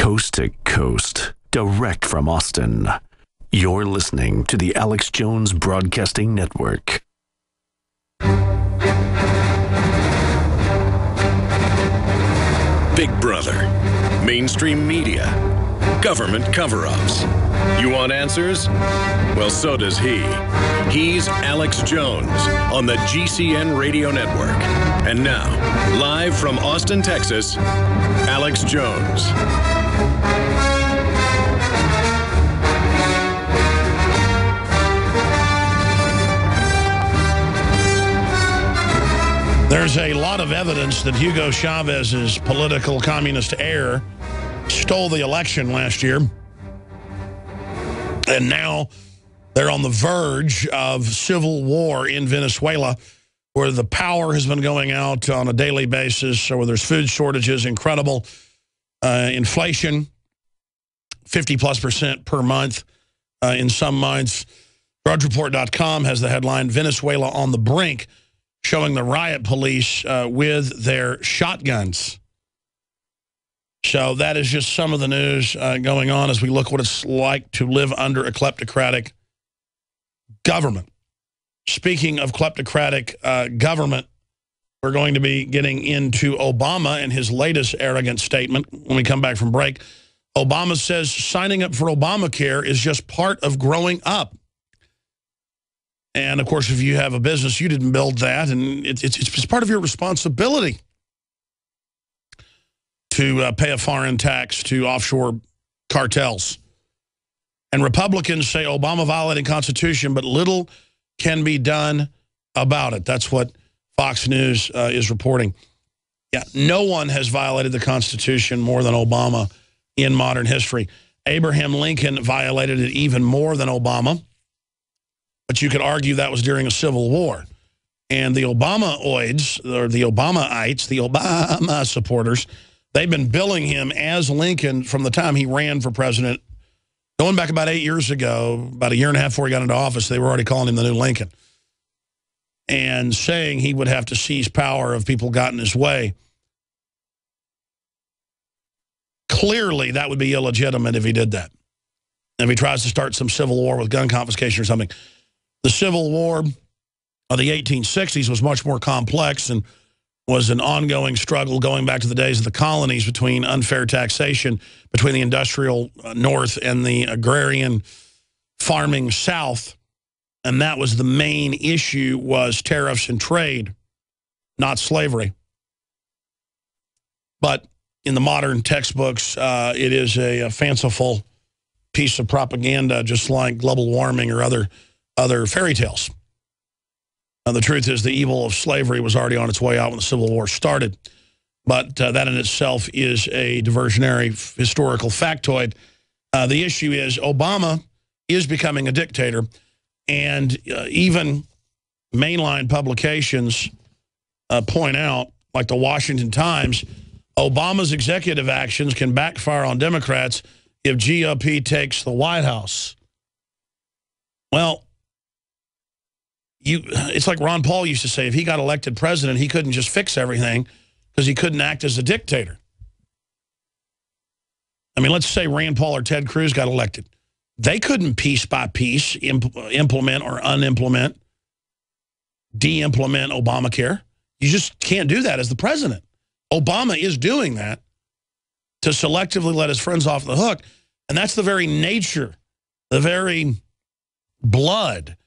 Coast to coast, direct from Austin. You're listening to the Alex Jones Broadcasting Network. Big Brother, mainstream media, government cover-ups. You want answers? Well, so does he. He's Alex Jones on the GCN Radio Network. And now, live from Austin, Texas, Alex Jones. There's a lot of evidence that Hugo Chavez's political communist heir stole the election last year. And now they're on the verge of civil war in Venezuela, where the power has been going out on a daily basis, where there's food shortages, incredible inflation, 50+% per month in some months. DrudgeReport.com has the headline, Venezuela on the brink, showing the riot police with their shotguns. So that is just some of the news going on as we look what it's like to live under a kleptocratic government. Speaking of kleptocratic government, we're going to be getting into Obama and his latest arrogant statement when we come back from break. Obama says signing up for Obamacare is just part of growing up. And, of course, if you have a business, you didn't build that, and it's part of your responsibility to pay a foreign tax to offshore cartels. And Republicans say Obama violated the Constitution, but little can be done about it. That's what Fox News is reporting. Yeah, no one has violated the Constitution more than Obama in modern history. Abraham Lincoln violated it even more than Obama. But you could argue that was during a civil war. And the Obama-oids, or the Obama-ites, the Obama supporters, they've been billing him as Lincoln from the time he ran for president. Going back about 8 years ago, about a year and a half before he got into office, they were already calling him the new Lincoln. And saying he would have to seize power if people got in his way. Clearly, that would be illegitimate if he did that. If he tries to start some civil war with gun confiscation or something. The Civil War of the 1860s was much more complex and was an ongoing struggle going back to the days of the colonies between unfair taxation, between the industrial North and the agrarian farming South. And that was the main issue, was tariffs and trade, not slavery. But in the modern textbooks, it is a fanciful piece of propaganda, just like global warming or other fairy tales. The truth is the evil of slavery was already on its way out when the Civil War started. But that in itself is a diversionary historical factoid. The issue is Obama is becoming a dictator, and even mainline publications point out, like the Washington Times, Obama's executive actions can backfire on Democrats if GOP takes the White House. Well, it's like Ron Paul used to say, if he got elected president, he couldn't just fix everything because he couldn't act as a dictator. I mean, let's say Rand Paul or Ted Cruz got elected. They couldn't piece by piece implement or unimplement, de-implement Obamacare. You just can't do that as the president. Obama is doing that to selectively let his friends off the hook. And that's the very nature, the very blood,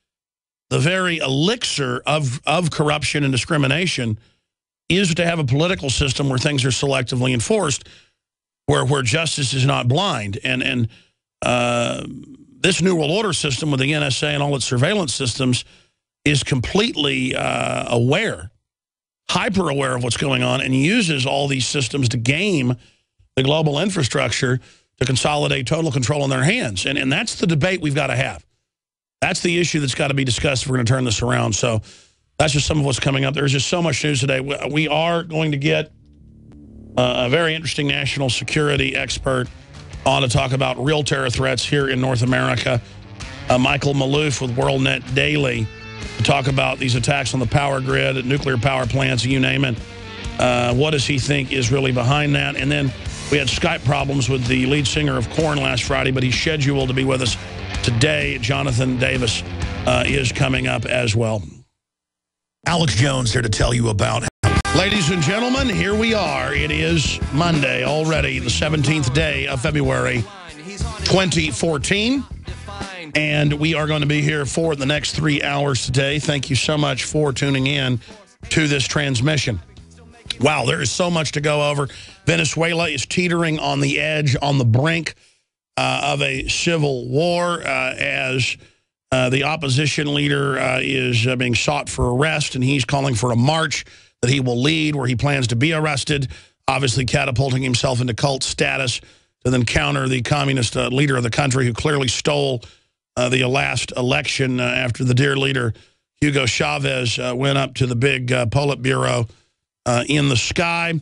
the very elixir of corruption and discrimination, is to have a political system where things are selectively enforced, where justice is not blind. And this New World Order system with the NSA and all its surveillance systems is completely aware, hyper-aware of what's going on, and uses all these systems to game the global infrastructure to consolidate total control in their hands. And that's the debate we've got to have. That's the issue that's got to be discussed if we're going to turn this around. So that's just some of what's coming up. There's just so much news today. We are going to get a very interesting national security expert on to talk about real terror threats here in North America. Michael Maloof with WorldNet Daily to talk about these attacks on the power grid, nuclear power plants, you name it. What does he think is really behind that? And then We had Skype problems with the lead singer of Korn last Friday, but he's scheduled to be with us today. Jonathan Davis is coming up as well. Alex Jones here to tell you about. Ladies and gentlemen, here we are. It is Monday already, the 17th day of February 2014. And we are going to be here for the next 3 hours today. Thank you so much for tuning in to this transmission. Wow, there is so much to go over. Venezuela is teetering on the edge, on the brink of a civil war as the opposition leader is being sought for arrest, and he's calling for a march that he will lead where he plans to be arrested, obviously catapulting himself into cult status to then counter the communist leader of the country who clearly stole the last election after the dear leader, Hugo Chavez, went up to the big Politburo in the sky.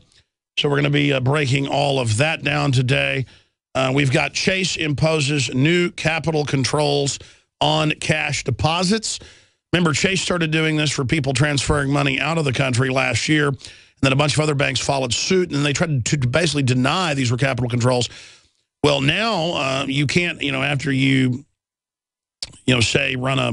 So we're going to be breaking all of that down today. We've got Chase imposes new capital controls on cash deposits. Remember, Chase started doing this for people transferring money out of the country last year, and then a bunch of other banks followed suit, and they tried to basically deny these were capital controls. Well, now you can't, after you, say run a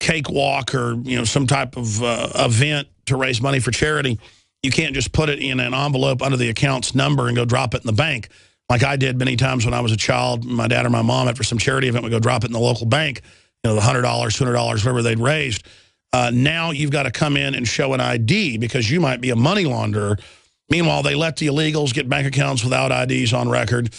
cakewalk or, some type of event to raise money for charity, you can't just put it in an envelope under the account's number and go drop it in the bank. Like I did many times when I was a child, my dad or my mom, after some charity event, would go drop it in the local bank, the $100, $200, whatever they'd raised. Now you've got to come in and show an ID because you might be a money launderer. Meanwhile, they let the illegals get bank accounts without IDs on record.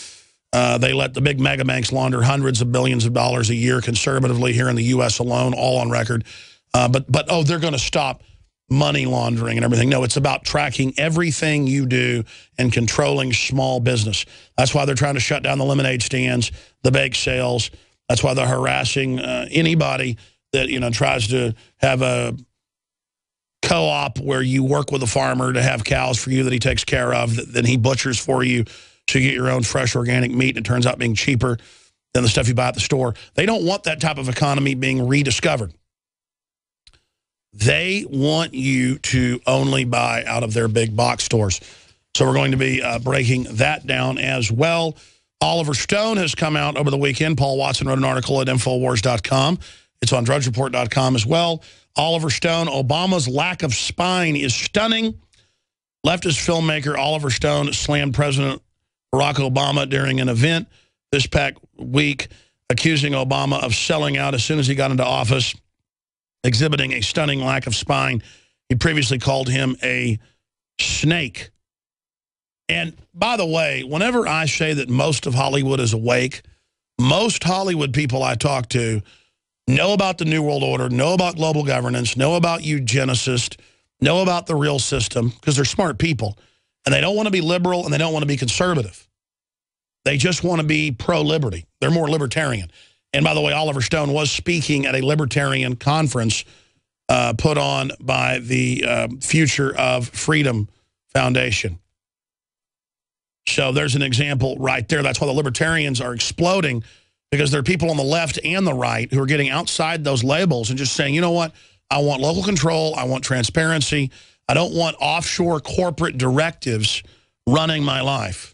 They let the big mega banks launder hundreds of billions of dollars a year conservatively here in the U.S. alone, all on record. But they're going to stop money laundering and everything. No, it's about tracking everything you do and controlling small business. That's why they're trying to shut down the lemonade stands, the bake sales. That's why they're harassing anybody that, tries to have a co-op where you work with a farmer to have cows for you that he takes care of, that then he butchers for you so you get your own fresh organic meat, and it turns out being cheaper than the stuff you buy at the store. They don't want that type of economy being rediscovered. They want you to only buy out of their big box stores. So we're going to be breaking that down as well. Oliver Stone has come out over the weekend. Paul Watson wrote an article at Infowars.com. It's on DrudgeReport.com as well. Oliver Stone, Obama's lack of spine is stunning. Leftist filmmaker Oliver Stone slammed President Barack Obama during an event this past week, accusing Obama of selling out as soon as he got into office, exhibiting a stunning lack of spine. He previously called him a snake. And by the way, whenever I say that most of Hollywood is awake, most Hollywood people I talk to know about the New World Order, know about global governance, know about eugenicists, know about the real system, because they're smart people. And they don't want to be liberal and they don't want to be conservative. They just want to be pro-liberty. They're more libertarian. And by the way, Oliver Stone was speaking at a libertarian conference put on by the Future of Freedom Foundation. So there's an example right there. That's why the libertarians are exploding, because there are people on the left and the right who are getting outside those labels and just saying, you know what, I want local control, I want transparency, I don't want offshore corporate directives running my life.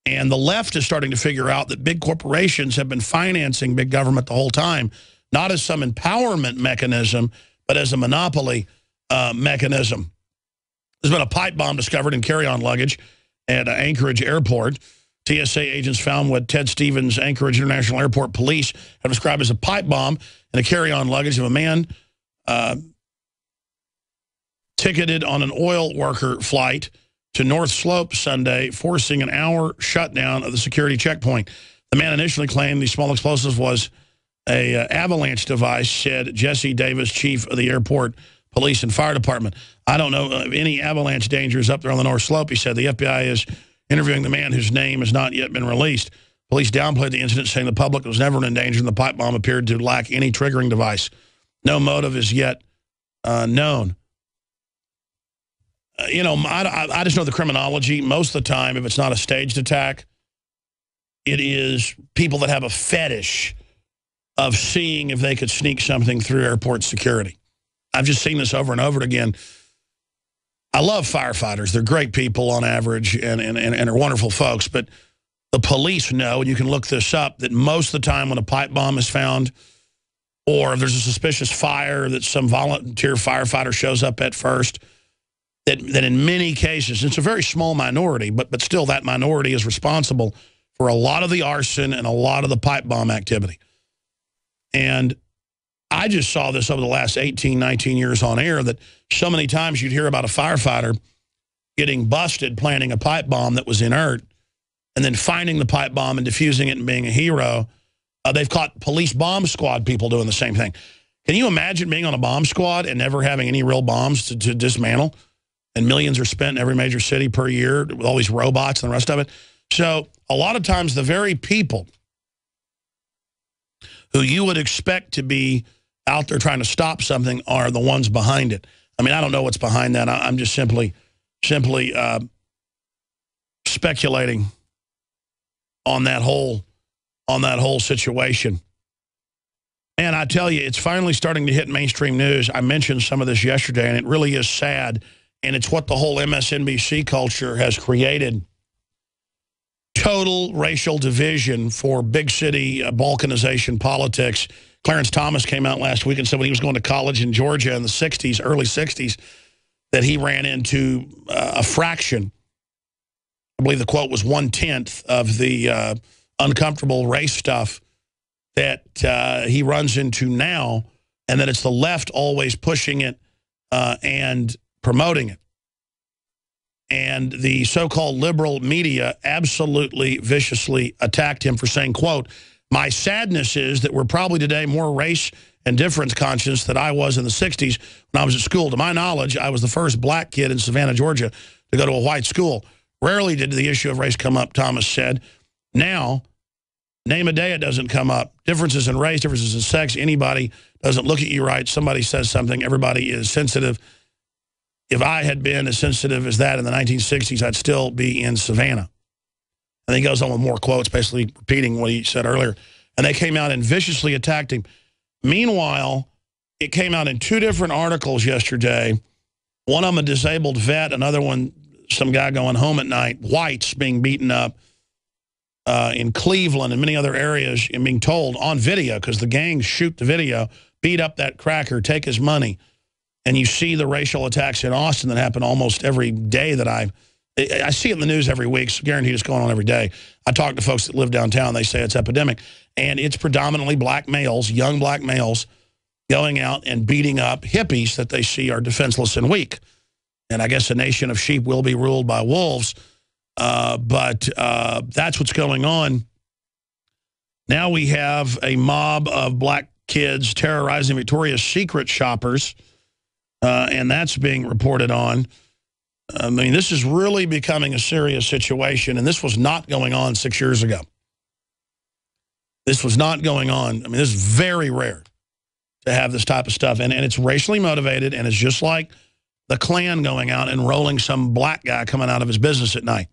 And the left is starting to figure out that big corporations have been financing big government the whole time, not as some empowerment mechanism, but as a monopoly mechanism. There's been a pipe bomb discovered in carry-on luggage at Anchorage Airport. TSA agents found what Ted Stevens Anchorage International Airport police have described as a pipe bomb in a carry-on luggage of a man ticketed on an oil worker flight to North Slope Sunday, forcing an hour shutdown of the security checkpoint. The man initially claimed the small explosive was a avalanche device, said Jesse Davis, chief of the airport police and fire department. I don't know of any avalanche dangers up there on the North Slope, he said. The FBI is interviewing the man whose name has not yet been released. Police downplayed the incident, saying the public was never in danger and the pipe bomb appeared to lack any triggering device. No motive is yet known. I just know the criminology. Most of the time, if it's not a staged attack, it is people that have a fetish of seeing if they could sneak something through airport security. I've just seen this over and over again. I love firefighters. They're great people on average and are wonderful folks. But the police know, and you can look this up, that most of the time when a pipe bomb is found or if there's a suspicious fire that some volunteer firefighter shows up at first, that in many cases, it's a very small minority, but still that minority is responsible for a lot of the arson and a lot of the pipe bomb activity. And I just saw this over the last 18, 19 years on air, that so many times you'd hear about a firefighter getting busted planting a pipe bomb that was inert and then finding the pipe bomb and defusing it and being a hero. They've caught police bomb squad people doing the same thing. Can you imagine being on a bomb squad and never having any real bombs to dismantle? And millions are spent in every major city per year with all these robots and the rest of it. So a lot of times the very people who you would expect to be out there trying to stop something are the ones behind it. I mean, I don't know what's behind that. I'm just simply speculating on that whole situation. And I tell you, it's finally starting to hit mainstream news. I mentioned some of this yesterday, and it really is sad. And it's what the whole MSNBC culture has created. Total racial division for big city balkanization politics. Clarence Thomas came out last week and said when he was going to college in Georgia in the 60s, early 60s, that he ran into a fraction. I believe the quote was 1/10 of the uncomfortable race stuff that he runs into now, and that it's the left always pushing it and promoting it. And the so-called liberal media absolutely viciously attacked him for saying, quote, "My sadness is that we're probably today more race and difference conscious than I was in the 60s when I was at school. To my knowledge, I was the first black kid in Savannah, Georgia to go to a white school. Rarely did the issue of race come up," Thomas said. Now, name a day it doesn't come up. Differences in race, differences in sex, anybody doesn't look at you right, somebody says something, everybody is sensitive. If I had been as sensitive as that in the 1960s, I'd still be in Savannah. And he goes on with more quotes, basically repeating what he said earlier. And they came out and viciously attacked him. Meanwhile, it came out in two different articles yesterday. One of them a disabled vet, another one some guy going home at night, whites being beaten up in Cleveland and many other areas and being told on video, because the gangs shoot the video, beat up that cracker, take his money. And you see the racial attacks in Austin that happen almost every day that I see it in the news every week, so guaranteed it's going on every day. I talk to folks that live downtown, they say it's epidemic. And it's predominantly black males, young black males, going out and beating up hippies that they see are defenseless and weak. And I guess a nation of sheep will be ruled by wolves. But that's what's going on. Now we have a mob of black kids terrorizing Victoria's Secret shoppers. And that's being reported on. I mean, this is really becoming a serious situation, and this was not going on 6 years ago. This was not going on. I mean, this is very rare to have this type of stuff, and it's racially motivated, and it's just like the Klan going out and rolling some black guy coming out of his business at night.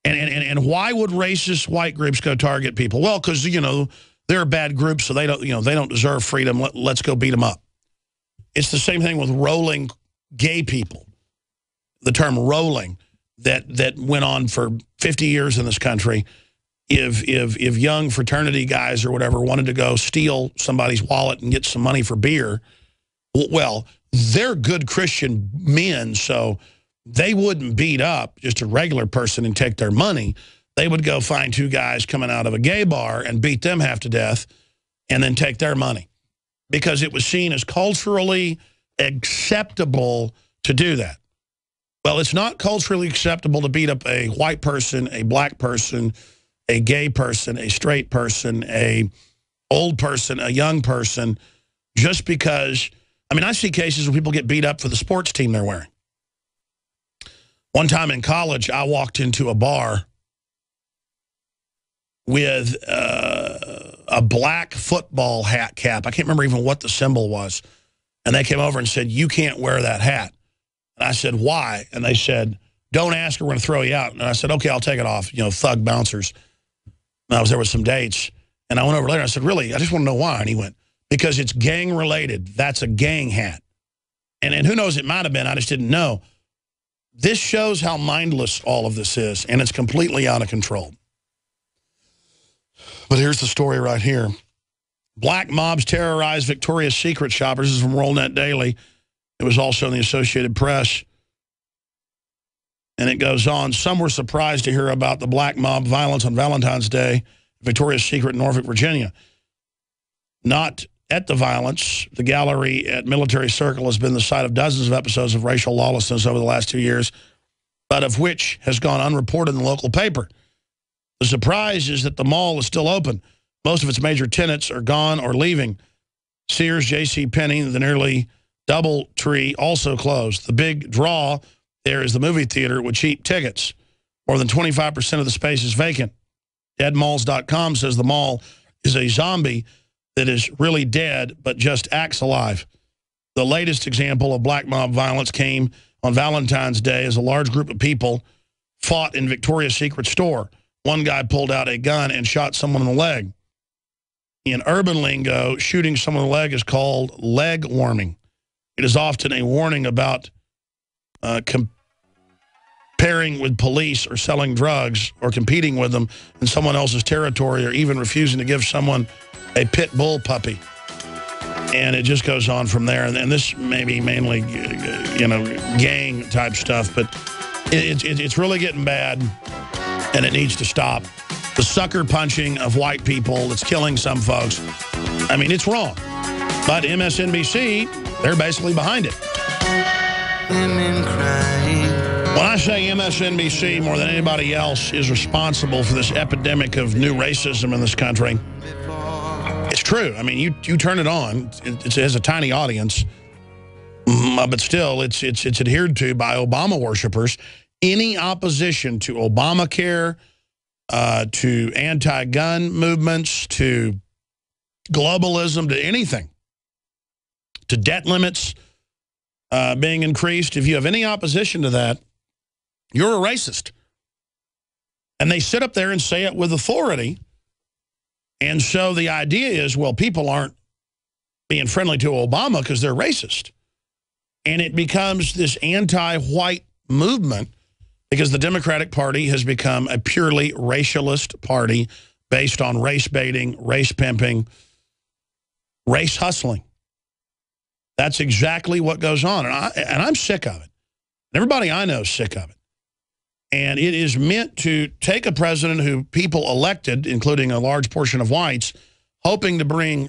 And why would racist white groups go target people? Well, because, you know, they're a bad group, so they don't, you know, they don't deserve freedom. Let's go beat them up. It's the same thing with rolling gay people. The term rolling that went on for 50 years in this country. If young fraternity guys or whatever wanted to go steal somebody's wallet and get some money for beer, well, they're good Christian men, so they wouldn't beat up just a regular person and take their money. They would go find two guys coming out of a gay bar and beat them half to death and then take their money, because it was seen as culturally acceptable to do that. Well, it's not culturally acceptable to beat up a white person, a black person, a gay person, a straight person, a old person, a young person, just because, I mean, I see cases where people get beat up for the sports team they're wearing. One time in college, I walked into a bar with a black football hat cap. I can't remember even what the symbol was. And they came over and said, "You can't wear that hat." And I said, "Why?" And they said, "Don't ask, we're going to throw you out." And I said, "Okay, I'll take it off." You know, thug bouncers. And I was there with some dates. And I went over later and I said, "Really? I just want to know why." And he went, "Because it's gang related. That's a gang hat." And who knows, it might have been. I just didn't know. this shows how mindless all of this is, and it's completely out of control. But here's the story right here. Black mobs terrorize Victoria's Secret shoppers. This is from WorldNet Daily. It was also in the Associated Press. And it goes on, some were surprised to hear about the black mob violence on Valentine's Day, Victoria's Secret in Norfolk, Virginia. Not at the violence. The gallery at Military Circle has been the site of dozens of episodes of racial lawlessness over the last 2 years, but of which has gone unreported in the local paper. The surprise is that the mall is still open. Most of its major tenants are gone or leaving. Sears, JCPenney, the nearly DoubleTree also closed. The big draw there is the movie theater with cheap tickets. More than 25% of the space is vacant. Deadmalls.com says the mall is a zombie that is really dead but just acts alive. The latest example of black mob violence came on Valentine's Day as a large group of people fought in Victoria's Secret store. One guy pulled out a gun and shot someone in the leg. In urban lingo, shooting someone in the leg is called leg warming. It is often a warning about comparing with police or selling drugs or competing with them in someone else's territory or even refusing to give someone a pit bull puppy. And it just goes on from there. And this may be mainly, you know, gang type stuff, but it's really getting bad and it needs to stop. The sucker punching of white people that's killing some folks. I mean, it's wrong. But MSNBC, they're basically behind it. Women crying. When I say MSNBC more than anybody else is responsible for this epidemic of new racism in this country, it's true. I mean, you turn it on, it has a tiny audience, but still it's adhered to by Obama worshipers. Any opposition to Obamacare, to anti-gun movements, to globalism, to anything, to debt limits being increased, if you have any opposition to that, you're a racist. And they sit up there and say it with authority. And so the idea is, well, people aren't being friendly to Obama because they're racist. And it becomes this anti-white movement because the Democratic Party has become a purely racialist party based on race baiting, race pimping, race hustling. That's exactly what goes on. And I'm sick of it. Everybody I know is sick of it. And it is meant to take a president who people elected, including a large portion of whites, hoping to bring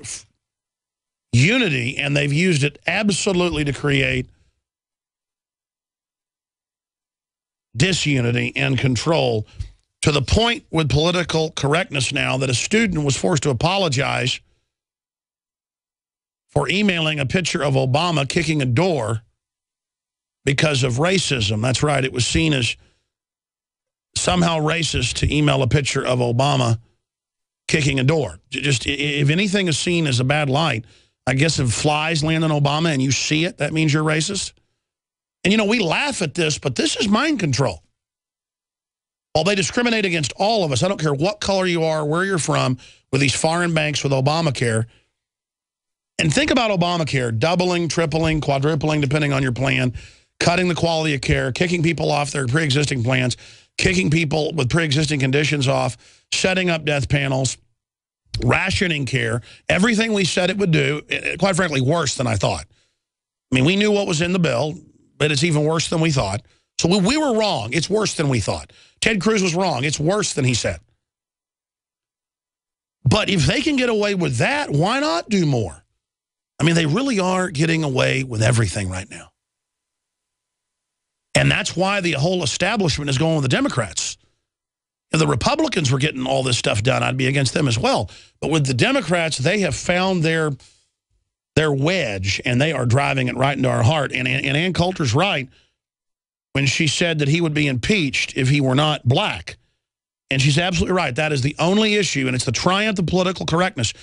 unity, and they've used it absolutely to create disunity and control, to the point with political correctness now that a student was forced to apologize for emailing a picture of Obama kicking a door because of racism. That's right, it was seen as somehow racist to email a picture of Obama kicking a door. Just, if anything is seen as a bad light, I guess if flies land on Obama and you see it, that means you're racist. And, you know, we laugh at this, but this is mind control. While they discriminate against all of us, I don't care what color you are, where you're from, with these foreign banks with Obamacare. And think about Obamacare, doubling, tripling, quadrupling, depending on your plan, cutting the quality of care, kicking people off their pre-existing plans, kicking people with pre-existing conditions off, setting up death panels, rationing care, everything we said it would do, quite frankly, worse than I thought. I mean, we knew what was in the bill, but it's even worse than we thought. So we were wrong. It's worse than we thought. Ted Cruz was wrong. It's worse than he said. But if they can get away with that, why not do more? I mean, they really are getting away with everything right now. And that's why the whole establishment is going with the Democrats. If the Republicans were getting all this stuff done, I'd be against them as well. But with the Democrats, they have found their wedge, and they are driving it right into our heart. And Ann Coulter's right when she said that he would be impeached if he were not black. And she's absolutely right. That is the only issue, and it's the triumph of political correctness.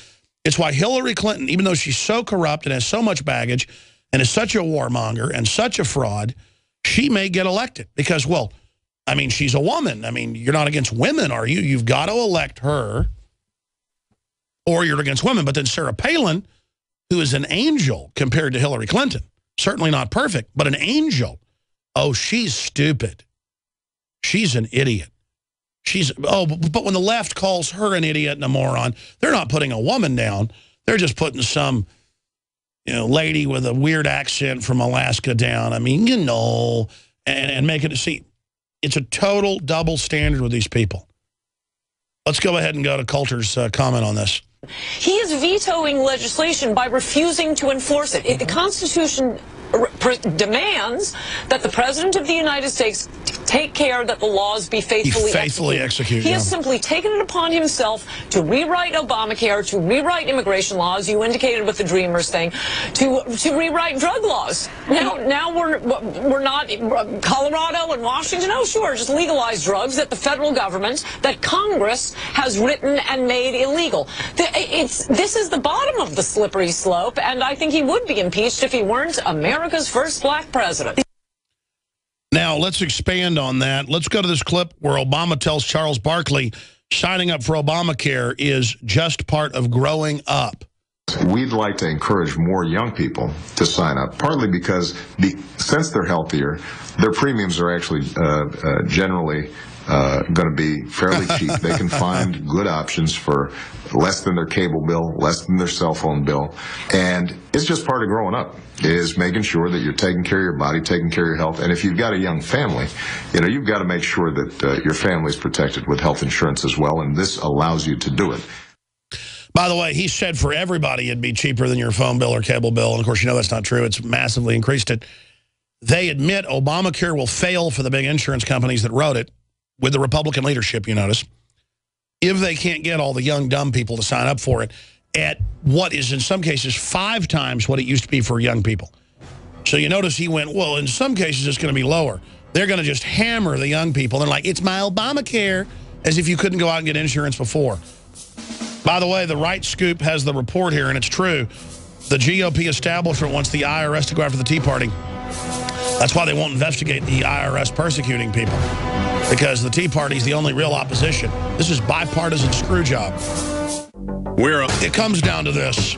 It's why Hillary Clinton, even though she's so corrupt and has so much baggage and is such a warmonger and such a fraud, she may get elected because, well, I mean, she's a woman. I mean, you're not against women, are you? You've got to elect her or you're against women. But then Sarah Palin, who is an angel compared to Hillary Clinton, certainly not perfect, but an angel. oh, she's stupid. She's an idiot. But when the left calls her an idiot and a moron, they're not putting a woman down. They're just putting some, lady with a weird accent from Alaska down. I mean, and making it, see, it's a total double standard with these people. Let's go ahead and go to Coulter's comment on this. He is vetoing legislation by refusing to enforce it. The Constitution demands that the President of the United States take care that the laws be faithfully executed. He has simply taken it upon himself to rewrite Obamacare, to rewrite immigration laws, you indicated with the Dreamers thing, to rewrite drug laws. Now we're not Colorado and Washington. Oh, sure, just legalize drugs that the federal government, that Congress has written and made illegal. This is the bottom of the slippery slope, and I think he would be impeached if he weren't America's first black president. Now, let's expand on that. Let's go to this clip where Obama tells Charles Barkley signing up for Obamacare is just part of growing up. We'd like to encourage more young people to sign up, partly because since they're healthier, their premiums are actually generally going to be fairly cheap. They can find good options for less than their cable bill, less than their cell phone bill. And it's just part of growing up, is making sure that you're taking care of your body, taking care of your health. And if you've got a young family, you've got to make sure that your family's protected with health insurance as well. And this allows you to do it. By the way, he said for everybody it'd be cheaper than your phone bill or cable bill. And, of course, that's not true. It's massively increased it. They admit Obamacare will fail for the big insurance companies that wrote it, with the Republican leadership, you notice, if they can't get all the young, dumb people to sign up for it at what is, in some cases, 5 times what it used to be for young people. So you notice he went, well, in some cases it's going to be lower. They're going to just hammer the young people. They're like, it's my Obamacare, as if you couldn't go out and get insurance before. By the way, the Right Scoop has the report here, and it's true. The GOP establishment wants the IRS to go after the Tea Party. That's why they won't investigate the IRS persecuting people, because the Tea Party is the only real opposition. This is bipartisan screw job. It comes down to this.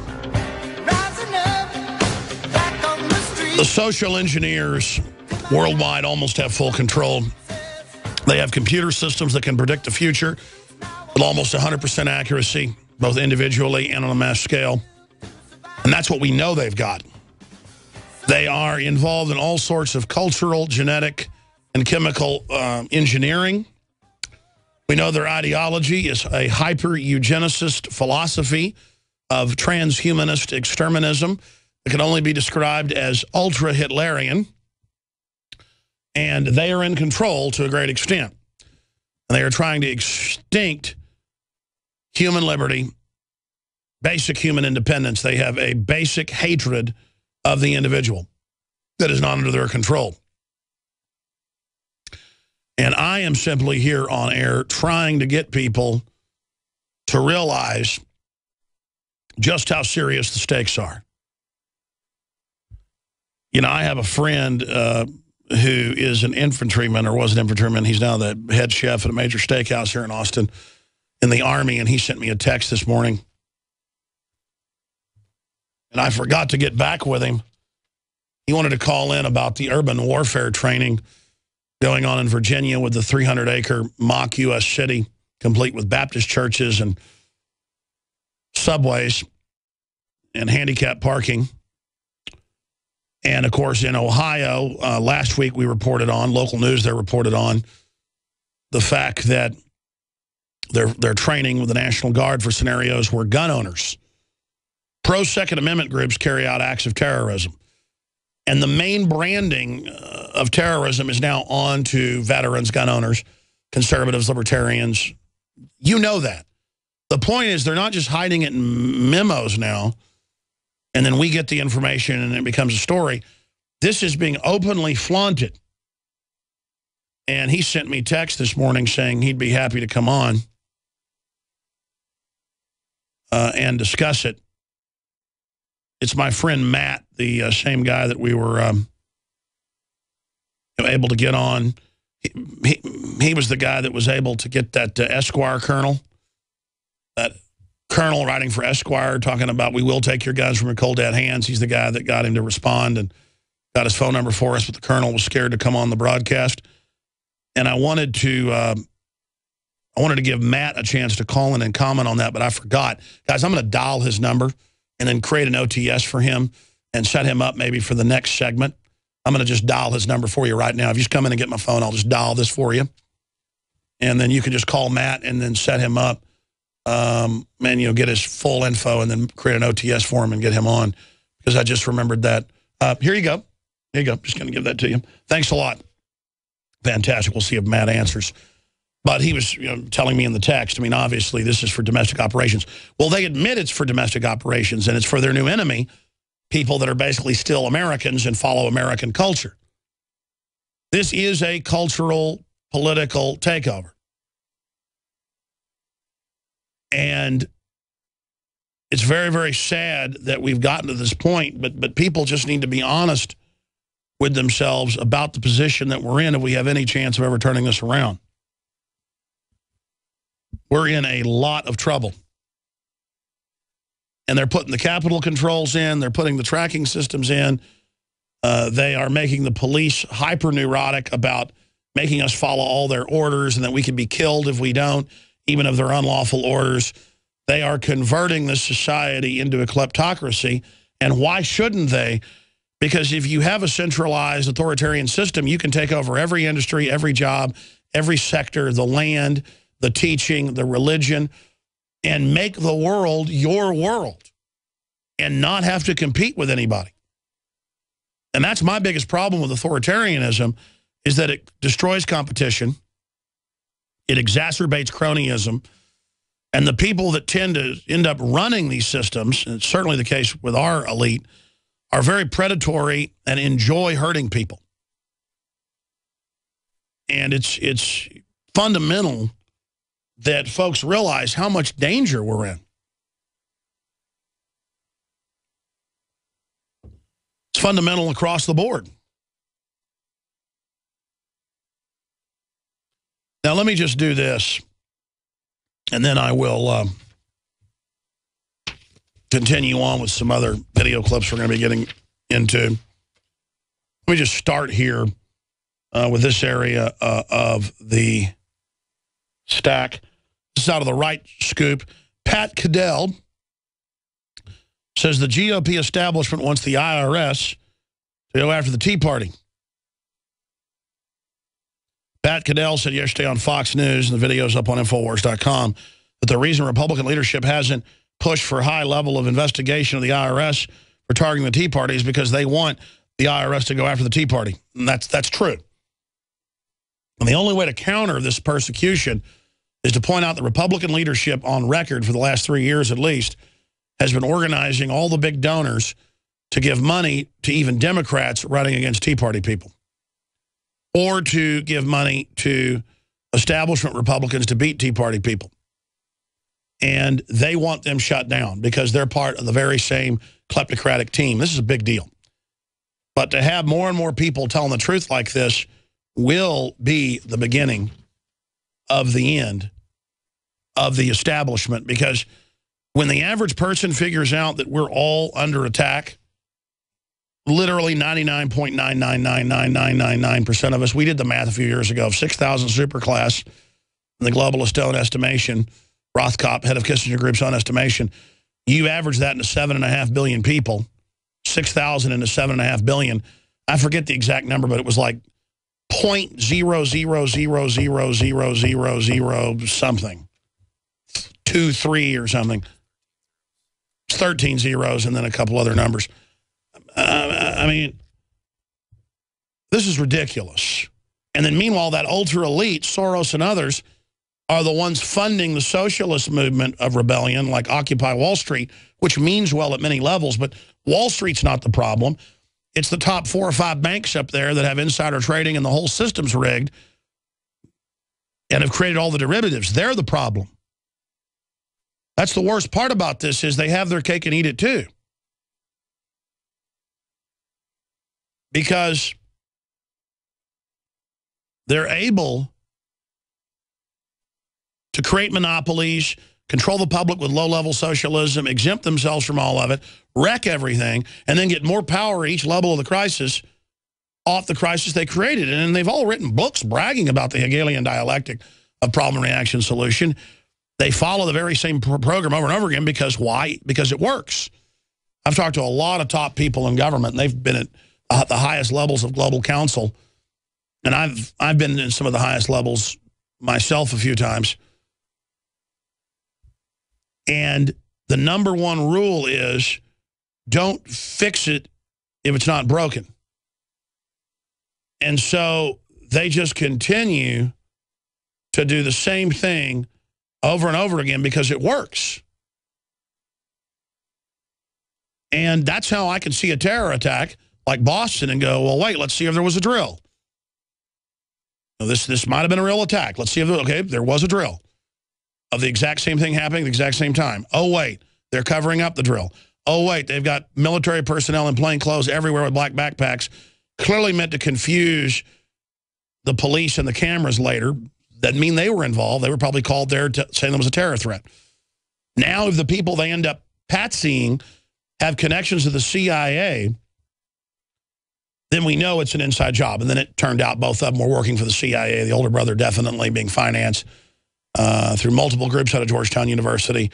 The social engineers worldwide almost have full control. They have computer systems that can predict the future with almost 100% accuracy, both individually and on a mass scale. And that's what we know they've got. They are involved in all sorts of cultural, genetic, and chemical engineering. We know their ideology is a hyper-eugenicist philosophy of transhumanist exterminism that can only be described as ultra-Hitlerian. And they are in control to a great extent. And they are trying to extinct human liberty, basic human independence. They have a basic hatred of the individual that is not under their control. And I am simply here on air trying to get people to realize just how serious the stakes are. I have a friend who is an infantryman, or was an infantryman. He's now the head chef at a major steakhouse here in Austin in the Army, and he sent me a text this morning. And I forgot to get back with him. He wanted to call in about the urban warfare training going on in Virginia with the 300-acre mock U.S. city, complete with Baptist churches and subways and handicap parking. And, of course, in Ohio, last week we reported on, local news there reported on, the fact that they're training with the National Guard for scenarios where gun owners, pro-Second Amendment groups carry out acts of terrorism. And the main branding of terrorism is now on to veterans, gun owners, conservatives, libertarians. You know that. The point is they're not just hiding it in memos now, and then we get the information and it becomes a story. This is being openly flaunted. And he sent me text this morning saying he'd be happy to come on and discuss it. It's my friend Matt, the same guy that we were able to get on. He was the guy that was able to get that Esquire colonel, that colonel writing for Esquire, talking about we will take your guns from your cold dead hands. He's the guy that got him to respond and got his phone number for us, but the colonel was scared to come on the broadcast. And I wanted to give Matt a chance to call in and comment on that, but I forgot. Guys, I'm going to dial his number and then create an OTS for him and set him up maybe for the next segment. I'm going to just dial his number for you right now. If you just come in and get my phone, I'll just dial this for you. And then you can just call Matt and then set him up. And, get his full info and then create an OTS for him and get him on. Because I just remembered that. Here you go. Here you go. Just going to give that to you. Thanks a lot. Fantastic. We'll see if Matt answers. But he was telling me in the text, I mean, obviously, this is for domestic operations. Well, they admit it's for domestic operations, and it's for their new enemy, people that are basically still Americans and follow American culture. This is a cultural, political takeover. And it's very, very sad that we've gotten to this point, but people just need to be honest with themselves about the position that we're in if we have any chance of ever turning this around. We're in a lot of trouble. And they're putting the capital controls in. They're putting the tracking systems in. They are making the police hyper-neurotic about making us follow all their orders and that we can be killed if we don't, even if they're unlawful orders. They are converting this society into a kleptocracy. And why shouldn't they? Because if you have a centralized authoritarian system, you can take over every industry, every job, every sector, the land, the teaching, the religion, and make the world your world and not have to compete with anybody. And that's my biggest problem with authoritarianism, is that it destroys competition, it exacerbates cronyism, and the people that tend to end up running these systems, and it's certainly the case with our elite, are very predatory and enjoy hurting people. And it's fundamental that folks realize how much danger we're in. It's fundamental across the board. Now, let me just do this, and then I will continue on with some other video clips we're going to be getting into. Let me just start here with this area of the stack. This is out of the Right Scoop. Pat Cadell says the GOP establishment wants the IRS to go after the Tea Party. Pat Cadell said yesterday on Fox News, and the video's up on Infowars.com, that the reason Republican leadership hasn't pushed for a high level of investigation of the IRS for targeting the Tea Party is because they want the IRS to go after the Tea Party. And that's true. And the only way to counter this persecution is to point out that Republican leadership on record for the last 3 years at least has been organizing all the big donors to give money to even Democrats running against Tea Party people, or to give money to establishment Republicans to beat Tea Party people. And they want them shut down because they're part of the very same kleptocratic team. This is a big deal. But to have more and more people telling the truth like this will be the beginning of the end of the establishment, because when the average person figures out that we're all under attack, literally 99.9999999% of us, we did the math a few years ago, of 6,000 superclass in the globalist own estimation, Rothkopf, head of Kissinger Group's own estimation, you average that into 7.5 billion people, 6,000 into 7.5 billion. I forget the exact number, but it was like 0.0000000 something, 23 or something. It's 13 zeros and then a couple other numbers. I mean, this is ridiculous. And then meanwhile, that ultra elite, Soros and others, are the ones funding the socialist movement of rebellion, like Occupy Wall Street, which means well at many levels, but Wall Street's not the problem. It's the top 4 or 5 banks up there that have insider trading and the whole system's rigged and have created all the derivatives. They're the problem. That's the worst part about this, is they have their cake and eat it too. Because they're able to create monopolies, control the public with low-level socialism, exempt themselves from all of it, wreck everything, and then get more power at each level of the crisis off the crisis they created. And they've all written books bragging about the Hegelian dialectic of problem, reaction, solution. They follow the very same program over and over again because why? Because it works. I've talked to a lot of top people in government, and they've been at the highest levels of global council. And I've been in some of the highest levels myself a few times. And the number one rule is don't fix it if it's not broken. And so they just continue to do the same thing over and over again because it works. And that's how I can see a terror attack like Boston and go, well, wait, let's see if there was a drill. This might have been a real attack. Let's see if, okay, there was a drill of the exact same thing happening at the exact same time. Oh, wait, they're covering up the drill. Oh, wait, they've got military personnel in plain clothes everywhere with black backpacks, clearly meant to confuse the police and the cameras later. That mean they were involved. They were probably called there to saying there was a terror threat. Now, if the people they end up patsying have connections to the CIA, then we know it's an inside job. And then it turned out both of them were working for the CIA, the older brother definitely being financed through multiple groups out of Georgetown University.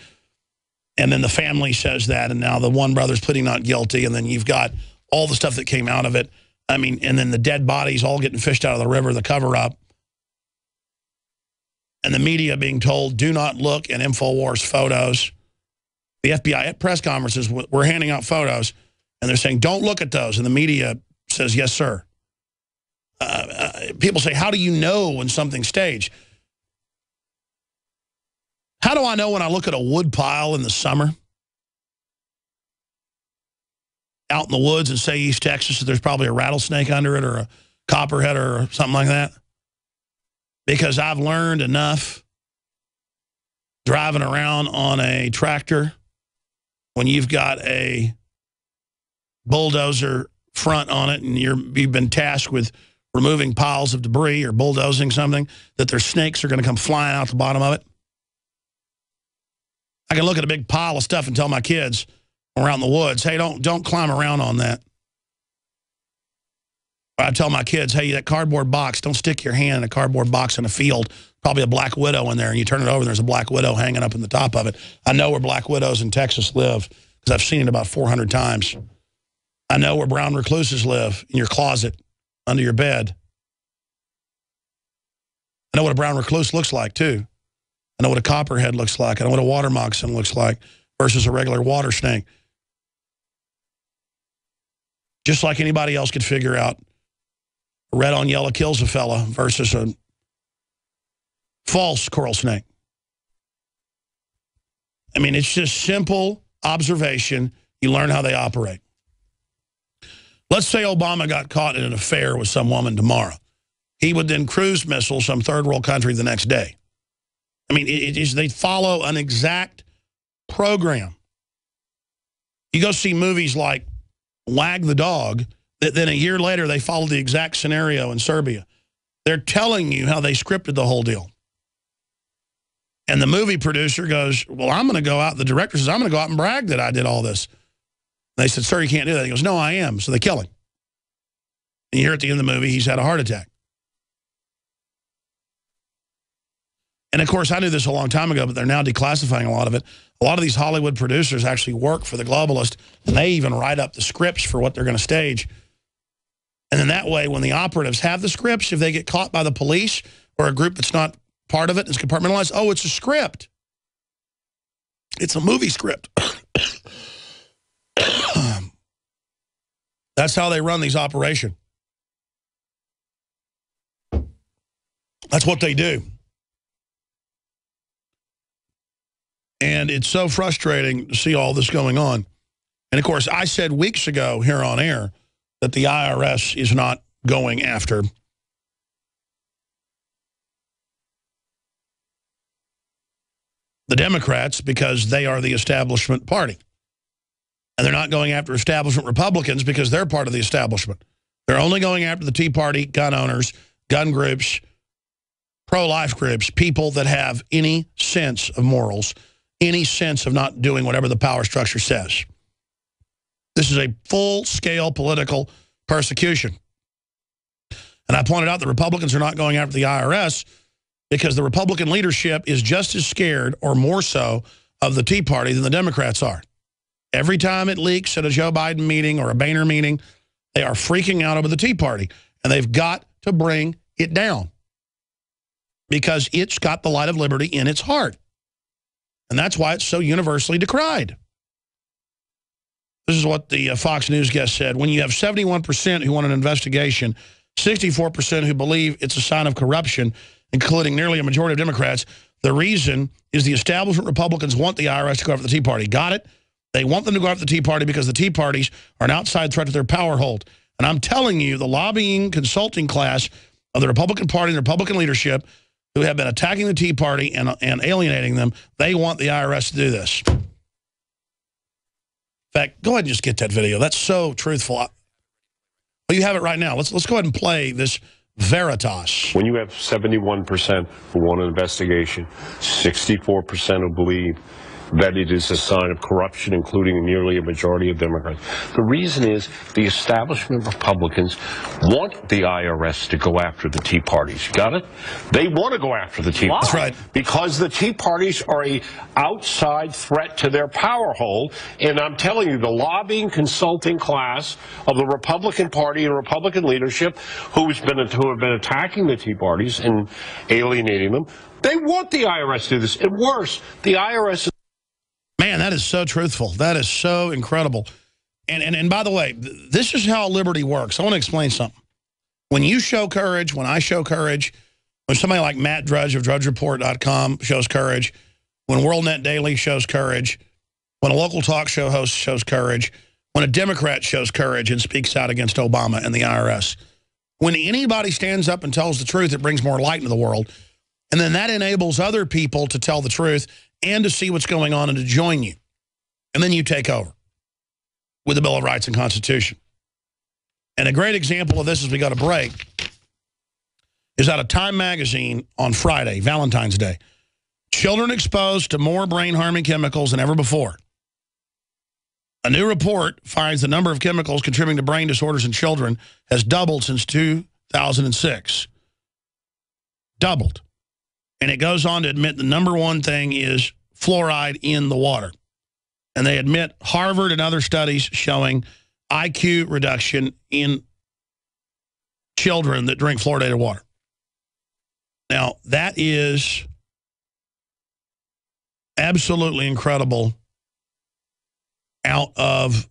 And then the family says that, and now the one brother's pleading not guilty, and then you've got all the stuff that came out of it. I mean, and then the dead bodies all getting fished out of the river, the cover-up. And the media being told, do not look at InfoWars photos. The FBI at press conferences, we're handing out photos, and they're saying, don't look at those. And the media says, yes, sir. People say, how do you know when something's staged? How do I know when I look at a wood pile in the summer out in the woods in, say, East Texas, there's probably a rattlesnake under it or a copperhead or something like that? Because I've learned enough driving around on a tractor when you've got a bulldozer front on it and you've been tasked with removing piles of debris or bulldozing something, that their snakes are going to come flying out the bottom of it. I can look at a big pile of stuff and tell my kids around the woods, hey, don't climb around on that. Or I tell my kids, hey, that cardboard box, don't stick your hand in a cardboard box in a field. Probably a black widow in there, and you turn it over and there's a black widow hanging up in the top of it. I know where black widows in Texas live because I've seen it about 400 times. I know where brown recluses live, in your closet, under your bed. I know what a brown recluse looks like, too. I know what a copperhead looks like. I know what a water moccasin looks like versus a regular water snake. Just like anybody else could figure out red on yellow kills a fella versus a false coral snake. I mean, it's just simple observation. You learn how they operate. Let's say Obama got caught in an affair with some woman tomorrow. He would then cruise missile some third world country the next day. I mean, they follow an exact program. You go see movies like Wag the Dog, then a year later they follow the exact scenario in Serbia. They're telling you how they scripted the whole deal. And the movie producer goes, well, I'm going to go out. The director says, I'm going to go out and brag that I did all this. And they said, sir, you can't do that. He goes, no, I am. So they kill him. And you hear at the end of the movie, he's had a heart attack. And, of course, I knew this a long time ago, but they're now declassifying a lot of it. A lot of these Hollywood producers actually work for the globalist, and they even write up the scripts for what they're going to stage. And then that way, when the operatives have the scripts, if they get caught by the police or a group that's not part of it, it's compartmentalized, oh, it's a script. It's a movie script. That's how they run these operations. That's what they do. And it's so frustrating to see all this going on. And, of course, I said weeks ago here on air that the IRS is not going after the Democrats because they are the establishment party. And they're not going after establishment Republicans because they're part of the establishment. They're only going after the Tea Party, gun owners, gun groups, pro-life groups, people that have any sense of morals, any sense of not doing whatever the power structure says. This is a full-scale political persecution. And I pointed out that Republicans are not going after the IRS because the Republican leadership is just as scared, or more so, of the Tea Party than the Democrats are. Every time it leaks at a Joe Biden meeting or a Boehner meeting, they are freaking out over the Tea Party. And they've got to bring it down because it's got the light of liberty in its heart. And that's why it's so universally decried. This is what the Fox News guest said. When you have 71% who want an investigation, 64% who believe it's a sign of corruption, including nearly a majority of Democrats, the reason is the establishment Republicans want the IRS to go after the Tea Party. Got it? They want them to go after the Tea Party because the Tea Parties are an outside threat to their power hold. And I'm telling you, the lobbying consulting class of the Republican Party and the Republican leadership who have been attacking the Tea Party and alienating them, they want the IRS to do this. In fact, go ahead and just get that video. That's so truthful. Well, you have it right now. Let's go ahead and play this Veritas. When you have 71% who want an investigation, 64% who believe that it is a sign of corruption, including nearly a majority of Democrats. The reason is the establishment Republicans want the IRS to go after the Tea Parties. You got it? They want to go after the Tea Parties. That's right. Because the Tea Parties are a outside threat to their power hold. And I'm telling you, the lobbying consulting class of the Republican Party and Republican leadership who have been attacking the Tea Parties and alienating them, they want the IRS to do this. And worse, the IRS... Man, that is so truthful. That is so incredible. And by the way, this is how liberty works. I want to explain something. When you show courage, when I show courage, when somebody like Matt Drudge of DrudgeReport.com shows courage, when WorldNet Daily shows courage, when a local talk show host shows courage, when a Democrat shows courage and speaks out against Obama and the IRS, when anybody stands up and tells the truth, it brings more light into the world. And then that enables other people to tell the truth and to see what's going on and to join you. And then you take over with the Bill of Rights and Constitution. And a great example of this as we go to break is out of Time magazine on Friday, Valentine's Day. Children exposed to more brain-harming chemicals than ever before. A new report finds the number of chemicals contributing to brain disorders in children has doubled since 2006. Doubled. And it goes on to admit the number one thing is fluoride in the water. And they admit Harvard and other studies showing IQ reduction in children that drink fluoridated water. Now, that is absolutely incredible out of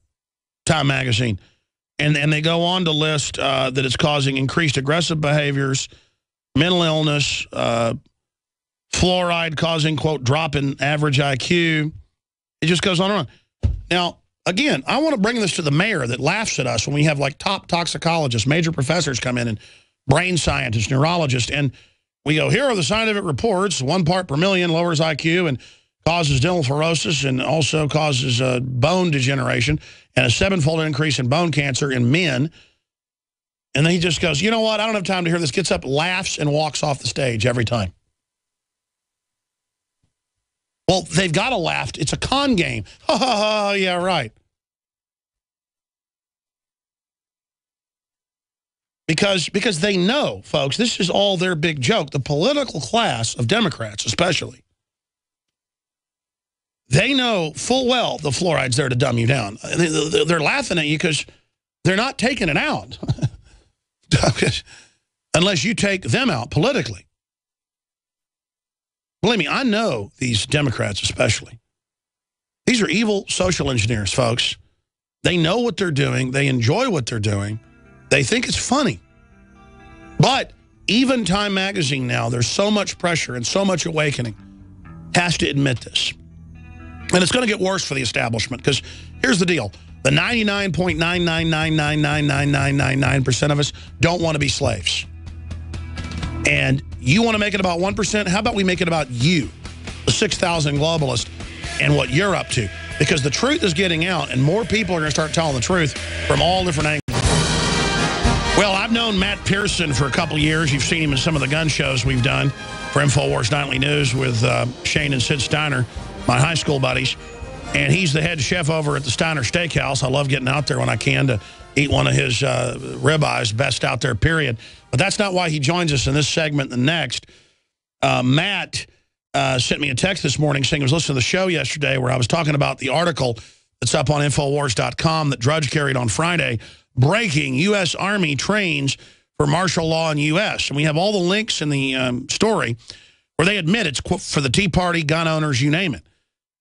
Time magazine. And they go on to list that it's causing increased aggressive behaviors, mental illness, fluoride causing, quote, drop in average IQ. It just goes on and on. Now, again, I want to bring this to the mayor that laughs at us when we have, like, top toxicologists, major professors come in, and brain scientists, neurologists, and we go, here are the scientific reports. 1 part per million lowers IQ and causes dental fluorosis and also causes bone degeneration and a 7-fold increase in bone cancer in men. And then he just goes, you know what? I don't have time to hear this. Gets up, laughs, and walks off the stage every time. Well, they've got to laugh. It's a con game. Ha, ha, ha, yeah, right. Because they know, folks, this is all their big joke. The political class of Democrats, especially, they know full well the fluoride's there to dumb you down. They're laughing at you because they're not taking it out. Unless you take them out politically. Believe me, I know these Democrats especially. These are evil social engineers, folks. They know what they're doing. They enjoy what they're doing. They think it's funny. But even Time magazine now, there's so much pressure and so much awakening, has to admit this. And it's going to get worse for the establishment because here's the deal. The 99.999999999% of us don't want to be slaves. And you want to make it about 1%? How about we make it about you, the 6,000 globalists, and what you're up to? Because the truth is getting out, and more people are going to start telling the truth from all different angles. Well, I've known Matt Pearson for a couple of years. You've seen him in some of the gun shows we've done for InfoWars Nightly News with Shane and Sid Steiner, my high school buddies. And he's the head chef over at the Steiner Steakhouse. I love getting out there when I can to eat one of his ribeyes, best out there, period. But that's not why he joins us in this segment. The next, Matt sent me a text this morning saying he was listening to the show yesterday where I was talking about the article that's up on Infowars.com that Drudge carried on Friday, breaking U.S. Army trains for martial law in U.S. And we have all the links in the story where they admit it's, quote, for the Tea Party, gun owners, you name it.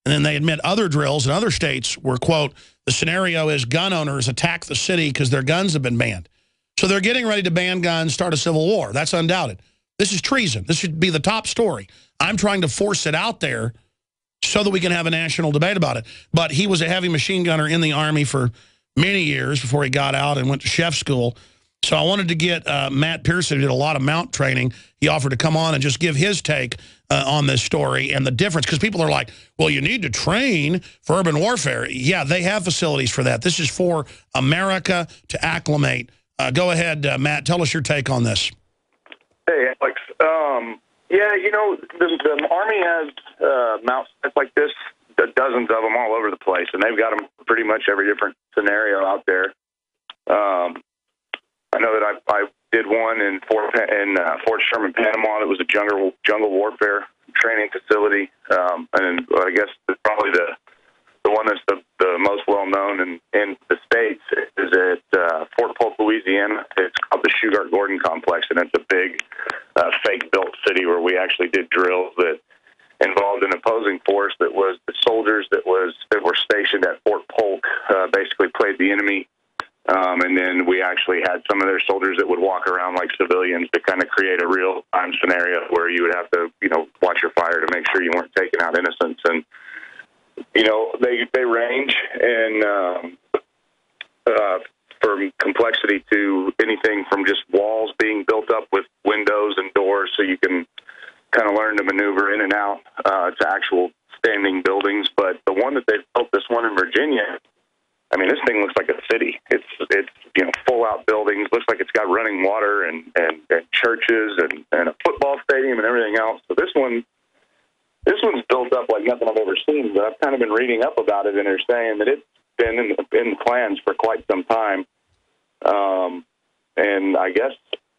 And then they admit other drills in other states where, quote, the scenario is gun owners attack the city because their guns have been banned. So they're getting ready to ban guns, start a civil war. That's undoubted. This is treason. This should be the top story. I'm trying to force it out there so that we can have a national debate about it. But he was a heavy machine gunner in the Army for many years before he got out and went to chef school. So I wanted to get Matt Pearson, who did a lot of mount training. He offered to come on and just give his take on this story and the difference. Because people are like, well, you need to train for urban warfare. Yeah, they have facilities for that. This is for America to acclimate. Go ahead, Matt. Tell us your take on this. Hey, Alex. Yeah, you know, the Army has mount sets like this, dozens of them all over the place, and they've got them for pretty much every different scenario out there. I know that I did one in Fort Sherman, Panama. It was a jungle warfare training facility, and I guess probably the one that's the most well known in the States is at Fort Polk, Louisiana. It's called the Shugart-Gordon Complex, and it's a big fake built city where we actually did drills that involved an opposing force that was the soldiers that were stationed at Fort Polk, basically played the enemy. And then we actually had some of their soldiers that would walk around like civilians to kind of create a real-time scenario where you would have to, you know, watch your fire to make sure you weren't taking out innocents. And, you know, they range in from complexity to anything from just walls being built up with windows and doors so you can kind of learn to maneuver in and out to actual standing buildings. But the one that they built, this one in Virginia, I mean, this thing looks like a city. It's you know, full out buildings. Looks like it's got running water and churches and a football stadium and everything else. So this one's built up like nothing I've ever seen. But I've kind of been reading up about it, and they're saying that it's been in the plans for quite some time. And I guess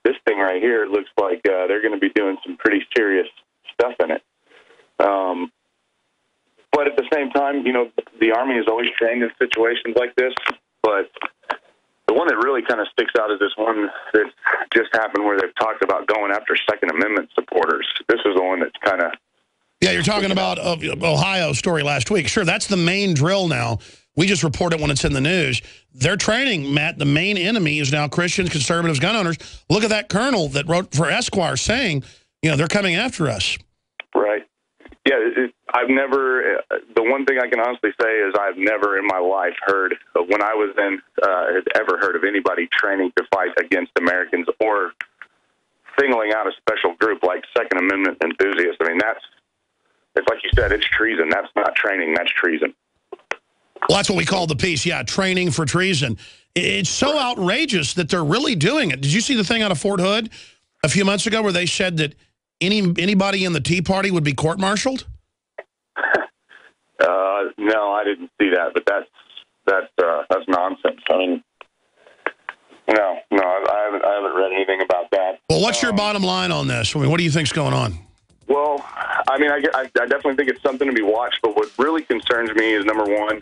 this thing right here looks like they're going to be doing some pretty serious stuff in it. But at the same time, you know, the Army is always trained in situations like this. But the one that really kind of sticks out is this one that just happened where they've talked about going after Second Amendment supporters. This is the one that's kind of... Yeah, you're talking about Ohio story last week. Sure, that's the main drill now. We just report it when it's in the news. They're training, Matt. The main enemy is now Christians, conservatives, gun owners. Look at that colonel that wrote for Esquire saying, you know, they're coming after us. Right. Yeah, I've never, the one thing I can honestly say is I've never in my life heard, when I was in, had ever heard of anybody training to fight against Americans or singling out a special group like Second Amendment enthusiasts. I mean, it's like you said, it's treason. That's not training, that's treason. Well, that's what we call the piece, yeah, training for treason. It's so outrageous that they're really doing it. Did you see the thing out of Fort Hood a few months ago where they said that anybody in the Tea Party would be court-martialed? No, I didn't see that, but that's nonsense. I mean, no, I haven't read anything about that. Well, what's your bottom line on this? I mean, what do you think's going on? Well, I mean, I definitely think it's something to be watched. But what really concerns me is, number one,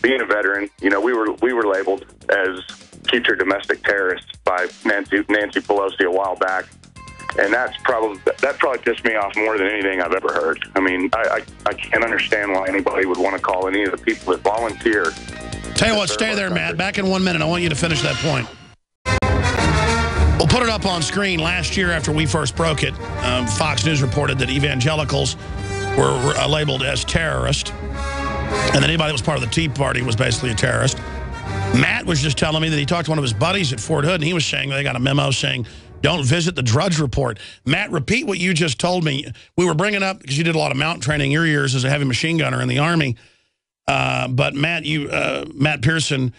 being a veteran. You know, we were labeled as future domestic terrorists by Nancy Pelosi a while back. And that probably pissed me off more than anything I've ever heard. I mean, I can't understand why anybody would want to call any of the people that volunteer. Tell you what, stay there, Matt. Back in 1 minute. I want you to finish that point. We'll put it up on screen. Last year, after we first broke it, Fox News reported that evangelicals were labeled as terrorists, and that anybody that was part of the Tea Party was basically a terrorist. Matt was just telling me that he talked to one of his buddies at Fort Hood, and he was saying they got a memo saying, don't visit the Drudge Report. Matt, repeat what you just told me. We were bringing up, because you did a lot of mountain training your years as a heavy machine gunner in the Army. But Matt, Matt Pearson,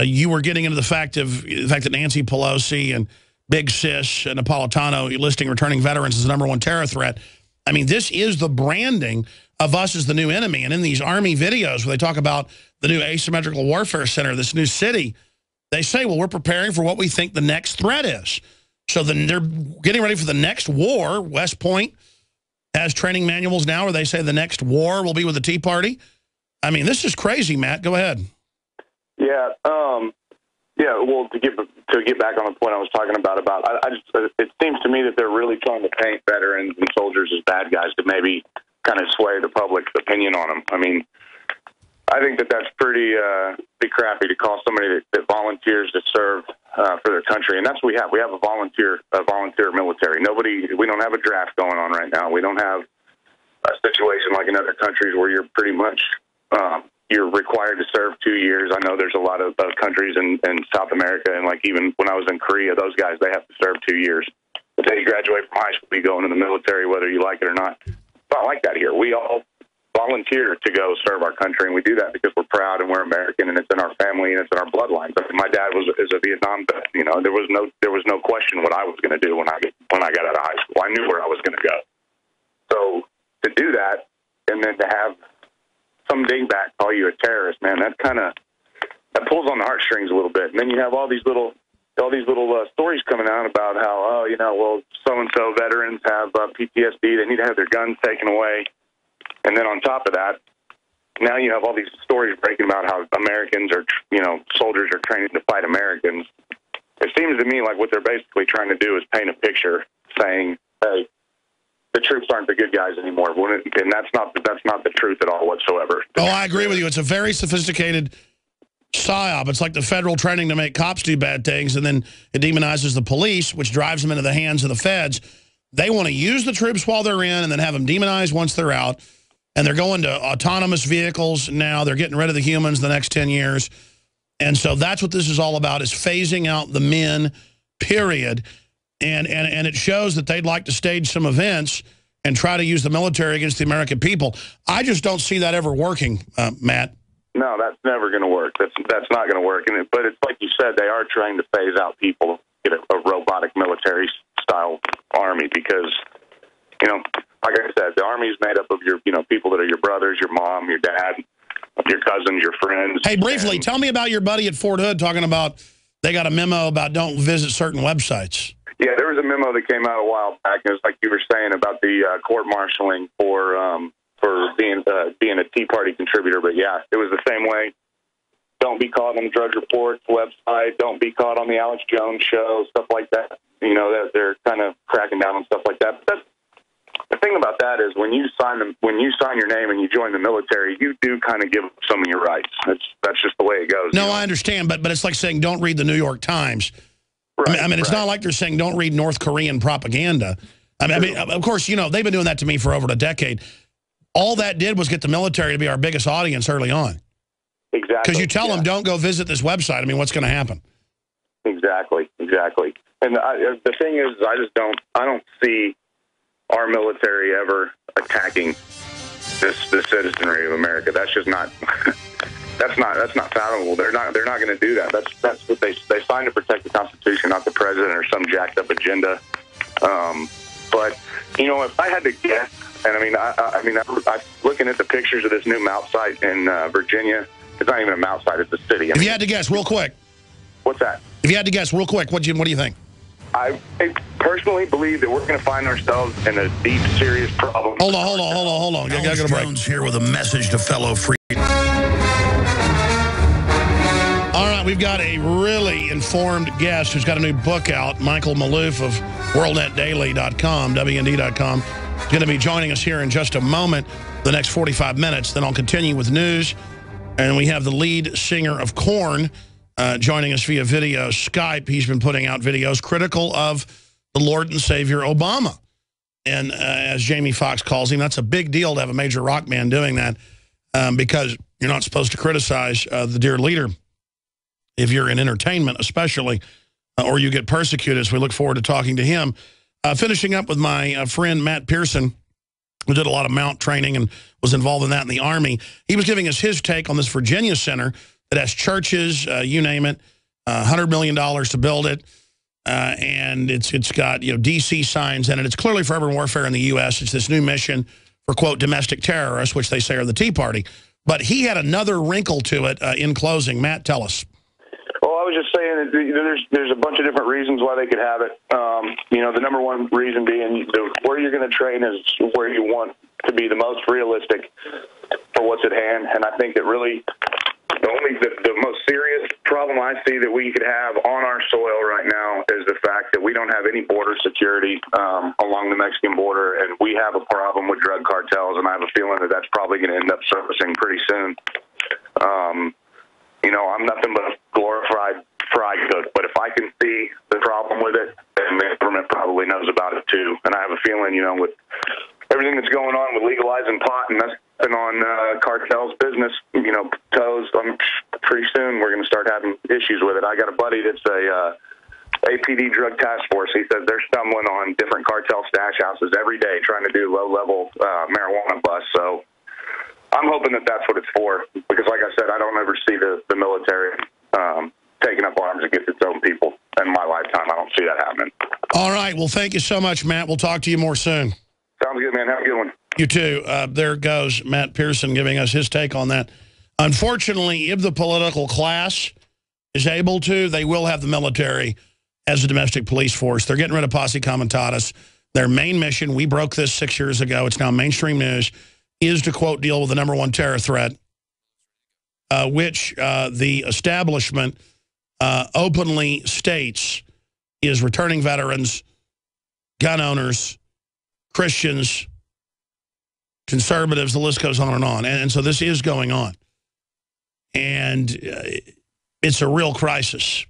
you were getting into the fact that Nancy Pelosi and Big Sis and Napolitano listing returning veterans as the #1 terror threat. I mean, this is the branding of us as the new enemy. And in these Army videos where they talk about the new asymmetrical warfare center, this new city, they say, well, we're preparing for what we think the next threat is. So then they're getting ready for the next war. West Point has training manuals now where they say the next war will be with the Tea Party. I mean, this is crazy, Matt. Go ahead. Yeah. Well, to get back on the point I was talking about it seems to me that they're really trying to paint veterans and soldiers as bad guys to maybe kind of sway the public's opinion on them. I mean, I think that's pretty crappy to call somebody that volunteers to serve for their country, and that's what we have. We have a volunteer military. We don't have a draft going on right now. We don't have a situation like in other countries where you're pretty much you're required to serve 2 years. I know there's a lot of countries in South America, and like even when I was in Korea, those guys, they have to serve 2 years. The day you graduate from high school, you go into the military, whether you like it or not. It's not like that here. We all volunteer to go serve our country, and we do that because we're proud and we're American, and it's in our family and it's in our bloodlines. I mean, my dad is a Vietnam vet. You know, there was no question what I was going to do when I got out of high school. I knew where I was going to go. So to do that, and then to have some dingbat call you a terrorist, man, that pulls on the heartstrings a little bit. And then you have all these little stories coming out about how, so-and-so veterans have PTSD. They need to have their guns taken away. And then on top of that, now you have all these stories breaking about how Americans are, soldiers are training to fight Americans. It seems to me like what they're basically trying to do is paint a picture saying, hey, the troops aren't the good guys anymore. And that's not the truth at all whatsoever. Oh, I agree with you. It's a very sophisticated psyop. It's like the federal training to make cops do bad things, and then it demonizes the police, which drives them into the hands of the feds. They want to use the troops while they're in and then have them demonized once they're out. And they're going to autonomous vehicles now. They're getting rid of the humans the next 10 years. And so that's what this is all about, is phasing out the men, period. And it shows that they'd like to stage some events and try to use the military against the American people. I just don't see that ever working, Matt. No, that's never going to work. That's not going to work. But it's like you said, they are trying to phase out people, get a robotic military-style army because, like I said, the Army is made up of your, people that are your brothers, your mom, your dad, your cousins, your friends. Hey, briefly, tell me about your buddy at Fort Hood talking about they got a memo about don't visit certain websites. Yeah, there was a memo that came out a while back. It was like you were saying about the court-martialing for being a Tea Party contributor. But, yeah, it was the same way. Don't be caught on the Drudge Report's website. Don't be caught on the Alex Jones show, stuff like that. They're kind of cracking down on stuff like that. But the thing about that is when you sign your name and you join the military, you do kind of give up some of your rights. That's just the way it goes. No, I understand, but it's like saying don't read the New York Times. Right, I mean, it's not like they're saying don't read North Korean propaganda. I mean, of course, they've been doing that to me for over a decade. All that did was get the military to be our biggest audience early on. Exactly. Because you tell them, don't go visit this website. I mean, what's going to happen? Exactly. And the thing is, I don't see our military ever attacking the citizenry of America. That's just not. That's not fathomable. They're not going to do that. That's what they signed to protect the Constitution, not the president or some jacked up agenda. But if I had to guess, and I'm looking at the pictures of this new mount site in Virginia. It's not even a mount site; it's a city. If you had to guess, real quick. What's that? If you had to guess, real quick, what do you think? I personally believe that we're going to find ourselves in a deep, serious problem. Hold on. I got to break. Jones here with a message to fellow freedom. All right, we've got a really informed guest who's got a new book out, Michael Maloof of WorldNetDaily.com, WND.com. He's going to be joining us here in just a moment, the next 45 minutes. Then I'll continue with news. And we have the lead singer of Korn joining us via video Skype. He's been putting out videos critical of the Lord and Savior Obama. And as Jamie Foxx calls him, that's a big deal to have a major rock band doing that because you're not supposed to criticize the dear leader if you're in entertainment especially, or you get persecuted. So we look forward to talking to him. Finishing up with my friend Matt Pearson, who did a lot of mount training and was involved in that in the Army. He was giving us his take on this Virginia center that has churches, you name it, $100 million to build it. And it's got, DC signs in it. It's clearly for urban warfare in the U.S. It's this new mission for, quote, domestic terrorists, which they say are the Tea Party. But he had another wrinkle to it in closing. Matt, tell us. Well, I was just saying that there's a bunch of different reasons why they could have it. The number one reason being where you're going to train is where you want to be the most realistic for what's at hand. And I think that really the most serious problem I see that we could have on our soil right now is the fact that we don't have any border security along the Mexican border, and we have a problem with drug cartels, and I have a feeling that that's probably going to end up surfacing pretty soon. I'm nothing but a glorified fry cook, but if I can see the problem with it, then the government probably knows about it too. And I have a feeling, with everything that's going on with legalizing pot and that's been on cartels' business, toes, pretty soon we're going to start having issues with it. I got a buddy that's a APD drug task force. He said they're stumbling on different cartel stash houses every day trying to do low-level marijuana busts. So I'm hoping that that's what it's for, because like I said, I don't ever see the military taking up arms against its own people in my lifetime. I don't see that happening. All right. Well, thank you so much, Matt. We'll talk to you more soon. Sounds good, man. Have a good one. You too. There goes Matt Pearson giving us his take on that. Unfortunately, if the political class is able to, they will have the military as a domestic police force. They're getting rid of posse comitatus. Their main mission, we broke this 6 years ago, it's now mainstream news, is to, quote, deal with the #1 terror threat, which the establishment openly states is returning veterans, gun owners, Christians, conservatives, the list goes on and on. And so this is going on. And it's a real crisis.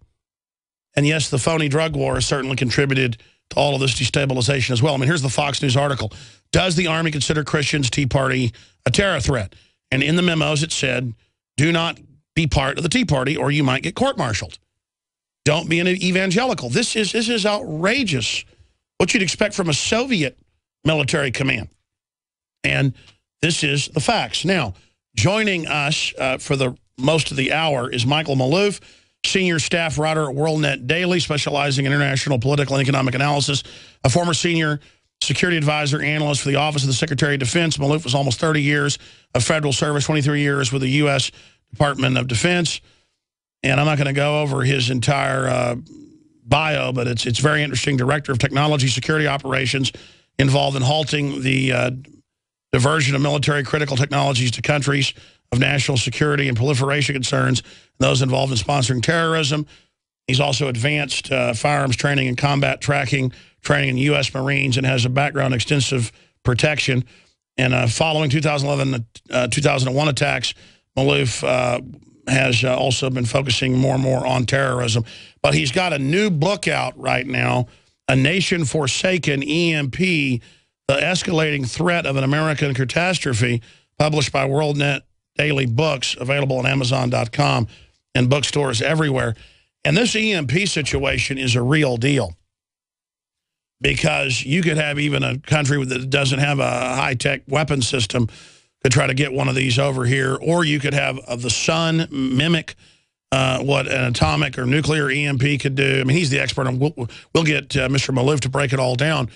And yes, the phony drug war has certainly contributed to all of this destabilization as well. I mean, here's the Fox News article. Does the Army consider Christians' Tea Party a terror threat? And in the memos it said, do not be part of the Tea Party or you might get court-martialed. Don't be an evangelical. This is outrageous. What you'd expect from a Soviet military command. And this is the facts. Now, joining us for the most of the hour is Michael Maloof, senior staff writer at WorldNet Daily, specializing in international political and economic analysis, a former senior security advisor analyst for the Office of the Secretary of Defense. Maloof was almost 30 years of federal service, 23 years with the U.S. Department of Defense. And I'm not going to go over his entire bio, but it's very interesting. Director of Technology Security Operations, involved in halting the diversion of military critical technologies to countries of national security and proliferation concerns, those involved in sponsoring terrorism. He's also advanced firearms training and combat tracking, training in U.S. Marines, and has a background in extensive protection. And following 2001 attacks, Maloof has also been focusing more and more on terrorism. But he's got a new book out right now, A Nation Forsaken, EMP, The Escalating Threat of an American Catastrophe, published by WorldNet Daily Books, available on Amazon.com and bookstores everywhere. And this EMP situation is a real deal, because you could have even a country that doesn't have a high-tech weapon system could try to get one of these over here, or you could have the sun mimic what an atomic or nuclear EMP could do. I mean, he's the expert, and we'll get Mr. Maloof to break it all down.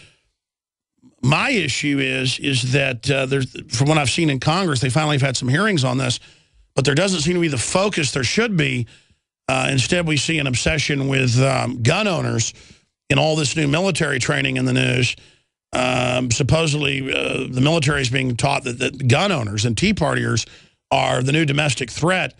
My issue is that there's, from what I've seen in Congress, they finally have had some hearings on this, but there doesn't seem to be the focus there should be. Instead, we see an obsession with gun owners in all this new military training in the news. Supposedly, the military is being taught that gun owners and Tea Partiers are the new domestic threat,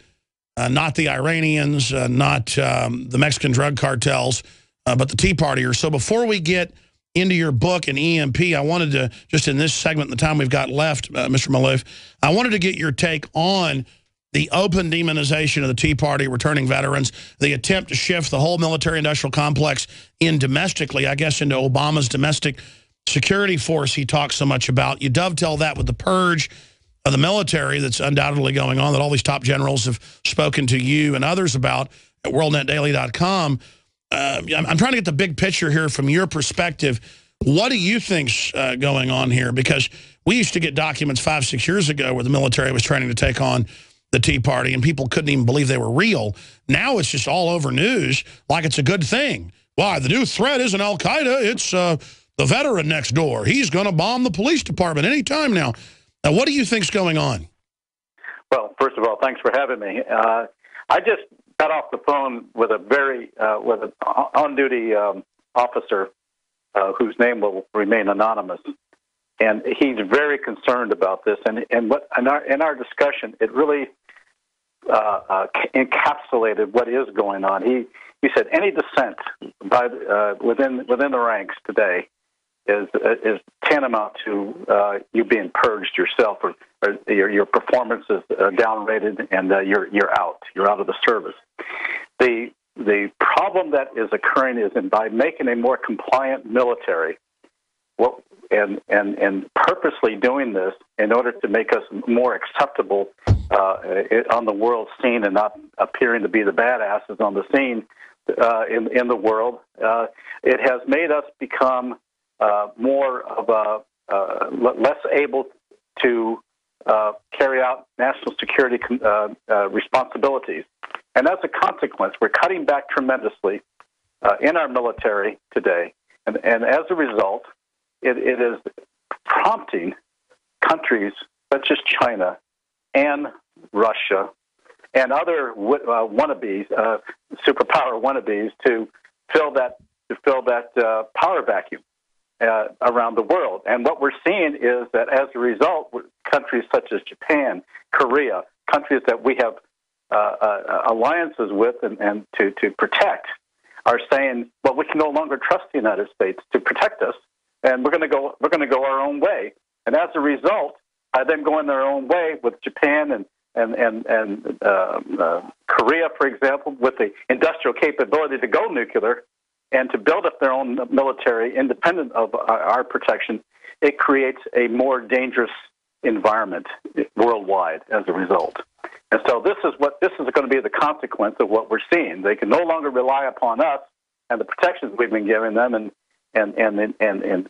not the Iranians, not the Mexican drug cartels, but the Tea Partiers. So before we get into your book and EMP, I wanted to, just in this segment, the time we've got left, Mr. Maloof, I wanted to get your take on the open demonization of the Tea Party, returning veterans, the attempt to shift the whole military-industrial complex in domestically, I guess, into Obama's domestic security force he talks so much about. You dovetail that with the purge of the military that's undoubtedly going on, that all these top generals have spoken to you and others about at worldnetdaily.com. I'm trying to get the big picture here from your perspective. What do you think's going on here? Because we used to get documents 5-6 years ago where the military was trying to take on the Tea Party, and people couldn't even believe they were real. Now it's just all over news like it's a good thing. Why? The new threat isn't al-Qaeda. It's the veteran next door. He's going to bomb the police department anytime now. Now, what do you think's going on? Well, first of all, thanks for having me. I just got off the phone with a very with an on-duty officer whose name will remain anonymous, and he's very concerned about this. And what in our discussion, it really encapsulated what is going on. He said any dissent by within the ranks today is tantamount to you being purged yourself, or your performance is downrated, and you're out of the service. The problem that is occurring is by making a more compliant military, and purposely doing this in order to make us more acceptable on the world scene and not appearing to be the badasses on the scene in the world. It has made us become more of less able to carry out national security responsibilities. And as a consequence, we're cutting back tremendously in our military today. And as a result, it is prompting countries such as China and Russia and other wannabes, superpower wannabes, to fill that power vacuum around the world. And what we're seeing is that as a result, countries such as Japan, Korea, countries that we have alliances with and to protect, are saying, well, we can no longer trust the United States to protect us, and we're going to go our own way. And as a result, them going their own way with Japan and Korea, for example, with the industrial capability to go nuclear and to build up their own military independent of our protection, it creates a more dangerous environment worldwide as a result. And so this is going to be the consequence of what we're seeing. They can no longer rely upon us and the protections we've been giving them, and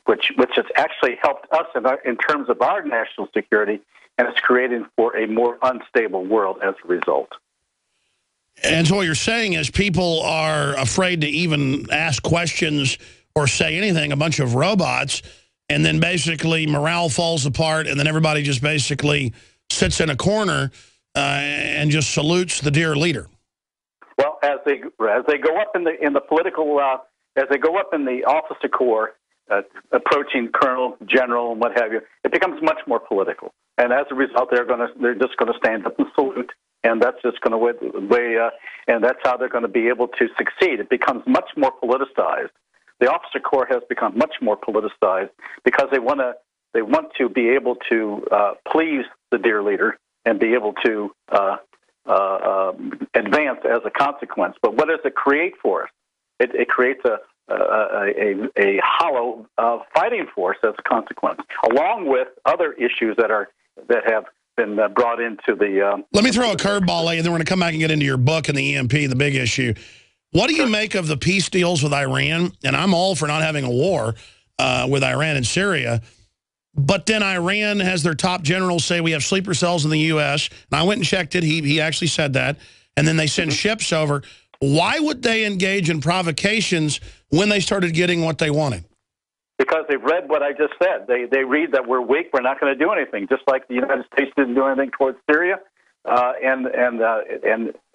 which has actually helped us in terms of our national security, and it's creating for a more unstable world as a result. And so what you're saying is people are afraid to even ask questions or say anything, a bunch of robots, and then basically morale falls apart, and then everybody just basically sits in a corner and just salutes the dear leader. Well, as they go up in the political, as they go up in the officer corps, approaching colonel, general, and what have you, it becomes much more political. And as a result, they're just going to stand up and salute, and that's just going to and that's how they're going to be able to succeed. It becomes much more politicized. The officer corps has become much more politicized because they want to be able to please the dear leader and be able to advance as a consequence. But what does it create for us? It creates a hollow fighting force as a consequence, along with other issues that have been brought into the... Let me throw a curveball at you, and then we're going to come back and get into your book and the EMP, the big issue. What do you make of the peace deals with Iran? And I'm all for not having a war with Iran and Syria. But then Iran has their top generals say we have sleeper cells in the U.S. And I went and checked it. He actually said that. And then they send ships over. Why would they engage in provocations when they started getting what they wanted? Because they've read what I just said. They read that we're weak, we're not going to do anything, just like the United States didn't do anything towards Syria. And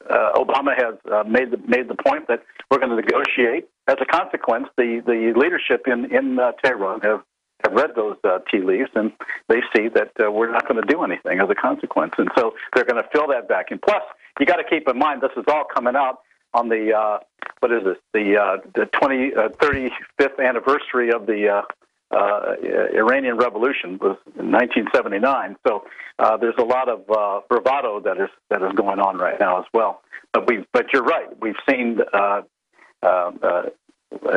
Obama has made the point that we're going to negotiate. As a consequence, the leadership in Tehran have read those tea leaves, and they see that we're not going to do anything as a consequence. And so they're going to fill that vacuum. Plus, you got to keep in mind, this is all coming out on the, the 35th anniversary of the Iranian Revolution was in 1979. So there's a lot of bravado that is going on right now as well. But you're right. We've seen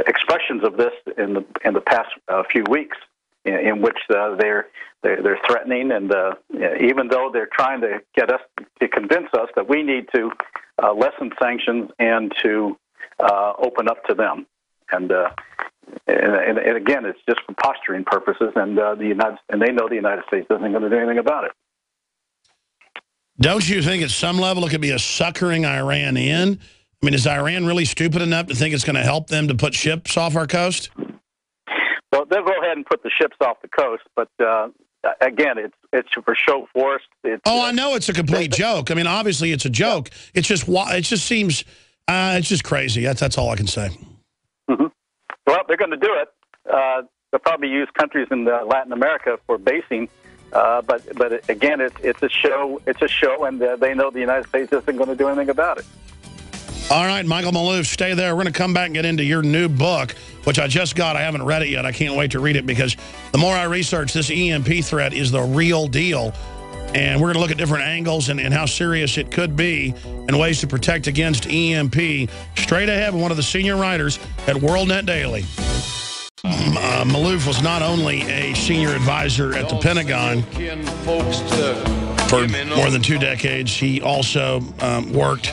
expressions of this in the past few weeks, in which they're threatening, and even though they're trying to get us to convince us that we need to lessen sanctions and to open up to them, and again, it's just for posturing purposes, and they know the United States isn't going to do anything about it. Don't you think at some level it could be a suckering Iran in? I mean, is Iran really stupid enough to think it's going to help them to put ships off our coast? Well, they'll go ahead and put the ships off the coast, but again, it's for show force. I know it's a complete joke. I mean, obviously it's a joke. It just seems it's just crazy. That's all I can say. Mm-hmm. Well, they're going to do it. They'll probably use countries in Latin America for basing. But again, it's a show. It's a show, and they know the United States isn't going to do anything about it. All right, Michael Maloof, stay there. We're going to come back and get into your new book, which I just got. I haven't read it yet. I can't wait to read it because the more I research, this EMP threat is the real deal. And we're going to look at different angles and how serious it could be and ways to protect against EMP. Straight ahead with one of the senior writers at WorldNet Daily. Maloof was not only a senior advisor at the Pentagon for more than 2 decades, he also worked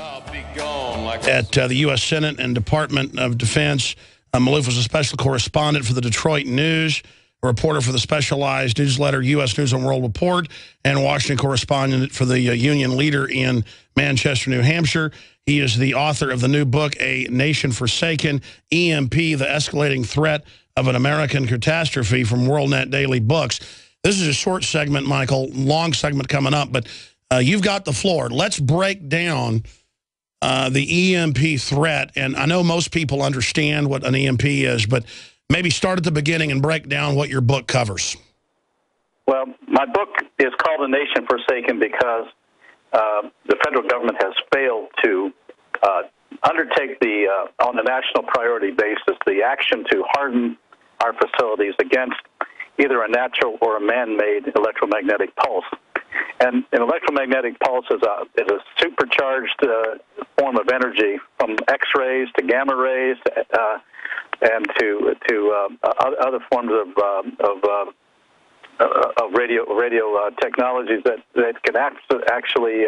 at the U.S. Senate and Department of Defense. Maloof was a special correspondent for the Detroit News, a reporter for the specialized newsletter U.S. News and World Report, and Washington correspondent for the Union Leader in Manchester, New Hampshire. He is the author of the new book, A Nation Forsaken, EMP, The Escalating Threat of an American Catastrophe, from WorldNet Daily Books. This is a short segment, Michael, long segment coming up, but you've got the floor. Let's break down the EMP threat, and I know most people understand what an EMP is, but maybe start at the beginning and break down what your book covers. Well, my book is called A Nation Forsaken because the federal government has failed to undertake on a national priority basis, the action to harden our facilities against either a natural or a man-made electromagnetic pulse. And an electromagnetic pulse is a supercharged form of energy, from X-rays to gamma rays and to other forms of radio technologies that can actually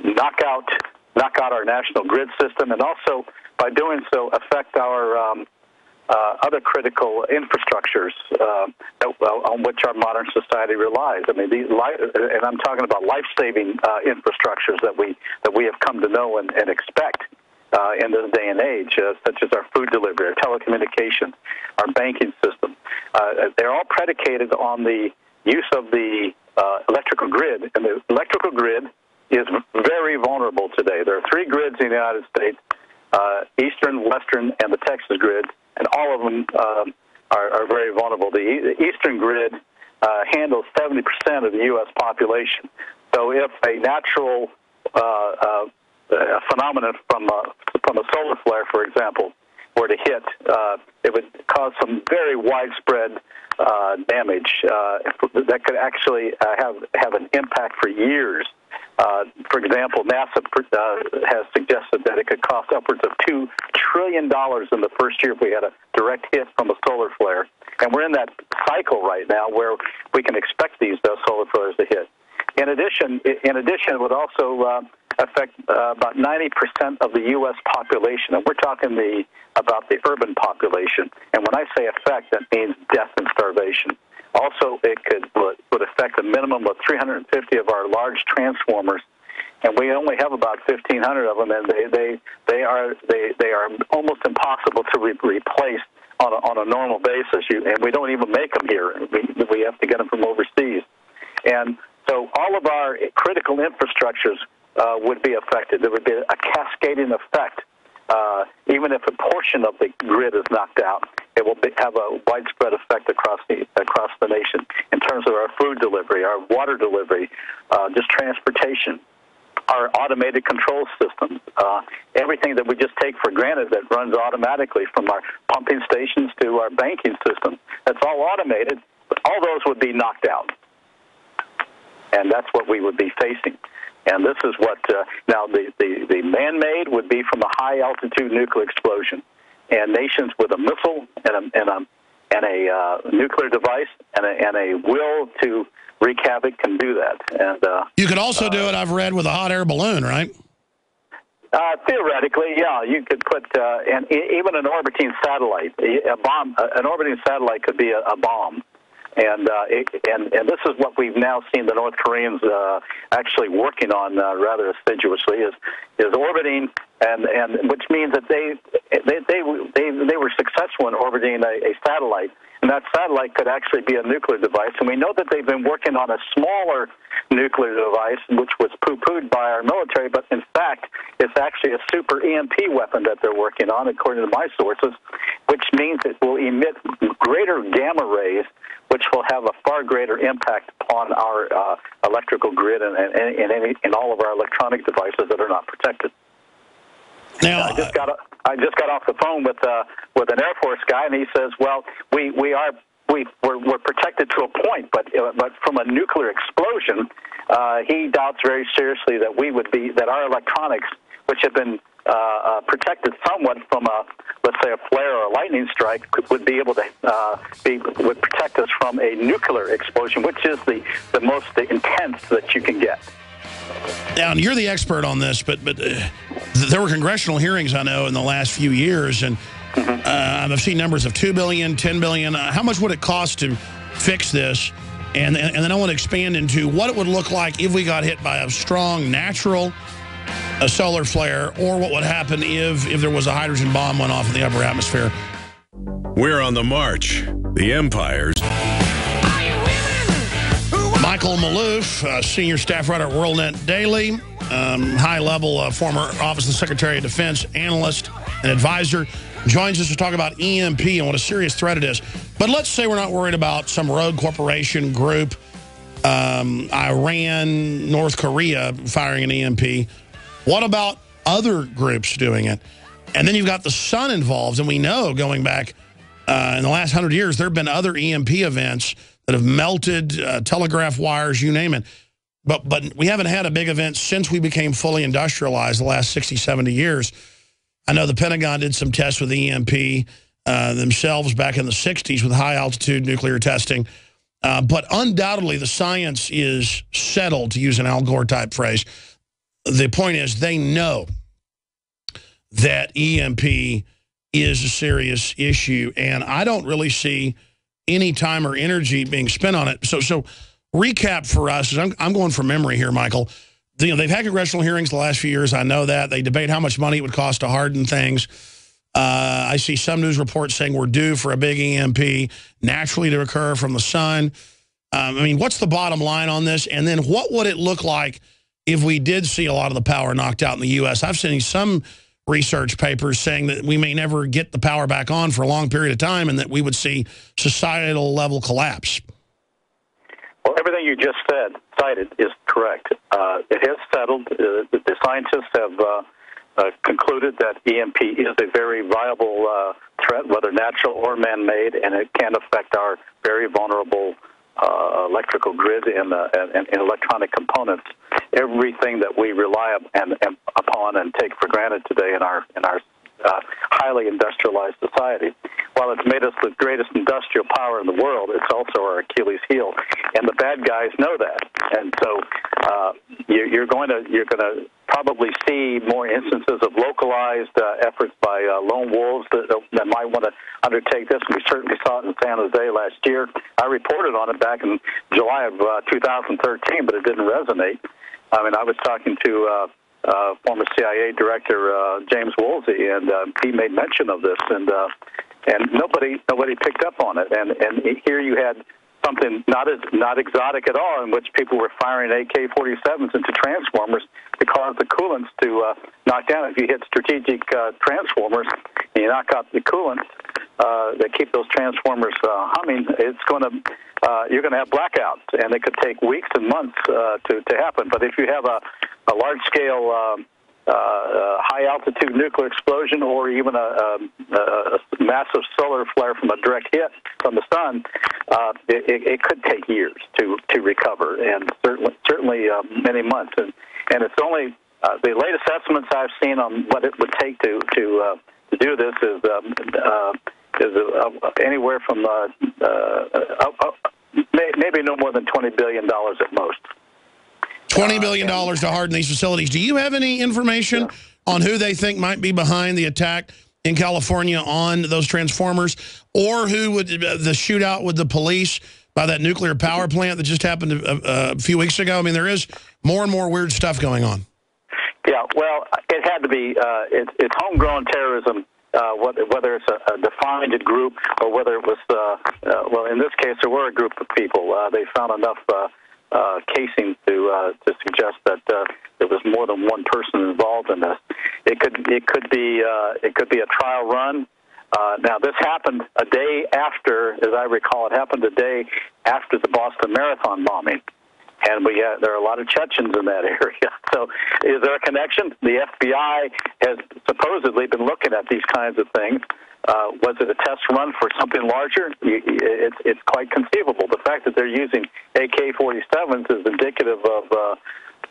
knock out our national grid system, and also by doing so affect our other critical infrastructures on which our modern society relies. I mean, and I'm talking about life-saving infrastructures that we have come to know and expect in this day and age, such as our food delivery, our telecommunications, our banking system. They're all predicated on the use of the electrical grid, and the electrical grid is very vulnerable today. There are 3 grids in the United States, Eastern, Western, and the Texas grid, and all of them are very vulnerable. The Eastern grid handles 70% of the U.S. population. So if a natural phenomenon from a solar flare, for example, were to hit, it would cause some very widespread damage that could actually have an impact for years. For example, NASA has suggested that it could cost upwards of $2 trillion in the first year if we had a direct hit from a solar flare. And we're in that cycle right now where we can expect these solar flares to hit. In addition, it would also affect about 90% of the U.S. population, and we're talking about the urban population. And when I say affect, that means death and starvation. Also, it would affect a minimum of 350 of our large transformers, and we only have about 1,500 of them, and they are almost impossible to replace on a normal basis. And we don't even make them here. We have to get them from overseas, and so all of our critical infrastructures would be affected. There would be a cascading effect. Even if a portion of the grid is knocked out, it will have a widespread effect across the nation in terms of our food delivery, our water delivery, just transportation, our automated control systems, everything that we just take for granted that runs automatically, from our pumping stations to our banking system. That's all automated, but all those would be knocked out. And that's what we would be facing. And this is what, now the man-made would be from a high-altitude nuclear explosion. And nations with a missile and a nuclear device and a will to wreak havoc can do that. And you could also do it, I've read, with a hot air balloon, right? Theoretically, yeah. You could put, and even an orbiting satellite, an orbiting satellite could be a bomb. And this is what we've now seen the North Koreans actually working on rather assiduously is orbiting, and which means that they were successful in orbiting a satellite, and that satellite could actually be a nuclear device. And we know that they've been working on a smaller nuclear device, which was poo-pooed by our military, but in fact, it's actually a super EMP weapon that they're working on, according to my sources, which means it will emit greater gamma rays, which will have a far greater impact upon our electrical grid and all of our electronic devices that are not protected. Now, I just got off the phone with an Air Force guy, and he says, "Well, we're protected to a point, but from a nuclear explosion, he doubts very seriously that our electronics, which have been protected somewhat from let's say a flare or a lightning strike, would be able to would protect us from a nuclear explosion, which is the most intense that you can get." Now, and you're the expert on this, but there were congressional hearings, I know, in the last few years, and I've seen numbers of $2 billion, $10 billion. How much would it cost to fix this? And then I want to expand into what it would look like if we got hit by a strong natural solar flare, or what would happen if there was a hydrogen bomb went off in the upper atmosphere. We're on the march. The empires. Michael Maloof, senior staff writer at WorldNet Daily, high-level former Office of the Secretary of Defense analyst and advisor, joins us to talk about EMP and what a serious threat it is. But let's say we're not worried about some rogue corporation group, Iran, North Korea firing an EMP. What about other groups doing it? And then you've got the sun involved, and we know going back in the last 100 years, there have been other EMP events that have melted telegraph wires, you name it. But we haven't had a big event since we became fully industrialized the last 60, 70 years. I know the Pentagon did some tests with EMP themselves back in the 60s with high-altitude nuclear testing. But undoubtedly, the science is settled, to use an Al Gore-type phrase. The point is they know that EMP is a serious issue, and I don't really see any time or energy being spent on it. So recap for us, I'm going from memory here, Michael. They've had congressional hearings the last few years. I know that. They debate how much money it would cost to harden things. I see some news reports saying we're due for a big EMP naturally to occur from the sun. I mean, what's the bottom line on this? And then what would it look like if we did see a lot of the power knocked out in the U.S.? I've seen some research papers saying that we may never get the power back on for a long period of time and that we would see societal level collapse. Well, everything you just cited is correct. It has settled. The scientists have concluded that EMP is a very viable threat, whether natural or man-made, and it can affect our very vulnerable electrical grid and electronic components. Everything that we rely upon and take for granted today in our highly industrialized society. While it's made us the greatest industrial power in the world, it's also our Achilles heel, and the bad guys know that. And so you're going to probably see more instances of localized efforts by lone wolves that might want to undertake this. We certainly saw it in San Jose last year. I reported on it back in July of 2013, but it didn't resonate. I mean, I was talking to former CIA director James Woolsey, and he made mention of this, and nobody picked up on it. And here you had something not exotic at all, in which people were firing AK-47s into transformers to cause the coolants to knock down. If you hit strategic transformers and you knock out the coolants that keep those transformers humming, you're going to have blackouts, and it could take weeks and months to happen. But if you have a large-scale high-altitude nuclear explosion, or even a massive solar flare from a direct hit from the sun, it could take years to recover, and certainly many months. And it's only the latest estimates I've seen on what it would take to do this is anywhere from maybe no more than $20 billion at most. $20 billion to harden these facilities. Do you have any information on who they think might be behind the attack in California on those transformers, or who would the shootout with the police by that nuclear power plant that just happened a few weeks ago? I mean, there is more and more weird stuff going on. Yeah, well, it had to be. It's homegrown terrorism whether it's a defined group or whether it was, well, in this case, there were a group of people. They found enough casing to suggest that there was more than one person involved in this. It could be a trial run. Now, this happened a day after, as I recall, it happened a day after the Boston Marathon bombing. And there are a lot of Chechens in that area. So is there a connection? The FBI has supposedly been looking at these kinds of things. Was it a test run for something larger? It's quite conceivable. The fact that they're using AK-47s is indicative of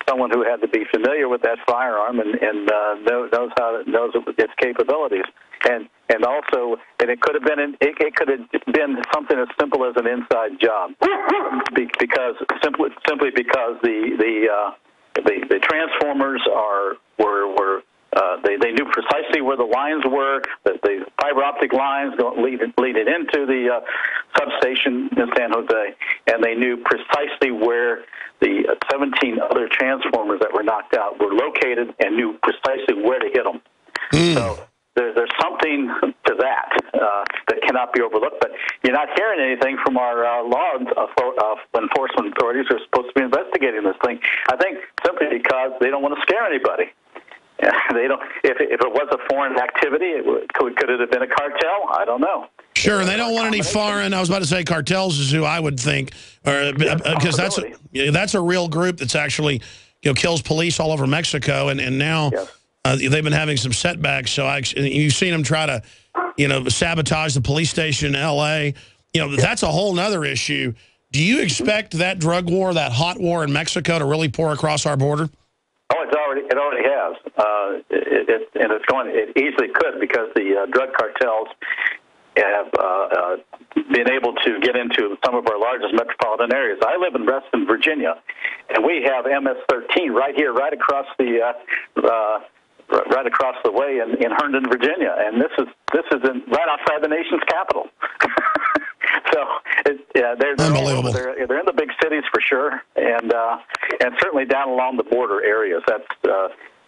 someone who had to be familiar with that firearm and knows its capabilities. And also, it could have been something as simple as an inside job, because simply because the transformers they knew precisely where the lines were, the fiber optic lines leading into the substation in San Jose, and they knew precisely where the 17 other transformers that were knocked out were located and knew precisely where to hit them. So there's something to that that cannot be overlooked, but you're not hearing anything from our law enforcement authorities who are supposed to be investigating this thing. I think simply because they don't want to scare anybody. They don't. If it was a foreign activity, could it have been a cartel? I don't know. Sure, and they don't want any foreign. I was about to say cartels is who I would think, because that's a real group that's actually kills police all over Mexico, and now. Yes. They've been having some setbacks, so you've seen them try to, sabotage the police station in L.A. That's a whole other issue. Do you expect that drug war, that hot war in Mexico, to really pour across our border? Oh, it already has, it easily could, because the drug cartels have been able to get into some of our largest metropolitan areas. I live in Reston, Virginia, and we have MS-13 right here, right across the way in Herndon, Virginia, and this is right outside the nation's capital. So they're unbelievable. They're in the big cities for sure, and certainly down along the border areas.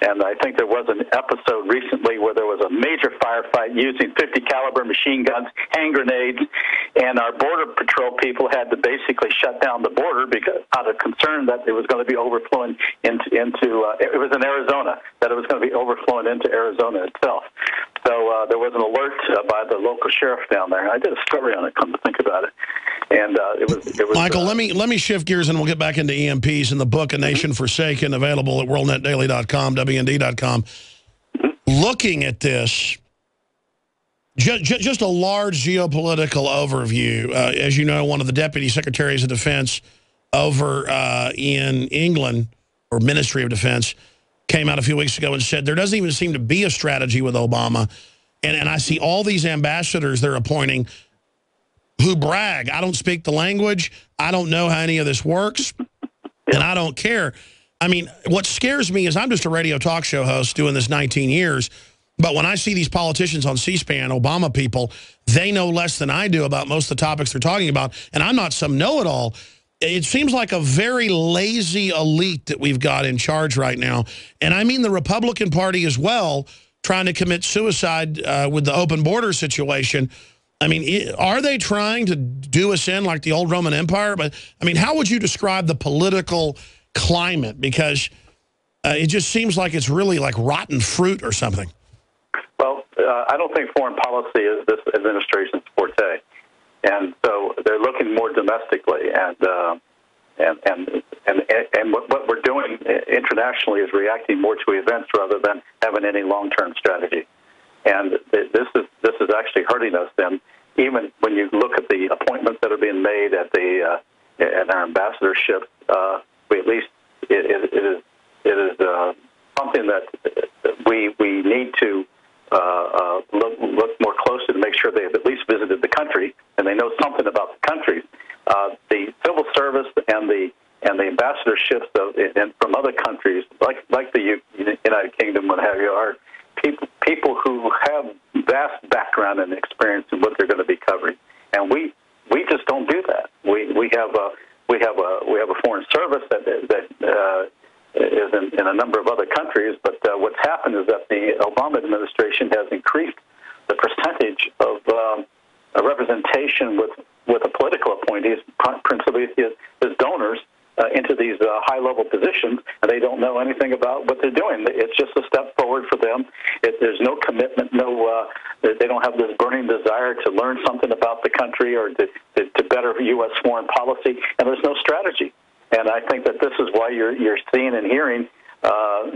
And I think there was an episode recently where there was a major firefight using 50 caliber machine guns, hand grenades, and our border patrol people had to basically shut down the border because out of concern that it was going to be overflowing into it was in Arizona, that it was going to be overflowing into Arizona itself. So there was an alert by the local sheriff down there. I did a story on it, come to think about it. And it was Michael, let me shift gears and we'll get back into EMPs and the book A Nation Forsaken, available at worldnetdaily.com, WND.com. Looking at this, just a large geopolitical overview. As you know, one of the deputy secretaries of defense over in England, or Ministry of Defense, came out a few weeks ago and said there doesn't even seem to be a strategy with Obama. And I see all these ambassadors they're appointing who brag, I don't speak the language, I don't know how any of this works, and I don't care. I mean, what scares me is I'm just a radio talk show host doing this 19 years, but when I see these politicians on C-SPAN, Obama people, they know less than I do about most of the topics they're talking about, and I'm not some know-it-all. It seems like a very lazy elite that we've got in charge right now, and I mean the Republican Party as well, trying to commit suicide with the open border situation. I mean, are they trying to do us in like the old Roman Empire? But, I mean, how would you describe the political climate? Because it just seems like it's really like rotten fruit or something. Well, I don't think foreign policy is this administration's forte. And so they're looking more domestically. And what we're doing internationally is reacting more to events rather than having any long-term strategy. And this is actually hurting us. And even when you look at the appointments that are being made at our ambassadorship, it is something that we need to look more closely to make sure they have at least visited the country and they know something about the country. The civil service and the ambassadorships from other countries, like the United Kingdom, what have you, are people who have vast background and experience in what they're going to be covering, and we just don't do that. We have a foreign service that is in a number of other countries, but what's happened is that the Obama administration has increased the percentage of a representation with a political appointees, principally as donors, into these high-level positions, and they don't know anything about what they're doing. It's just a step forward for them. There's no commitment, they don't have this burning desire to learn something about the country or to better U.S. foreign policy, and there's no strategy. And I think that this is why you're seeing and hearing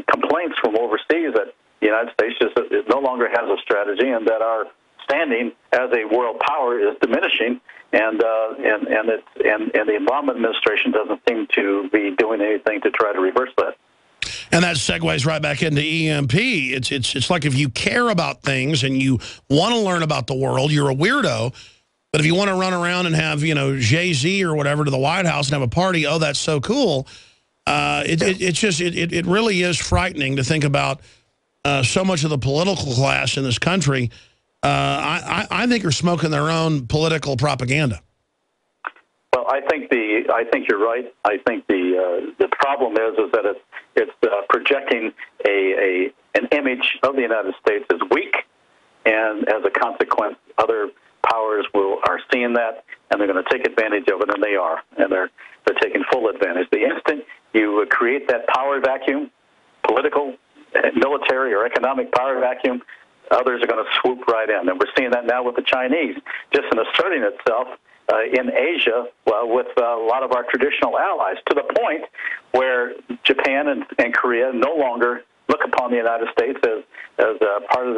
complaints from overseas that the United States just no longer has a strategy, and that our standing as a world power is diminishing, and the Obama administration doesn't seem to be doing anything to try to reverse that. And that segues right back into EMP. It's like if you care about things and you want to learn about the world, you're a weirdo. But if you want to run around and have, Jay-Z or whatever to the White House and have a party, oh, that's so cool. It really is frightening to think about so much of the political class in this country. I think are smoking their own political propaganda. Well, I think you're right. I think the problem is that it's projecting an image of the United States as weak, and as a consequence, other powers are seeing that, and they're going to take advantage of it, and they are, and they're taking full advantage. The instant you create that power vacuum, political, military, or economic power vacuum, others are going to swoop right in. And we're seeing that now with the Chinese, just in asserting itself in Asia, with a lot of our traditional allies, to the point where Japan and Korea no longer look upon the United States as part of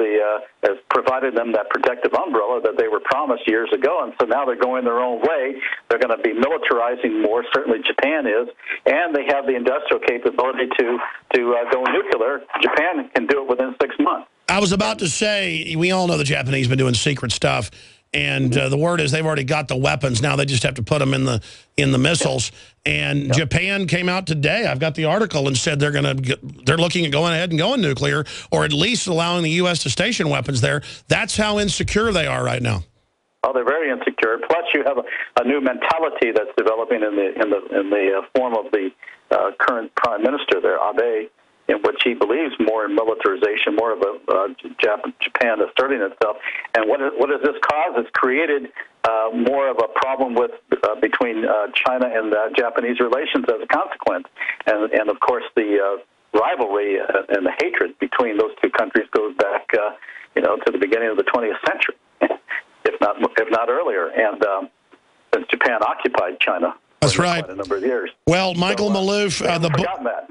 as provided them that protective umbrella that they were promised years ago. And so now they're going their own way. They're going to be militarizing more. Certainly Japan is. And they have the industrial capability to go nuclear. Japan can do it within 6 months. I was about to say, we all know the Japanese have been doing secret stuff, and the word is they've already got the weapons. Now they just have to put them in the missiles. And Japan came out today, I've got the article, and said they're looking at going ahead and going nuclear, or at least allowing the U.S. to station weapons there. That's how insecure they are right now. Oh, they're very insecure. Plus, you have a new mentality that's developing in the form of the current prime minister there, Abe, in which he believes more in militarization, more of Japan asserting itself. And what does this cause? It's created more of a problem between China and Japanese relations as a consequence. And of course, the rivalry and the hatred between those two countries goes back, to the beginning of the 20th century, if not earlier. And since Japan occupied China. That's right. Quite a number of years. Well, Michael Maloof, forgotten that.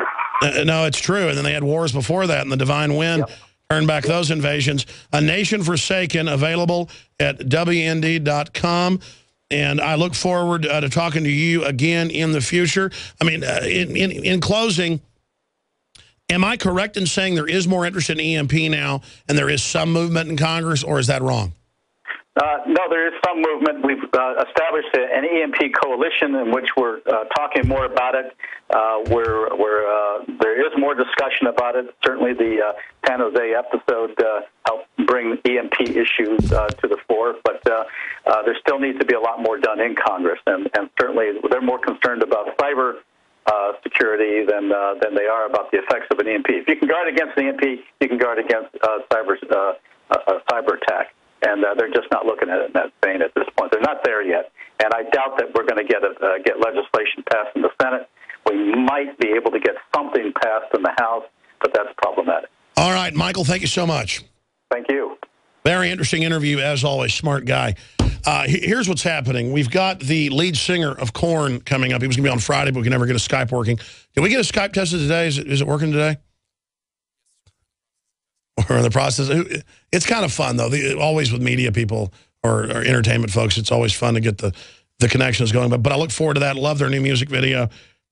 No, it's true. And then they had wars before that, and the Divine Wind turned back those invasions. A Nation Forsaken, available at WND.com. And I look forward to talking to you again in the future. I mean, in closing, am I correct in saying there is more interest in EMP now, and there is some movement in Congress, or is that wrong? No, there is some movement. We've established an EMP coalition in which we're talking more about it, where there is more discussion about it. Certainly the San Jose episode helped bring EMP issues to the fore, but there still needs to be a lot more done in Congress, and certainly they're more concerned about cyber security than they are about the effects of an EMP. If you can guard against an EMP, you can guard against cyber attack. And they're just not looking at it in that vein at this point. They're not there yet. And I doubt that we're going to get legislation passed in the Senate. We might be able to get something passed in the House, but that's problematic. All right, Michael, thank you so much. Thank you. Very interesting interview, as always. Smart guy. Here's what's happening. We've got the lead singer of Korn coming up. He was going to be on Friday, but we can never get a Skype working. Did we get a Skype tested today? Is it working today? Or in the process? It's kind of fun, though. Always with media people or entertainment folks, it's always fun to get the connections going. But I look forward to that. Love their new music video.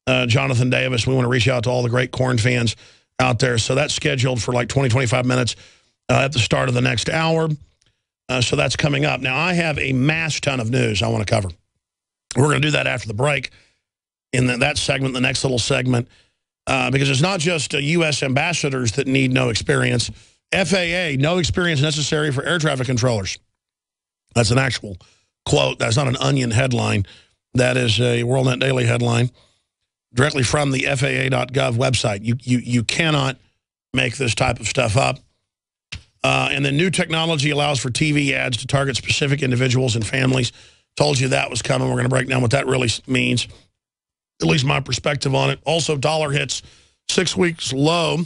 Jonathan Davis, we want to reach out to all the great Korn fans out there. So that's scheduled for like 20, 25 minutes at the start of the next hour. So that's coming up. Now, I have a mass ton of news I want to cover. We're going to do that after the break in that segment, the next little segment, because it's not just U.S. ambassadors that need no experience. FAA, no experience necessary for air traffic controllers. That's an actual quote. That's not an Onion headline. That is a WorldNet Daily headline directly from the FAA.gov website. You cannot make this type of stuff up. And then new technology allows for TV ads to target specific individuals and families. Told you that was coming. We're going to break down what that really means, at least my perspective on it. Also, dollar hits 6 weeks low,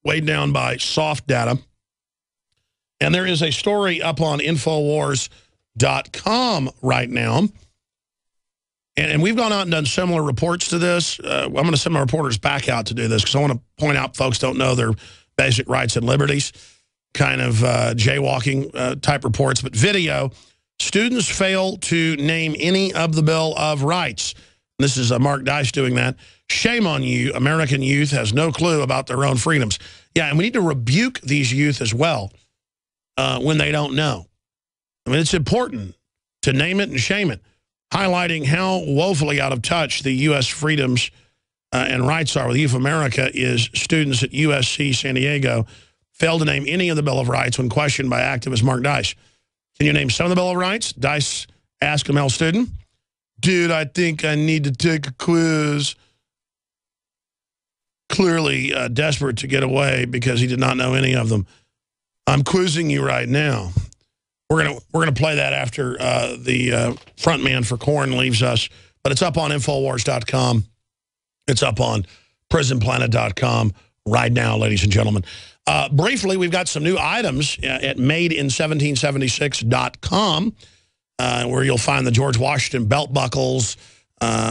weighed down by soft data. And there is a story up on Infowars.com right now. And we've gone out and done similar reports to this. I'm going to send my reporters back out to do this because I want to point out folks don't know their basic rights and liberties, kind of jaywalking type reports. But video, students fail to name any of the Bill of Rights. This is Mark Dice doing that. Shame on you. American youth has no clue about their own freedoms. Yeah, and we need to rebuke these youth as well when they don't know. I mean, it's important to name it and shame it, highlighting how woefully out of touch the U.S. freedoms and rights are with youth. America is students at USC San Diego failed to name any of the Bill of Rights when questioned by activist Mark Dice. Can you name some of the Bill of Rights? Dice asked a male student. Dude, I think I need to take a quiz. Clearly desperate to get away because he did not know any of them. I'm quizzing you right now. We're gonna play that after the frontman for Korn leaves us. But it's up on Infowars.com. It's up on Prisonplanet.com right now, ladies and gentlemen. Briefly, we've got some new items at madein1776.com where you'll find the George Washington belt buckles,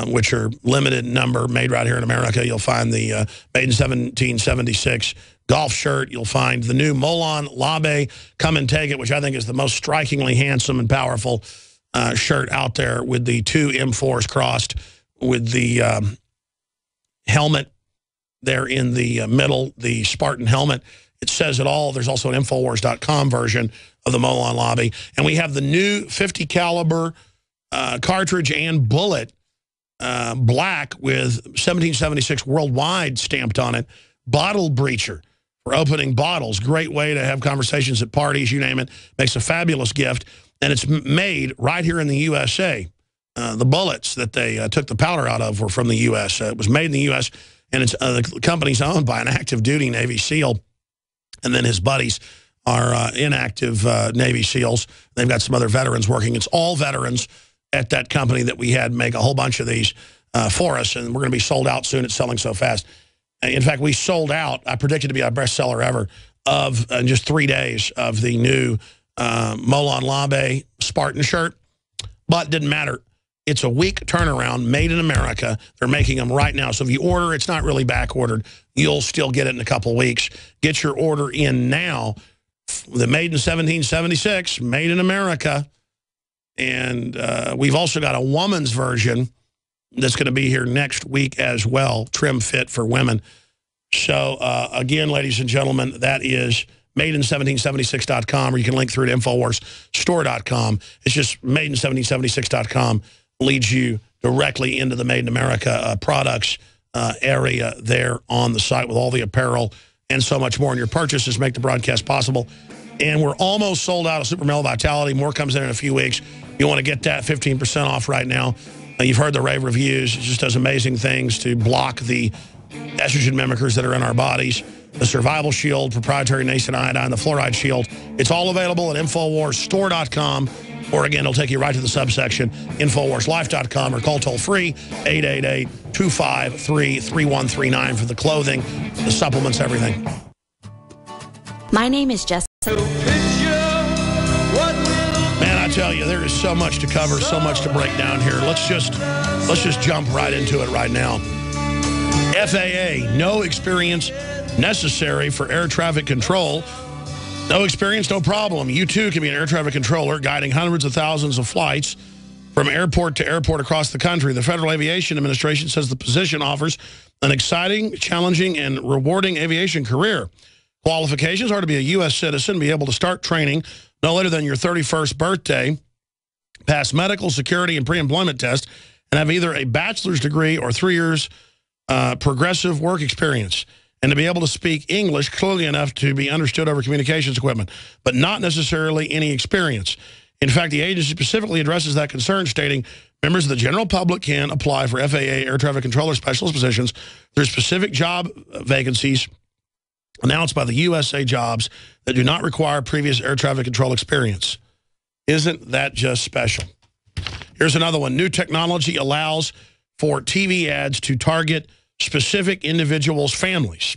which are limited number, made right here in America. You'll find the Made in 1776 golf shirt. You'll find the new Molon Labe Come and Take It, which I think is the most strikingly handsome and powerful shirt out there, with the two M4s crossed, with the helmet there in the middle, the Spartan helmet. It says it all. There's also an Infowars.com version of the Molon Lobby. And we have the new 50 caliber cartridge and bullet, black with 1776 worldwide stamped on it, bottle breacher for opening bottles. Great way to have conversations at parties, you name it. Makes a fabulous gift. And it's made right here in the USA. The bullets that they took the powder out of were from the U.S. It was made in the U.S., and it's the company's owned by an active duty Navy SEAL. And then his buddies are inactive Navy SEALs. They've got some other veterans working. It's all veterans at that company that we had make a whole bunch of these for us, and we're going to be sold out soon. It's selling so fast. In fact, we sold out, I predicted to be our best seller ever, of in just 3 days of the new Molon Labe Spartan shirt. But it didn't matter. It's a week turnaround, made in America. They're making them right now. So if you order, it's not really back ordered. You'll still get it in a couple weeks. Get your order in now. The Made in 1776, made in America. And we've also got a woman's version that's going to be here next week as well, trim fit for women. So, again, ladies and gentlemen, that is madein1776.com, or you can link through to InfoWarsStore.com. It's just madein1776.com leads you directly into the Made in America products area there on the site with all the apparel and so much more. And your purchases make the broadcast possible. And we're almost sold out of Super Male Vitality. More comes in a few weeks. You want to get that 15% off right now. You've heard the rave reviews. It just does amazing things to block the estrogen mimickers that are in our bodies. The Survival Shield, proprietary nascent iodine, the Fluoride Shield. It's all available at InfoWarsStore.com. Or, again, it'll take you right to the subsection, InfoWarsLife.com, or call toll-free, 888-253-3139 for the clothing, the supplements, everything. My name is Jessica. Man, I tell you, there is so much to cover, so much to break down here. Let's just jump right into it right now. FAA, no experience necessary for air traffic control. No experience, no problem. You too can be an air traffic controller guiding hundreds of thousands of flights from airport to airport across the country. The Federal Aviation Administration says the position offers an exciting, challenging, and rewarding aviation career. Qualifications are to be a U.S. citizen, be able to start training no later than your 31st birthday, pass medical, security, and pre-employment test, and have either a bachelor's degree or 3 years progressive work experience, and to be able to speak English clearly enough to be understood over communications equipment, but not necessarily any experience. In fact, the agency specifically addresses that concern, stating members of the general public can apply for FAA air traffic controller specialist positions through specific job vacancies announced by the USA jobs that do not require previous air traffic control experience. Isn't that just special? Here's another one. New technology allows for TV ads to target specific individuals' families.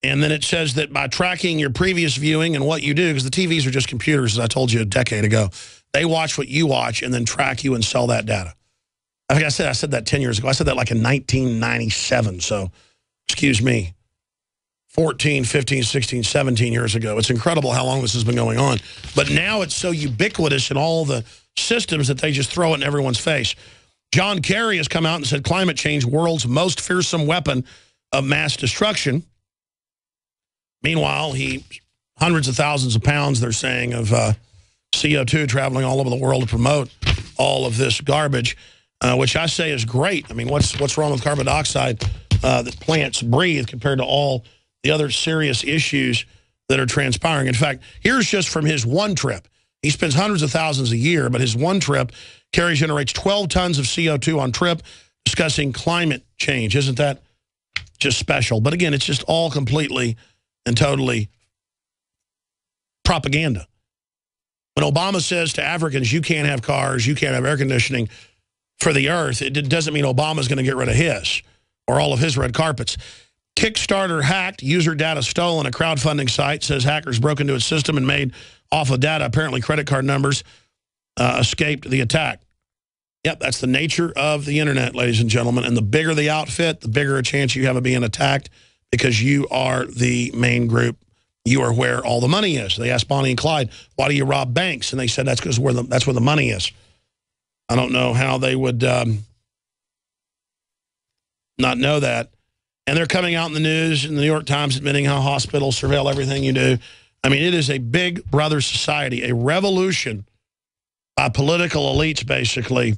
And then it says that by tracking your previous viewing and what you do, because the TVs are just computers, as I told you a decade ago, they watch what you watch and then track you and sell that data. I think I said that 10 years ago. I said that like in 1997, so excuse me, 14, 15, 16, 17 years ago. It's incredible how long this has been going on. But now it's so ubiquitous in all the systems that they just throw it in everyone's face. John Kerry has come out and said climate change, world's most fearsome weapon of mass destruction. Meanwhile, hundreds of thousands of pounds, they're saying, of CO2 traveling all over the world to promote all of this garbage, which I say is great. I mean, what's wrong with carbon dioxide that plants breathe compared to all the other serious issues that are transpiring? In fact, here's just from his one trip. He spends hundreds of thousands a year, but his one trip, Kerry generates 12 tons of CO2 on trip, discussing climate change. Isn't that just special? But again, it's just all completely and totally propaganda. When Obama says to Africans, you can't have cars, you can't have air conditioning for the earth, it doesn't mean Obama's going to get rid of his or all of his red carpets. Kickstarter hacked, user data stolen. A crowdfunding site says hackers broke into its system and made off of data. Apparently credit card numbers escaped the attack. Yep, that's the nature of the internet, ladies and gentlemen. And the bigger the outfit, the bigger a chance you have of being attacked, because you are the main group. You are where all the money is. They asked Bonnie and Clyde, why do you rob banks? And they said that's because that's where the money is. I don't know how they would not know that. And they're coming out in the news, in the New York Times, admitting how hospitals surveil everything you do. I mean, it is a big brother society, a revolution by political elites, basically,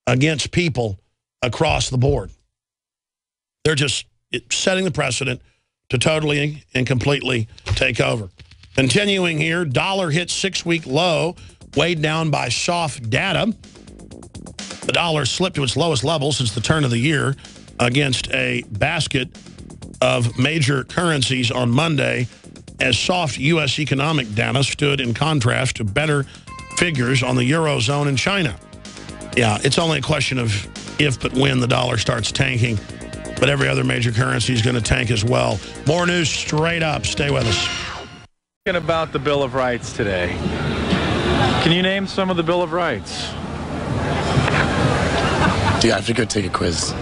against people across the board. They're just setting the precedent to totally and completely take over. Continuing here, dollar hits 6-week low, weighed down by soft data. The dollar slipped to its lowest level since the turn of the year against a basket of major currencies on Monday, as soft U.S. economic data stood in contrast to better figures on the Eurozone and China. Yeah, it's only a question of if but when the dollar starts tanking. But every other major currency is going to tank as well. More news straight up. Stay with us. Talking about the Bill of Rights today. Can you name some of the Bill of Rights? Dude, I have to go take a quiz.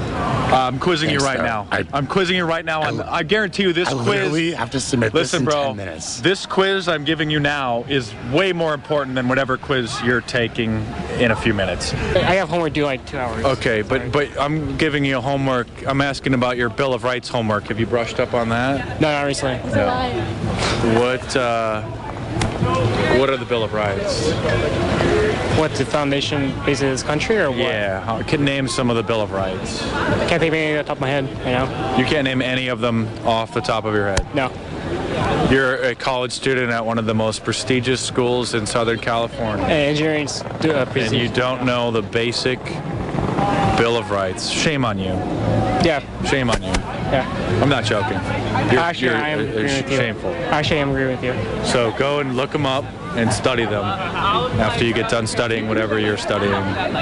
I'm quizzing you right now. I'm quizzing you right now. I guarantee you this quiz... I literally have to submit this in 10 minutes. This quiz I'm giving you now is way more important than whatever quiz you're taking in a few minutes. I have homework due like 2 hours. Okay, but I'm giving you homework. I'm asking about your Bill of Rights homework. Have you brushed up on that? No, not recently. No. What are the Bill of Rights? What, the foundation basically of this country, or what? Yeah, I can name some of the Bill of Rights. I can't think of any off the top of my head right now. You can't name any of them off the top of your head? No. You're a college student at one of the most prestigious schools in Southern California. Engineering. And you don't know the basic Bill of Rights. Shame on you. Yeah. Shame on you. Yeah. I'm not joking. Actually, I am agreeing with you. Shameful. Actually, I am agreeing with you. So go and look them up and study them after you get done studying whatever you're studying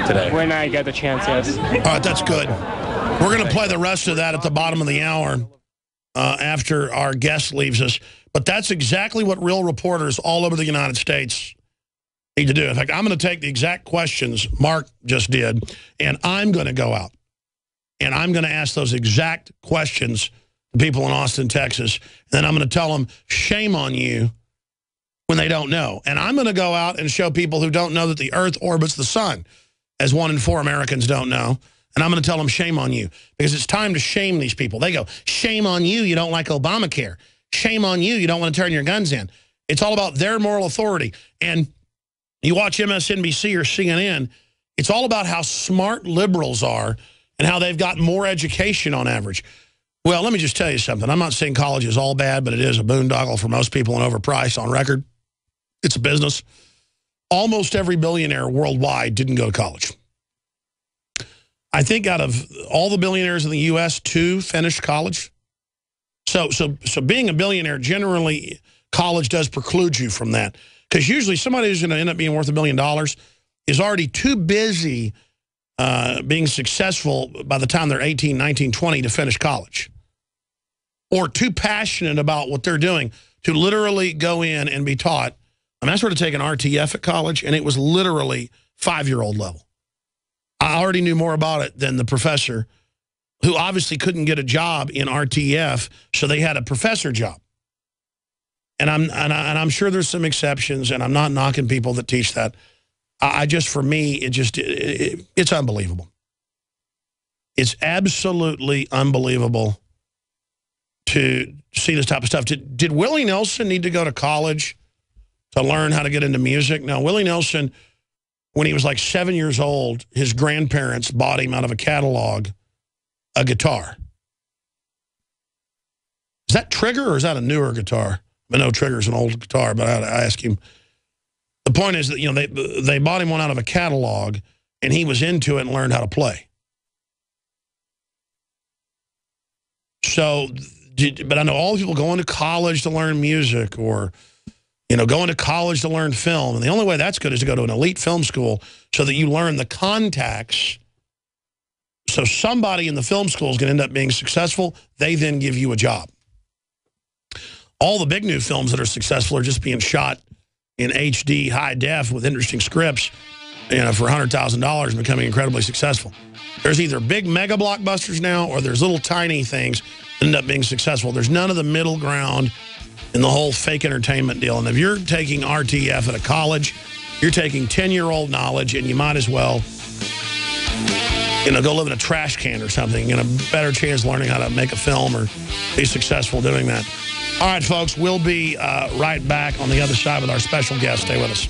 today. When I get the chance, yes. All right, that's good. We're going to play the rest of that at the bottom of the hour after our guest leaves us. But that's exactly what real reporters all over the United States need to do. In fact, I'm going to take the exact questions Mark just did, and I'm going to go out. And I'm going to ask those exact questions to people in Austin, Texas. And then I'm going to tell them, shame on you, when they don't know. And I'm going to go out and show people who don't know that the Earth orbits the sun, as 1 in 4 Americans don't know. And I'm going to tell them, shame on you. Because it's time to shame these people. They go, shame on you, you don't like Obamacare. Shame on you, you don't want to turn your guns in. It's all about their moral authority. And you watch MSNBC or CNN, it's all about how smart liberals are and how they've got more education on average. Well, let me just tell you something. I'm not saying college is all bad, but it is a boondoggle for most people and overpriced on record. It's a business. Almost every billionaire worldwide didn't go to college. I think out of all the billionaires in the U.S., 2 finished college. So being a billionaire, generally, college does preclude you from that. Because usually somebody who's going to end up being worth $1 billion is already too busy being successful by the time they're 18, 19, 20 to finish college. Or too passionate about what they're doing to literally go in and be taught. I mean, I started taking RTF at college, and it was literally 5-year-old level. I already knew more about it than the professor, who obviously couldn't get a job in RTF, so they had a professor job. And I'm sure there's some exceptions, and I'm not knocking people that teach that. I just, for me, it's unbelievable. It's absolutely unbelievable to see this type of stuff. Did Willie Nelson need to go to college to learn how to get into music? No, Willie Nelson, when he was like 7 years old, his grandparents bought him out of a catalog a guitar. Is that Trigger or is that a newer guitar? I know Trigger's an old guitar, but I ask him. The point is that, you know, they bought him one out of a catalog, and he was into it and learned how to play. So, but I know all the people going to college to learn music, or, you know, going to college to learn film. And the only way that's good is to go to an elite film school so that you learn the contacts. So somebody in the film school is going to end up being successful. They then give you a job. All the big new films that are successful are just being shot in HD, high def, with interesting scripts, you know, for $100,000 and becoming incredibly successful. There's either big mega blockbusters now, or there's little tiny things that end up being successful. There's none of the middle ground in the whole fake entertainment deal. And if you're taking RTF at a college, you're taking 10-year-old knowledge, and you might as well, you know, go live in a trash can or something. You get a better chance learning how to make a film or be successful doing that. All right, folks, we'll be right back on the other side with our special guest. Stay with us.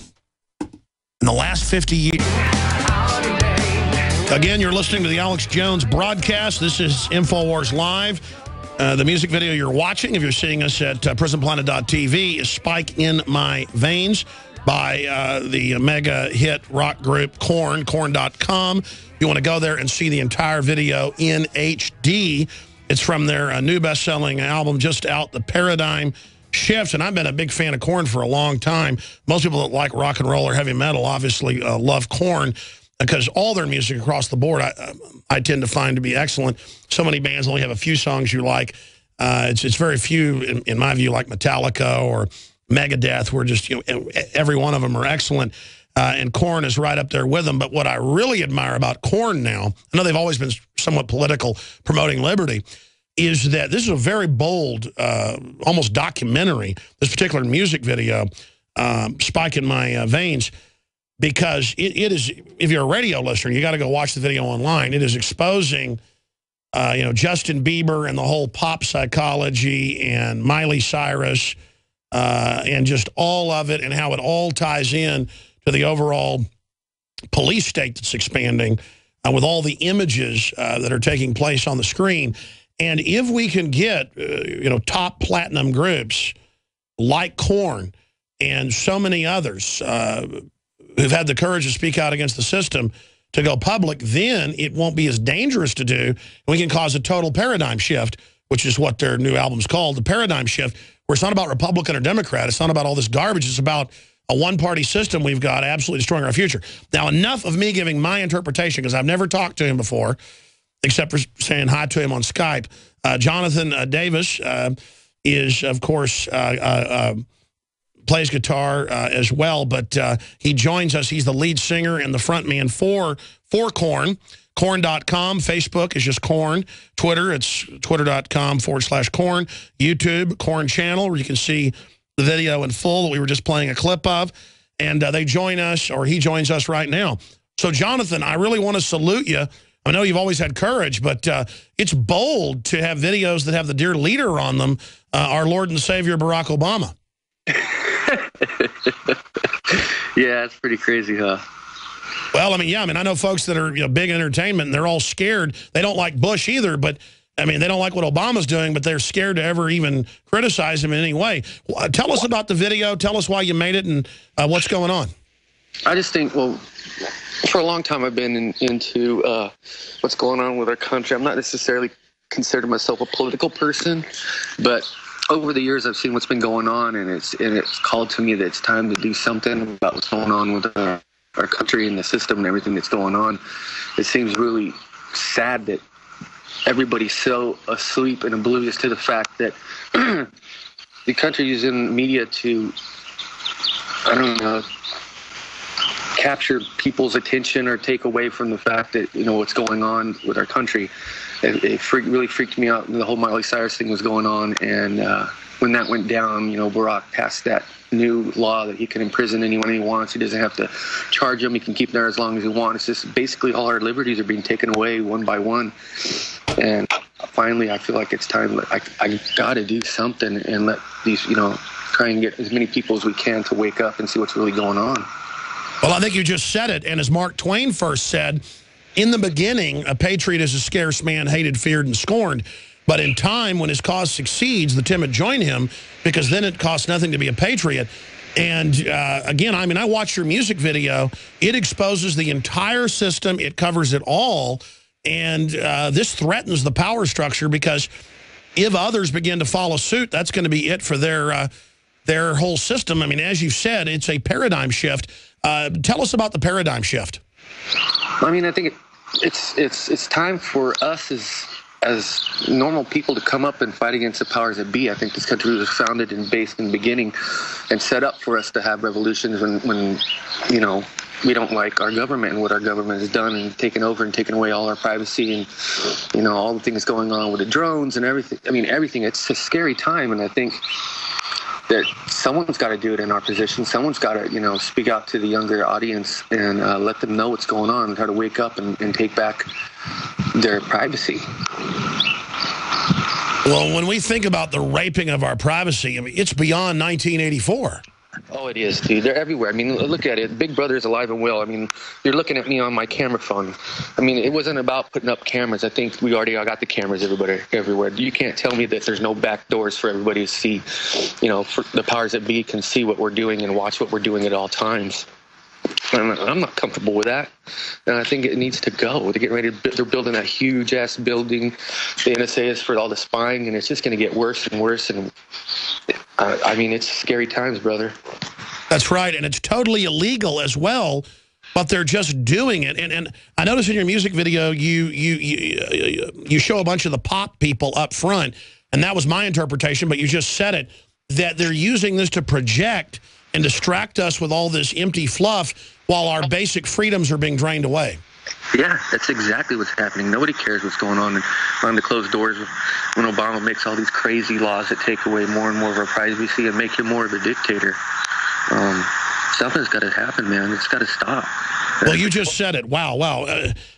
In the last 50 years... Again, you're listening to the Alex Jones broadcast. This is InfoWars Live. The music video you're watching, if you're seeing us at prisonplanet.tv, is Spike in My Veins by the mega hit rock group Korn, korn.com. You want to go there and see the entire video in HD. It's from their new best-selling album just out, The Paradigm Shift. And I've been a big fan of Korn for a long time. Most people that like rock and roll or heavy metal obviously love Korn, because all their music across the board I tend to find to be excellent. So many bands only have a few songs you like. It's very few, in my view, like Metallica or Megadeth, where just, you know, every one of them are excellent. And Korn is right up there with them. But what I really admire about Korn now, I know they've always been somewhat political, promoting liberty, is that this is a very bold, almost documentary, this particular music video, Spike in My Veins, because it is, if you're a radio listener, you got to go watch the video online. It is exposing, you know, Justin Bieber and the whole pop psychology, and Miley Cyrus, and just all of it, and how it all ties in to the overall police state that's expanding, with all the images that are taking place on the screen. And if we can get, you know, top platinum groups like Korn and so many others who've had the courage to speak out against the system to go public, then it won't be as dangerous to do. And we can cause a total paradigm shift, which is what their new album's called, The Paradigm Shift, where it's not about Republican or Democrat. It's not about all this garbage. It's about a one-party system we've got absolutely destroying our future. Now, enough of me giving my interpretation, because I've never talked to him before, except for saying hi to him on Skype. Jonathan Davis is, of course, plays guitar as well, but he joins us. He's the lead singer and the frontman for Korn. Korn.com. Facebook is just Korn. Twitter, it's twitter.com/Korn. YouTube, Korn channel, where you can see the video in full that we were just playing a clip of. And they join us, or he joins us right now. So, Jonathan, I really want to salute you. I know you've always had courage, but it's bold to have videos that have the dear leader on them, our Lord and Savior, Barack Obama. Yeah, it's pretty crazy, huh? Well, I mean, yeah, I know folks that are, you know, big entertainment, and they're all scared. They don't like Bush either, but, I mean, they don't like what Obama's doing, but they're scared to ever even criticize him in any way. Tell us about the video. Tell us why you made it and what's going on. I just think, well, for a long time I've been into what's going on with our country. I'm not necessarily consider myself a political person, but over the years I've seen what's been going on, and it's called to me that it's time to do something about what's going on with our country and the system and everything that's going on. It seems really sad that everybody's so asleep and oblivious to the fact that the country is using media to, I don't know, capture people's attention or take away from the fact that, you know, what's going on with our country. It really freaked me out. The whole Miley Cyrus thing was going on, and when that went down, you know, Barack passed that new law that he can imprison anyone he wants. He doesn't have to charge them. He can keep them there as long as he wants. It's just basically all our liberties are being taken away one by one. And finally, I feel like it's time. I got to do something and let these, you know, try and get as many people as we can to wake up and see what's really going on. Well, I think you just said it. And as Mark Twain first said, in the beginning, a patriot is a scarce man, hated, feared, and scorned. But in time, when his cause succeeds, the timid join him, because then it costs nothing to be a patriot. And again, I mean, I watched your music video. It exposes the entire system. It covers it all. And this threatens the power structure, because if others begin to follow suit, that's going to be it for their whole system. I mean, as you said, it's a paradigm shift. Tell us about the paradigm shift. I mean, I think it's time for us as normal people to come up and fight against the powers that be. I think this country was founded and based in the beginning and set up for us to have revolutions when you know, we don't like our government and what our government has done and taken over and taken away all our privacy and, you know, all the things going on with the drones and everything. I mean, everything. It's a scary time, and I think that someone's got to do it in our position. Someone's got to, you know, speak out to the younger audience and let them know what's going on and try to wake up and take back their privacy. Well, when we think about the raping of our privacy, I mean, it's beyond 1984. Oh, it is, dude. They're everywhere. I mean, look at it. Big Brother is alive and well. I mean, you're looking at me on my camera phone. I mean, it wasn't about putting up cameras. I think we already got the cameras everywhere. You can't tell me that there's no back doors for everybody to see. You know, for the powers that be can see what we're doing and watch what we're doing at all times. And I'm not comfortable with that. And I think it needs to go. They're getting ready to, they're building that huge-ass building. The NSA is for all the spying, and it's just going to get worse and worse. And I mean, it's scary times, brother. That's right, and it's totally illegal as well, but they're just doing it. And I noticed in your music video, you show a bunch of the pop people up front, and that was my interpretation, but you just said it, that they're using this to project and distract us with all this empty fluff while our basic freedoms are being drained away. Yeah, that's exactly what's happening. Nobody cares what's going on behind the closed doors when Obama makes all these crazy laws that take away more and more of our privacy and make him more of a dictator. Something's got to happen, man. It's got to stop. Well, you just said it. Wow.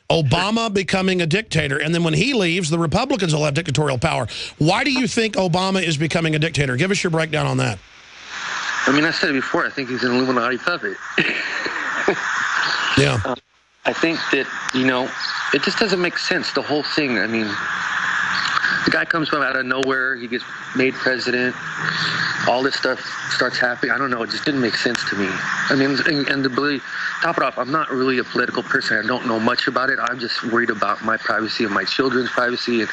Obama becoming a dictator, and then when he leaves, the Republicans will have dictatorial power. Why do you think Obama is becoming a dictator? Give us your breakdown on that. I mean, I said it before. I think he's an Illuminati puppet. Yeah. I think that, you know, it just doesn't make sense, the whole thing. I mean, the guy comes from out of nowhere. He gets made president. All this stuff starts happening. I don't know. It just didn't make sense to me. I mean, and to really top it off, I'm not really a political person. I don't know much about it. I'm just worried about my privacy and my children's privacy.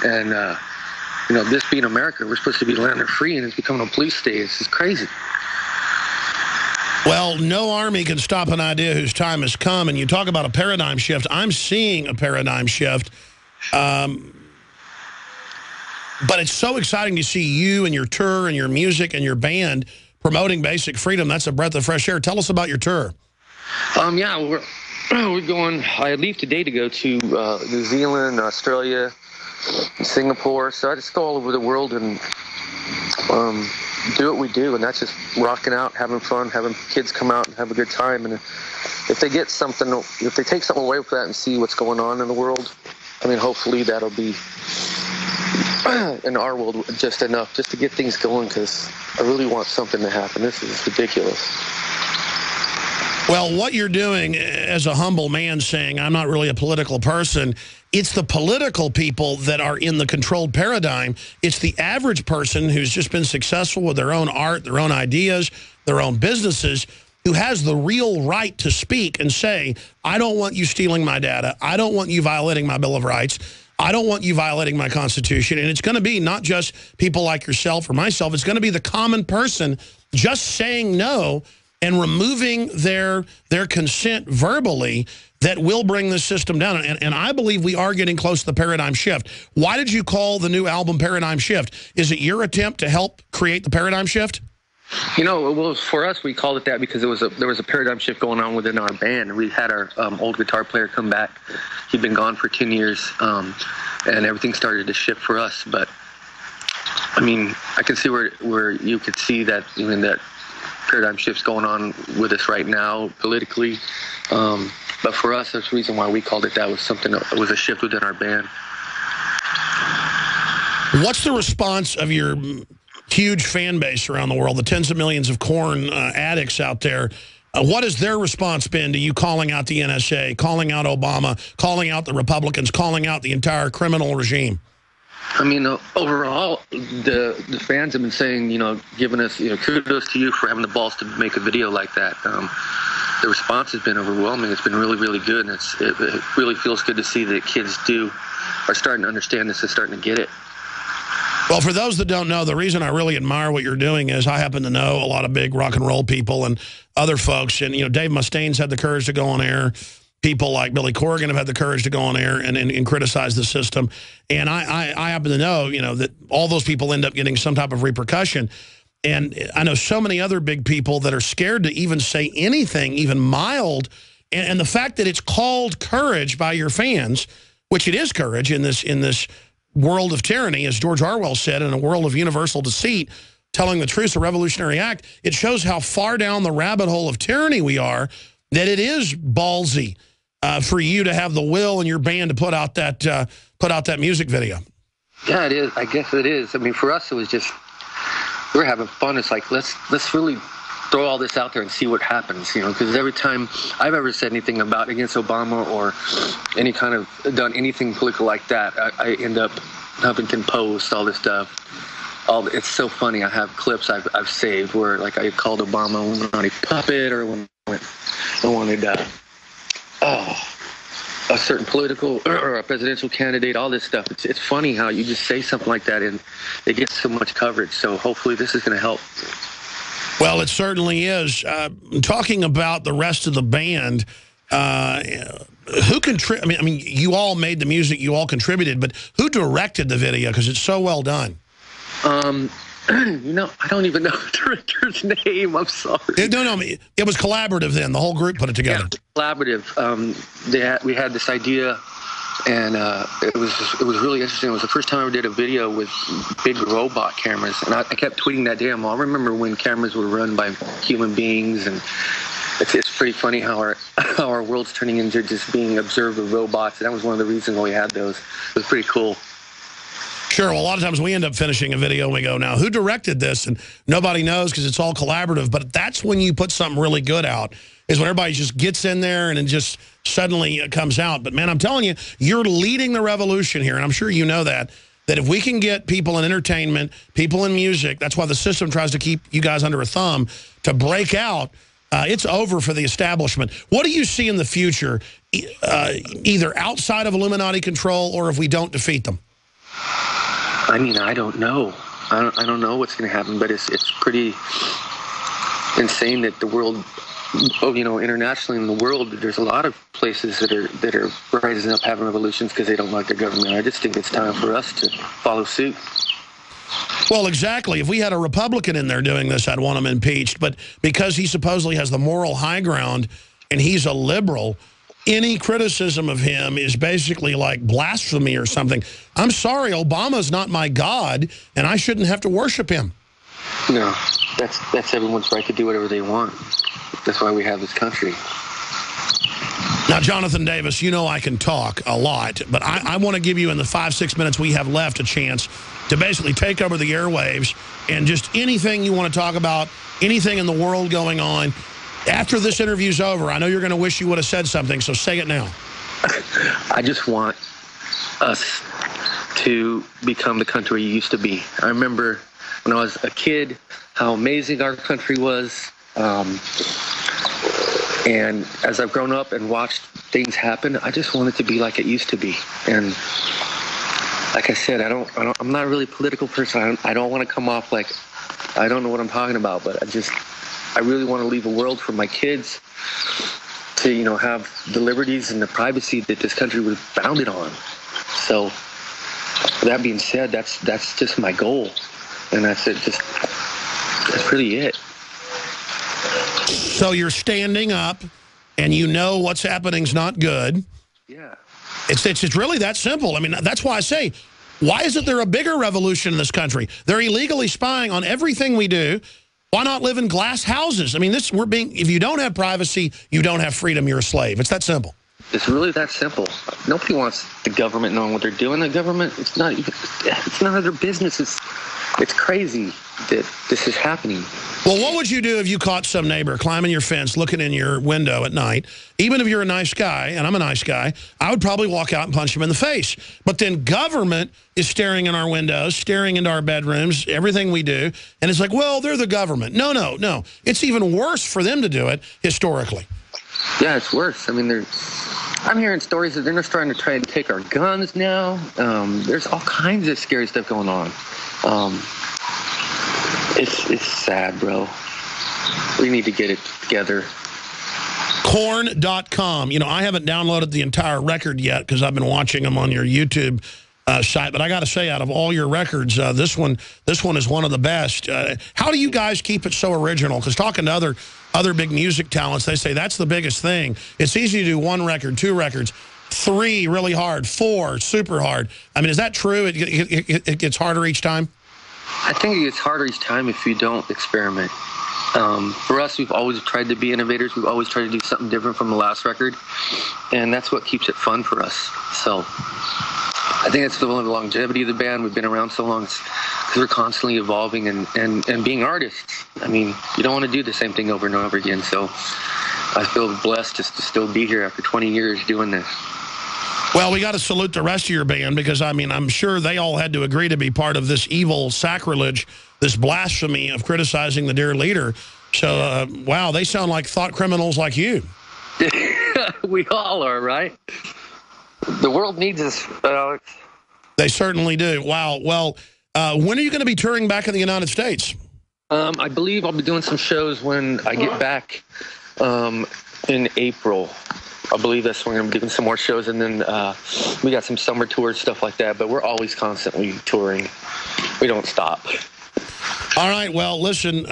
And you know, this being America, we're supposed to be landing free, and it's becoming a police state. It's just crazy. Well, no army can stop an idea whose time has come, and you talk about a paradigm shift. I'm seeing a paradigm shift. But it's so exciting to see you and your tour and your music and your band promoting basic freedom. That's a breath of fresh air. Tell us about your tour. Yeah, we're going. I leave today to go to New Zealand, Australia, Singapore. So I just go all over the world and do what we do, and that's just rocking out, having fun, having kids come out and have a good time. And if they get something, if they take something away from that and see what's going on in the world, I mean, hopefully that'll be in our world just enough just to get things going, because I really want something to happen. This is ridiculous. Well, what you're doing as a humble man saying, I'm not really a political person, it's the political people that are in the controlled paradigm. It's the average person who's just been successful with their own art, their own ideas, their own businesses, who has the real right to speak and say, I don't want you stealing my data. I don't want you violating my Bill of Rights. I don't want you violating my Constitution. And it's going to be not just people like yourself or myself. It's going to be the common person just saying no and removing their consent verbally that will bring this system down. And I believe we are getting close to the paradigm shift. Why did you call the new album Paradigm Shift? Is it your attempt to help create the paradigm shift? You know, well, for us, we called it that because there was a paradigm shift going on within our band. We had our old guitar player come back. He'd been gone for 10 years, and everything started to shift for us. But, I mean, I can see where you could see that, even that paradigm shift's going on with us right now politically. But for us, that's the reason why we called it that. Was something that was a shift within our band. What's the response of your huge fan base around the world, the tens of millions of Korn addicts out there? What has their response been to you calling out the NSA, calling out Obama, calling out the Republicans, calling out the entire criminal regime? I mean, overall, the fans have been saying, you know, giving us, you know, kudos to you for having the balls to make a video like that. The response has been overwhelming. It's been really, really good, and it really feels good to see that kids are starting to understand this and starting to get it. Well, for those that don't know, the reason I really admire what you're doing is I happen to know a lot of big rock and roll people and other folks. And, you know, Dave Mustaine's had the courage to go on air. People like Billy Corgan have had the courage to go on air and criticize the system. And I happen to know, you know, that all those people end up getting some type of repercussion. And I know so many other big people that are scared to even say anything, even mild. And the fact that it's called courage by your fans, which it is courage in this world of tyranny, as George Orwell said, in a world of universal deceit, telling the truth, a revolutionary act, it shows how far down the rabbit hole of tyranny we are, that it is ballsy for you to have the will in your band to put out that music video. Yeah, it is. I guess it is. I mean, for us, it was just, we're having fun. It's like, let's really throw all this out there and see what happens, you know, because every time I've ever said anything against Obama or any kind of done anything political like that, I end up Huffington Post, all this stuff. It's so funny. I have clips I've saved where, like, I called Obama a Illuminati puppet, or when I wanted a certain political or a presidential candidate, all this stuff. It's funny how you just say something like that and it gets so much coverage. So hopefully this is going to help. Well, it certainly is. Talking about the rest of the band, who contributed? I mean, you all made the music, you all contributed, but who directed the video? Because it's so well done. You know, I don't even know the director's name. I'm sorry. No, it was collaborative then. The whole group put it together. Yeah, collaborative. We had this idea, and it was really interesting. It was the first time I ever did a video with big robot cameras, and I kept tweeting that day. I remember when cameras were run by human beings, and it's pretty funny how our world's turning into just being observed with robots. And that was one of the reasons why we had those. It was pretty cool. Sure. Well, a lot of times we end up finishing a video and we go, now, who directed this? And nobody knows because it's all collaborative. But that's when you put something really good out, is when everybody just gets in there and it just suddenly comes out. But, man, I'm telling you, you're leading the revolution here. And I'm sure you know that if we can get people in entertainment, people in music, that's why the system tries to keep you guys under a thumb, to break out, it's over for the establishment. What do you see in the future, either outside of Illuminati control or if we don't defeat them? I mean, I don't know. I don't know what's going to happen, but it's pretty insane that the world, you know, internationally in the world, there's a lot of places that are rising up having revolutions because they don't like their government. I just think it's time for us to follow suit. Well, exactly. If we had a Republican in there doing this, I'd want him impeached. But because he supposedly has the moral high ground and he's a liberal, any criticism of him is basically like blasphemy or something. I'm sorry, Obama's not my God, and I shouldn't have to worship him. No, that's everyone's right to do whatever they want. That's why we have this country. Now, Jonathan Davis, you know I can talk a lot, but I want to give you in the 5-6 minutes we have left a chance to basically take over the airwaves and just anything you want to talk about, anything in the world going on. After this interview's over, I know you're going to wish you would have said something, so say it now. I just want us to become the country we used to be. I remember when I was a kid how amazing our country was. And as I've grown up and watched things happen, I just want it to be like it used to be. And like I said, I'm not really a political person. I don't want to come off like I don't know what I'm talking about, but I really want to leave a world for my kids to, you know, have the liberties and the privacy that this country was founded on. So, that being said, that's just my goal, and that's it. That's really it. So you're standing up, and you know what's happening's not good. Yeah. It's really that simple. I mean, that's why I say, why isn't there a bigger revolution in this country? They're illegally spying on everything we do. Why not live in glass houses? I mean, if you don't have privacy, you don't have freedom, you're a slave. It's that simple. It's really that simple. Nobody wants the government knowing what they're doing. The government, it's none of their business. It's crazy that this is happening. Well, what would you do if you caught some neighbor climbing your fence, looking in your window at night? Even if you're a nice guy, and I'm a nice guy, I would probably walk out and punch him in the face. But then government is staring in our windows, staring into our bedrooms, everything we do. And it's like, well, they're the government. No. It's even worse for them to do it historically. Yeah, it's worse. I mean, I'm hearing stories that they're just trying to take our guns now. There's all kinds of scary stuff going on. It's sad, bro. We need to get it together. Korn.com. You know, I haven't downloaded the entire record yet because I've been watching them on your YouTube site. But I got to say, out of all your records, this one is one of the best. How do you guys keep it so original? Because talking to other big music talents, they say that's the biggest thing. It's easy to do 1 record, 2 records, 3 really hard, 4 super hard. I mean, is that true? It gets harder each time? I think it gets harder each time if you don't experiment. For us, we've always tried to be innovators. We've always tried to do something different from the last record. And that's what keeps it fun for us. So I think it's the longevity of the band. We've been around so long because we're constantly evolving and being artists. I mean, you don't want to do the same thing over and over again. So I feel blessed just to still be here after 20 years doing this. Well, we got to salute the rest of your band because, I mean, I'm sure they all had to agree to be part of this evil sacrilege, this blasphemy of criticizing the dear leader. So, wow, they sound like thought criminals like you. We all are, right? The world needs us, Alex. They certainly do. Wow. Well, when are you going to be touring back in the United States? I believe I'll be doing some shows when I get back in April. I believe that's when we're going to be doing some more shows, and then we got some summer tours, stuff like that, but we're always constantly touring. We don't stop. All right, well, listen,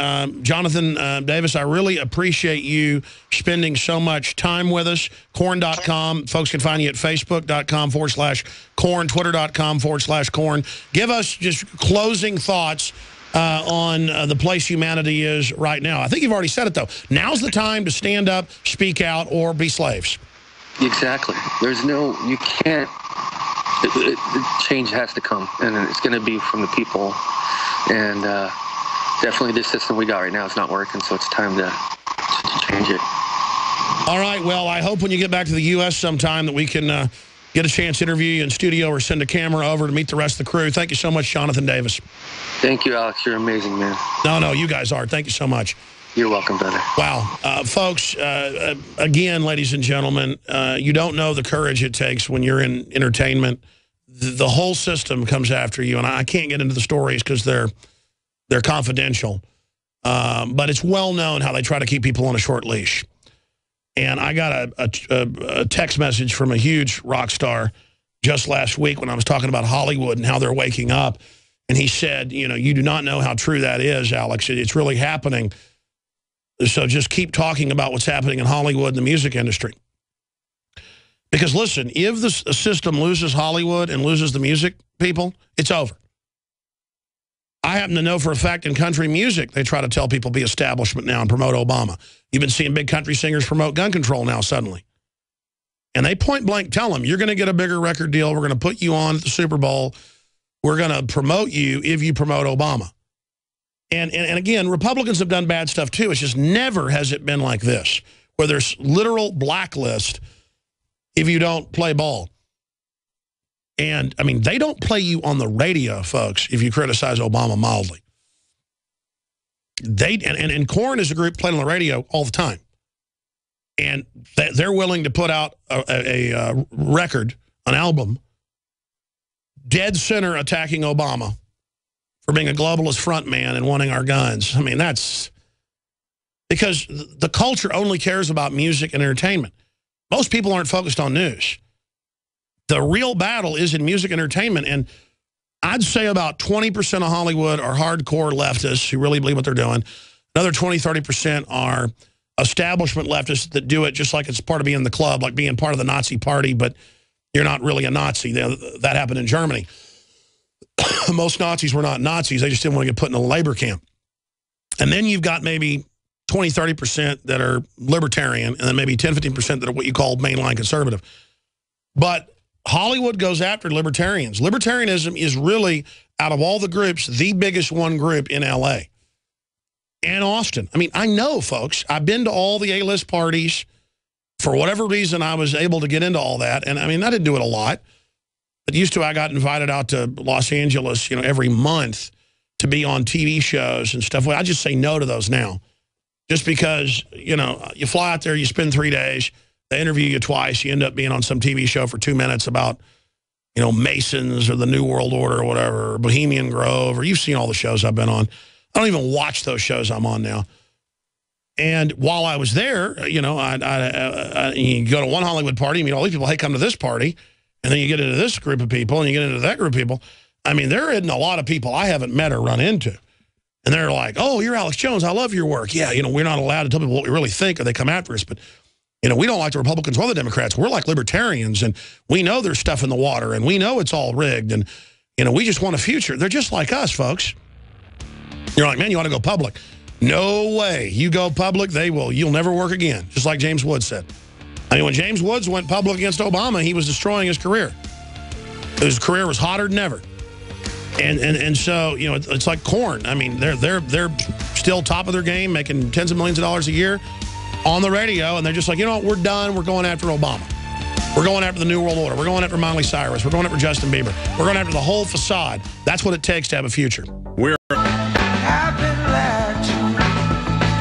Jonathan Davis, I really appreciate you spending so much time with us. Korn.com. Folks can find you at Facebook.com/Korn, Twitter.com/Korn. Give us just closing thoughts on the place humanity is right now. I think you've already said it, though. Now's the time to stand up, speak out, or be slaves. Exactly. You can't, change has to come, and it's going to be from the people. And definitely this system we got right now is not working, so it's time to change it. All right, well, I hope when you get back to the U.S. sometime that we can get a chance to interview you in studio or send a camera over to meet the rest of the crew. Thank you so much, Jonathan Davis. Thank you, Alex. You're amazing, man. No, you guys are. Thank you so much. You're welcome, brother. Wow. Folks, again, ladies and gentlemen, you don't know the courage it takes when you're in entertainment. The whole system comes after you, and I can't get into the stories because they're confidential. But it's well known how they try to keep people on a short leash. And I got a text message from a huge rock star just last week when I was talking about Hollywood and how they're waking up. And he said, you know, you do not know how true that is, Alex. It's really happening. So just keep talking about what's happening in Hollywood and the music industry. Because, listen, if the system loses Hollywood and loses the music people, it's over. I happen to know for a fact in country music, they try to tell people be establishment now and promote Obama. You've been seeing big country singers promote gun control now suddenly. And they point blank tell them, you're going to get a bigger record deal. We're going to put you on at the Super Bowl. We're going to promote you if you promote Obama. And again, Republicans have done bad stuff too. It's just never has it been like this, where there's literal blacklist if you don't play ball. And, I mean, they don't play you on the radio, folks, if you criticize Obama mildly. And Korn is a group played on the radio all the time. And they're willing to put out a record, an album, dead center attacking Obama for being a globalist frontman and wanting our guns. I mean, that's because the culture only cares about music and entertainment. Most people aren't focused on news. The real battle is in music and entertainment, and I'd say about 20% of Hollywood are hardcore leftists who really believe what they're doing. Another 20, 30% are establishment leftists that do it just like it's part of being in the club, like being part of the Nazi party, but you're not really a Nazi. That happened in Germany. Most Nazis were not Nazis. They just didn't want to get put in a labor camp. And then you've got maybe 20, 30% that are libertarian, and then maybe 10, 15% that are what you call mainline conservative. But Hollywood goes after libertarians. Libertarianism is really, out of all the groups, the biggest one group in L.A. and Austin. I mean, I know, folks. I've been to all the A-list parties. For whatever reason, I was able to get into all that. And, I mean, I didn't do it a lot. But used to, I got invited out to Los Angeles, you know, every month to be on TV shows and stuff. Well, I just say no to those now. Just because, you know, you fly out there, you spend 3 days, they interview you twice, you end up being on some TV show for 2 minutes about, you know, Masons or the New World Order or whatever, or Bohemian Grove, or you've seen all the shows I've been on. I don't even watch those shows I'm on now. And while I was there, you know, you go to one Hollywood party, you meet all these people, hey, come to this party, and then you get into this group of people, and you get into that group of people. I mean, there isn't a lot of people I haven't met or run into. And they're like, oh, you're Alex Jones, I love your work. Yeah, you know, we're not allowed to tell people what we really think or they come after us, but you know, we don't like the Republicans or the Democrats. We're like libertarians, and we know there's stuff in the water, and we know it's all rigged, and, you know, we just want a future. They're just like us, folks. You're like, man, you want to go public. No way. You go public, you'll never work again, just like James Woods said. I mean, when James Woods went public against Obama, he was destroying his career. His career was hotter than ever. And so, you know, it's like Korn. I mean, they're still top of their game, making tens of millions of dollars a year on the radio, and they're just like, you know what, we're done. We're going after Obama. We're going after the New World Order. We're going after Miley Cyrus. We're going after Justin Bieber. We're going after the whole facade. That's what it takes to have a future.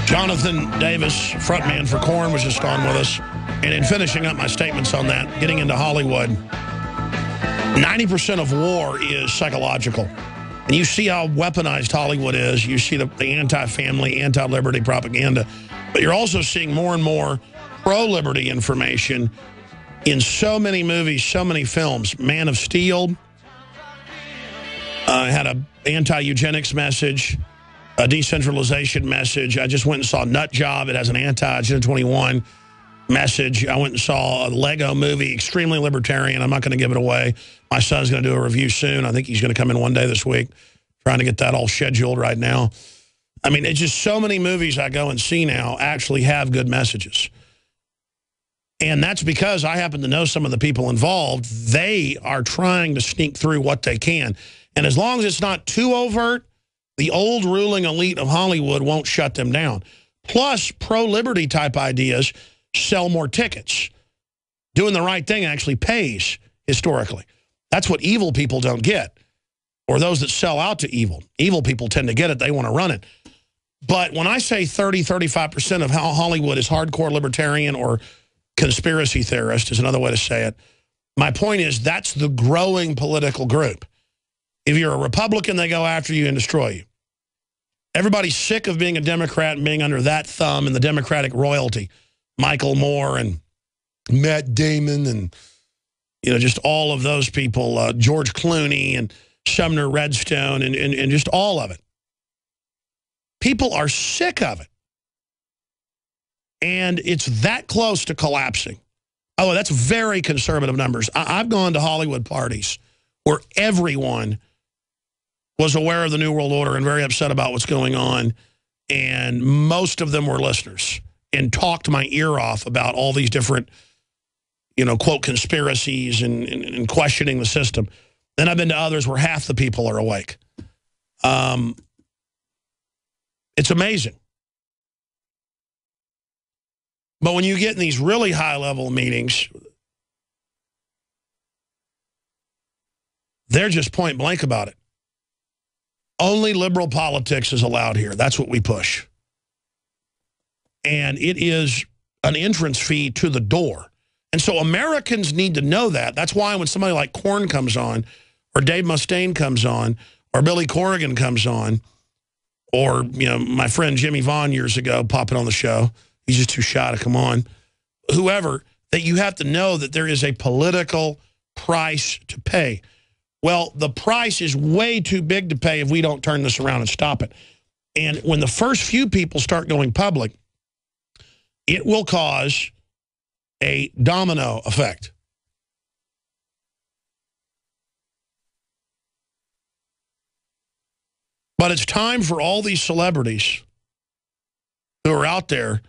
Jonathan Davis, frontman for Korn, was just on with us. And in finishing up my statements on that, getting into Hollywood, 90% of war is psychological. And you see how weaponized Hollywood is. You see the anti-family, anti-liberty propaganda. But you're also seeing more and more pro-liberty information in so many movies, so many films. Man of Steel had an anti-eugenics message, a decentralization message. I just went and saw Nut Job. It has an anti-Agenda 21 message. I went and saw a Lego movie, extremely libertarian. I'm not going to give it away. My son's going to do a review soon. I think he's going to come in one day this week, trying to get that all scheduled right now. I mean, it's just so many movies I go and see now actually have good messages. And that's because I happen to know some of the people involved. They are trying to sneak through what they can. And as long as it's not too overt, the old ruling elite of Hollywood won't shut them down. Plus, pro-liberty type ideas sell more tickets. Doing the right thing actually pays, historically. That's what evil people don't get, or those that sell out to evil. Evil people tend to get it. They want to run it. But when I say 30, 35% of how Hollywood is hardcore libertarian or conspiracy theorist is another way to say it, my point is that's the growing political group. If you're a Republican, they go after you and destroy you. Everybody's sick of being a Democrat and being under that thumb and the Democratic royalty. Michael Moore and Matt Damon and, you know, just all of those people, George Clooney and Sumner Redstone and just all of it. People are sick of it. And it's that close to collapsing. Oh, that's very conservative numbers. I've gone to Hollywood parties where everyone was aware of the New World Order and very upset about what's going on. And most of them were listeners and talked my ear off about all these different, you know, quote, conspiracies and questioning the system. Then I've been to others where half the people are awake. It's amazing. But when you get in these really high-level meetings, they're just point blank about it. Only liberal politics is allowed here. That's what we push. And it is an entrance fee to the door. And so Americans need to know that. That's why when somebody like Korn comes on, or Dave Mustaine comes on, or Billy Corrigan comes on, or, you know, my friend Jimmy Vaughn years ago popping on the show. He's just too shy to come on. Whoever, that you have to know that there is a political price to pay. Well, the price is way too big to pay if we don't turn this around and stop it. And when the first few people start going public, it will cause a domino effect. But it's time for all these celebrities who are out there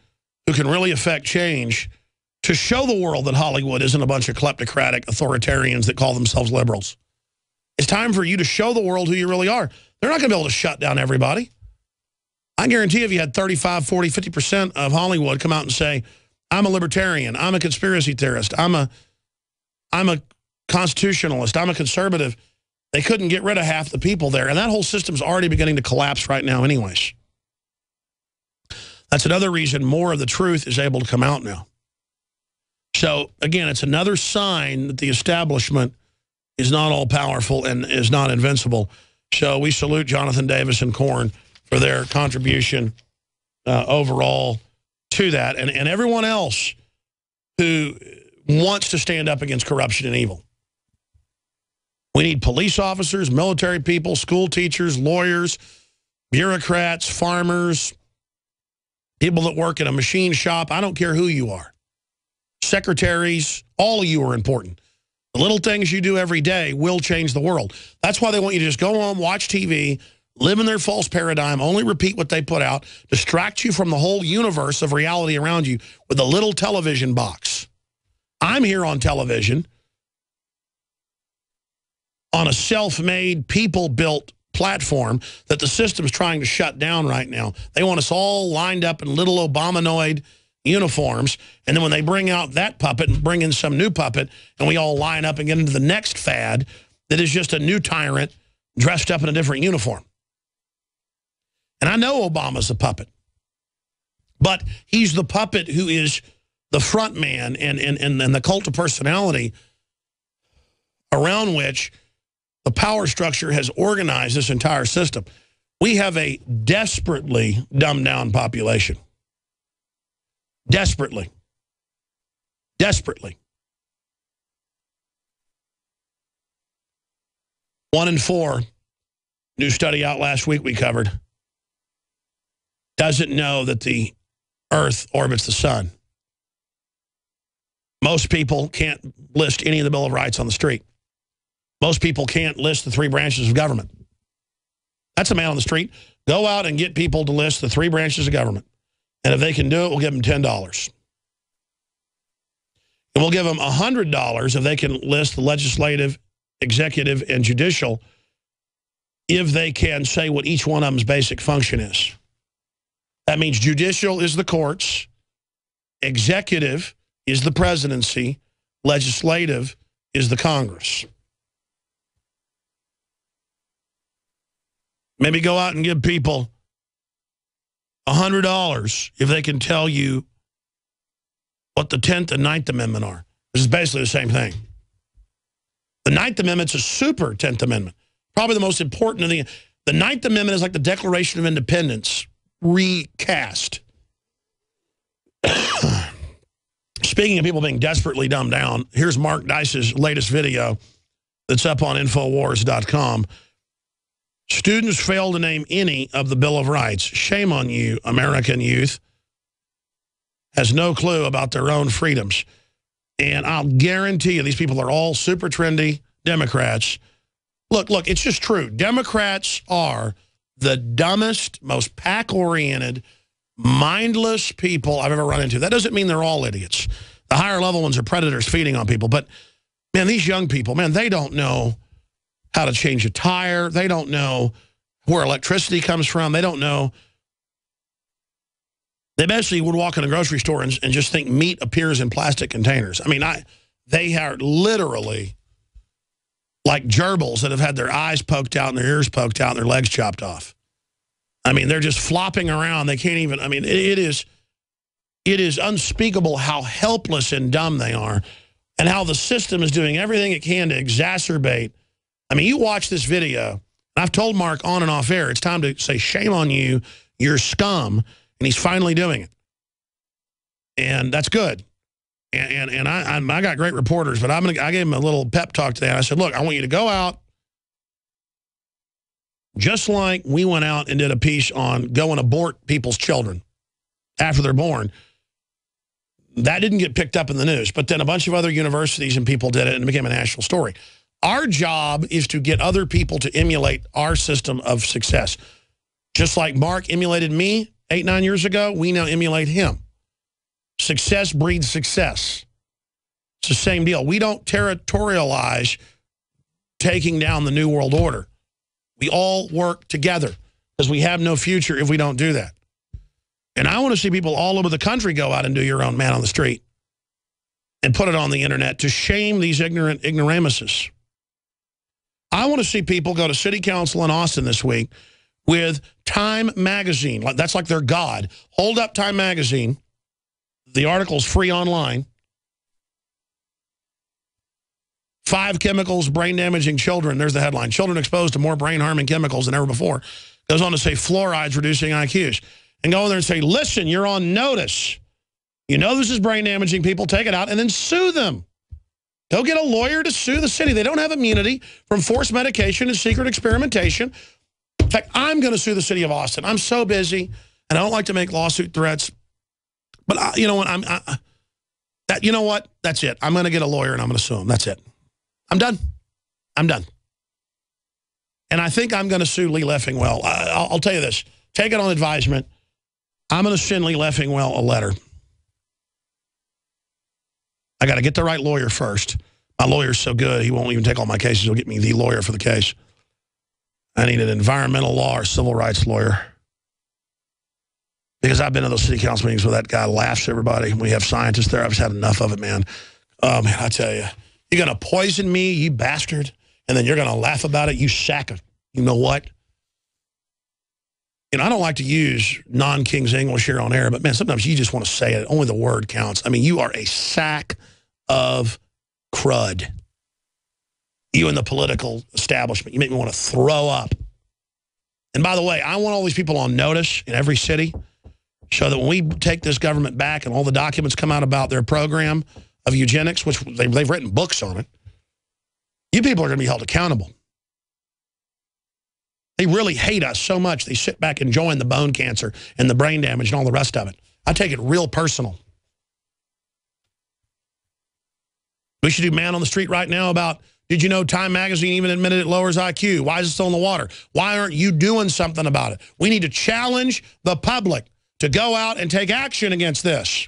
who can really affect change to show the world that Hollywood isn't a bunch of kleptocratic authoritarians that call themselves liberals. It's time for you to show the world who you really are. They're not going to be able to shut down everybody. I guarantee if you had 35, 40, 50% of Hollywood come out and say, I'm a libertarian, I'm a conspiracy theorist, I'm a constitutionalist, I'm a conservative, they couldn't get rid of half the people there. And that whole system's already beginning to collapse right now anyways. That's another reason more of the truth is able to come out now. So, again, it's another sign that the establishment is not all-powerful and is not invincible. So we salute Jonathan Davis and Korn for their contribution overall to that, and everyone else who wants to stand up against corruption and evil. We need police officers, military people, school teachers, lawyers, bureaucrats, farmers, people that work in a machine shop. I don't care who you are. Secretaries, all of you are important. The little things you do every day will change the world. That's why they want you to just go home, watch TV, live in their false paradigm, only repeat what they put out, distract you from the whole universe of reality around you with a little television box. I'm here on television on a self-made, people-built platform that the system's trying to shut down right now. They want us all lined up in little Obamanoid uniforms, and then when they bring out that puppet and bring in some new puppet, and we all line up and get into the next fad that is just a new tyrant dressed up in a different uniform. And I know Obama's a puppet, but he's the puppet who is the front man and the cult of personality around which the power structure has organized this entire system. We have a desperately dumbed-down population. Desperately. Desperately. 1 in 4, new study out last week we covered, doesn't know that the Earth orbits the sun. Most people can't list any of the Bill of Rights on the street. Most people can't list the 3 branches of government. That's a man on the street. Go out and get people to list the 3 branches of government. And if they can do it, we'll give them $10. And we'll give them $100 if they can list the legislative, executive, and judicial, if they can say what each one of them's basic function is. That means judicial is the courts, executive is the presidency, legislative is the Congress. Maybe go out and give people $100 if they can tell you what the 10th and 9th Amendment are. This is basically the same thing. The 9th Amendment's a super 10th Amendment. Probably the most important of the 9th Amendment is like the Declaration of Independence recast. Speaking of people being desperately dumbed down, here's Mark Dice's latest video that's up on Infowars.com. Students fail to name any of the Bill of Rights. Shame on you, American youth. Has no clue about their own freedoms. And I'll guarantee you these people are all super trendy Democrats. Look, it's just true. Democrats are the dumbest, most pack-oriented, mindless people I've ever run into. That doesn't mean they're all idiots. The higher level ones are predators feeding on people. But, man, these young people, man, they don't know how to change a tire. They don't know where electricity comes from. They don't know. They basically would walk in a grocery store and just think meat appears in plastic containers. I mean, they are literally like gerbils that have had their eyes poked out and their ears poked out and their legs chopped off. I mean, they're just flopping around. They can't even, I mean, it is unspeakable how helpless and dumb they are and how the system is doing everything it can to exacerbate I mean, you watch this video, and I've told Mark on and off air, it's time to say, shame on you, you're scum, and he's finally doing it. And that's good. And I got great reporters, but I gave him a little pep talk today, and I said, look, I want you to go out, just like we went out and did a piece on go and abort people's children after they're born. That didn't get picked up in the news, but then a bunch of other universities and people did it, and it became a national story. Our job is to get other people to emulate our system of success. Just like Mark emulated me 8, 9 years ago, we now emulate him. Success breeds success. It's the same deal. We don't territorialize taking down the New World Order. We all work together because we have no future if we don't do that. And I want to see people all over the country go out and do your own man on the street and put it on the internet to shame these ignorant ignoramuses. I want to see people go to city council in Austin this week with Time Magazine. That's like their God. Hold up Time Magazine. The article's free online. 5 chemicals brain-damaging children. There's the headline. Children exposed to more brain-harming chemicals than ever before. Goes on to say fluorides reducing IQs. And go in there and say, listen, you're on notice. You know this is brain-damaging people. Take it out and then sue them. Go get a lawyer to sue the city. They don't have immunity from forced medication and secret experimentation. In fact, I'm going to sue the city of Austin. I'm so busy, and I don't like to make lawsuit threats. But you know what? You know what? That's it. I'm going to get a lawyer, and I'm going to sue him. That's it. I'm done. I'm done. And I think I'm going to sue Lee Leffingwell. I'll tell you this. Take it on advisement. I'm going to send Lee Leffingwell a letter. I got to get the right lawyer first. My lawyer's so good, he won't even take all my cases. He'll get me the lawyer for the case. I need an environmental law or civil rights lawyer. Because I've been to those city council meetings where that guy laughs at everybody. We have scientists there. I've just had enough of it, man. Oh, man, I tell you. You're going to poison me, you bastard, and then you're going to laugh about it, you sack of, you know what? You know, I don't like to use non-King's English here on air, but, man, sometimes you just want to say it. Only the word counts. I mean, you are a sack of crud. You and the political establishment. You make me want to throw up. And, by the way, I want all these people on notice in every city so that when we take this government back and all the documents come out about their program of eugenics, which they've written books on it, you people are going to be held accountable. They really hate us so much, they sit back and join the bone cancer and the brain damage and all the rest of it. I take it real personal. We should do man on the street right now about, did you know Time Magazine even admitted it lowers IQ? Why is it still in the water? Why aren't you doing something about it? We need to challenge the public to go out and take action against this.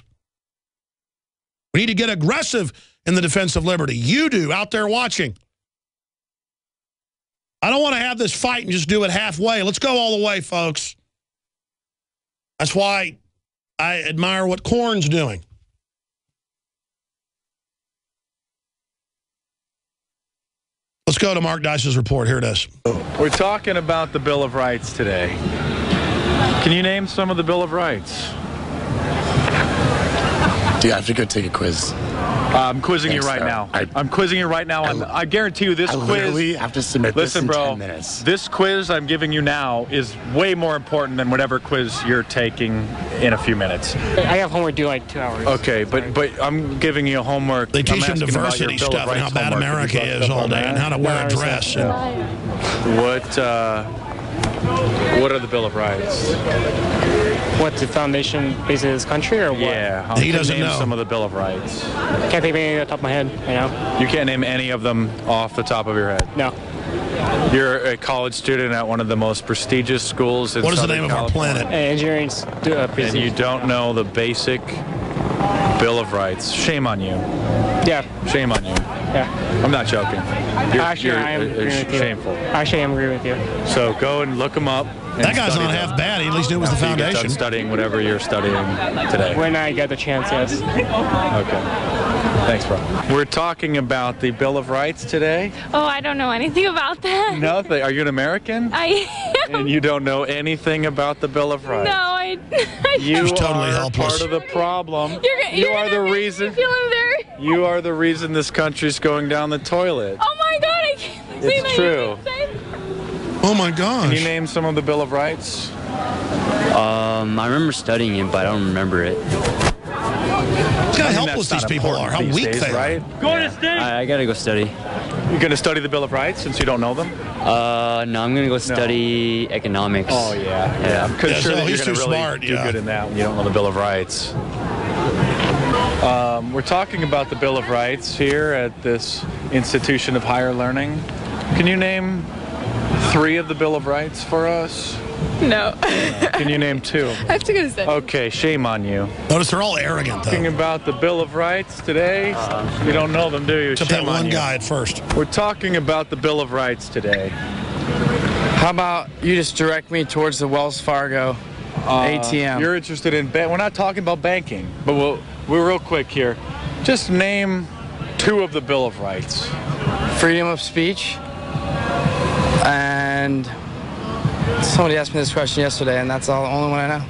We need to get aggressive in the defense of liberty. You do, out there watching. I don't want to have this fight and just do it halfway. Let's go all the way, folks. That's why I admire what Korn's doing. Let's go to Mark Dice's report. Here it is. We're talking about the Bill of Rights today. Can you name some of the Bill of Rights? Dude, I have to go take a quiz. I'm quizzing you right now. I'm quizzing you right now. I guarantee you this quiz... I literally have to submit this in 10 minutes. This quiz I'm giving you now is way more important than whatever quiz you're taking in a few minutes. I have homework due like 2 hours. Okay, but I'm giving you homework. They teach them diversity stuff and how bad America is all day and how to wear a dress. What are the Bill of Rights? What's the foundation basically of this country or what? Yeah, he doesn't know some of the Bill of Rights. Can't think of any off the top of my head right now. You can't name any of them off the top of your head? No. You're a college student at one of the most prestigious schools in What is the Southern name California. of our planet? Engineering. And you don't know the basic Bill of Rights. Shame on you. Yeah. Shame on you. Yeah. I'm not joking. Actually, I am agreeing with you. Shameful. Actually, I am agreeing with you. So go and look them up. That guy's not half bad. He at least knew it was the foundation. You get done studying whatever you're studying today. When I get the chance, yes. Okay. Thanks, bro. We're talking about the Bill of Rights today. Oh, I don't know anything about that. Nothing. Are you an American? I am. And you don't know anything about the Bill of Rights? No, I You totally are helpless. Part of the problem. You're are the reason. You are the reason this country's going down the toilet. Oh my God! I can't. It's true. Oh my gosh. Can you name some of the Bill of Rights? I remember studying it, but I don't remember it. Look how helpless these people are, how weak they are. Right? Go to study. I gotta go study. You're gonna study the Bill of Rights since you don't know them? No, I'm gonna go study economics. Oh yeah. I'm pretty sure that you're gonna really do good in that when you don't know the Bill of Rights. We're talking about the Bill of Rights here at this institution of higher learning. Can you name 3 of the Bill of Rights for us? No. Can you name 2? I have to go to study. Okay, shame on you. Notice they're all arrogant, though. Talking about the Bill of Rights today. You don't know them, do you? Except that one guy at first. We're talking about the Bill of Rights today. How about you just direct me towards the Wells Fargo ATM? You're interested in we're not talking about banking, but we're real quick here. Just name 2 of the Bill of Rights. Freedom of speech. And somebody asked me this question yesterday, and that's the only one I know.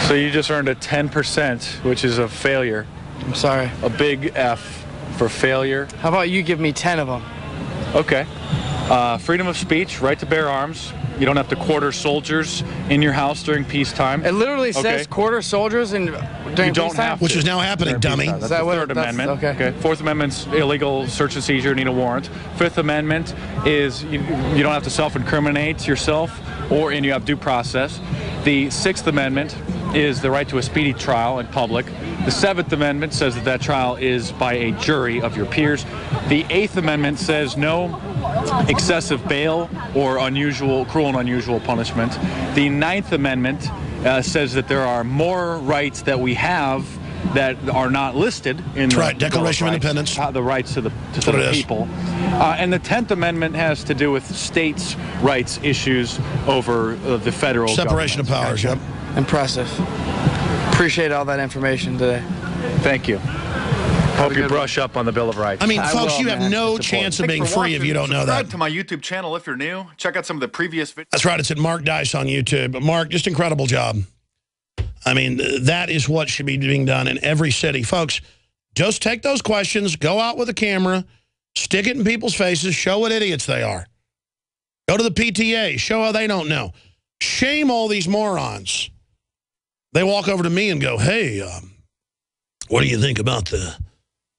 So you just earned a 10%, which is a failure. I'm sorry. A big F for failure. How about you give me 10 of them? Okay. Freedom of speech, right to bear arms. You don't have to quarter soldiers in your house during peacetime. It literally says quarter soldiers during peacetime? Which is now happening, dummy. That's the Third Amendment. Okay. Fourth Amendment's illegal search and seizure, need a warrant. Fifth Amendment is you don't have to self-incriminate yourself, and you have due process. The Sixth Amendment is the right to a speedy trial in public. The Seventh Amendment says that trial is by a jury of your peers. The Eighth Amendment says no excessive bail or cruel and unusual punishment. The Ninth Amendment says that there are more rights that we have that are not listed in the Declaration of Independence. The rights to the people. And the 10th Amendment has to do with states' rights issues over the federal separation of powers. Yep. Impressive. Appreciate all that information today. Thank you. Hope you brush up on the Bill of Rights. I mean, folks, you have no chance of being free if you don't know that. Subscribe to my YouTube channel if you're new. Check out some of the previous videos. That's right. It's at Mark Dice on YouTube. But Mark, just incredible job. I mean, that is what should be being done in every city. Folks, just take those questions, go out with a camera, stick it in people's faces, show what idiots they are. Go to the PTA, show how they don't know. Shame all these morons. They walk over to me and go, hey, what do you think about the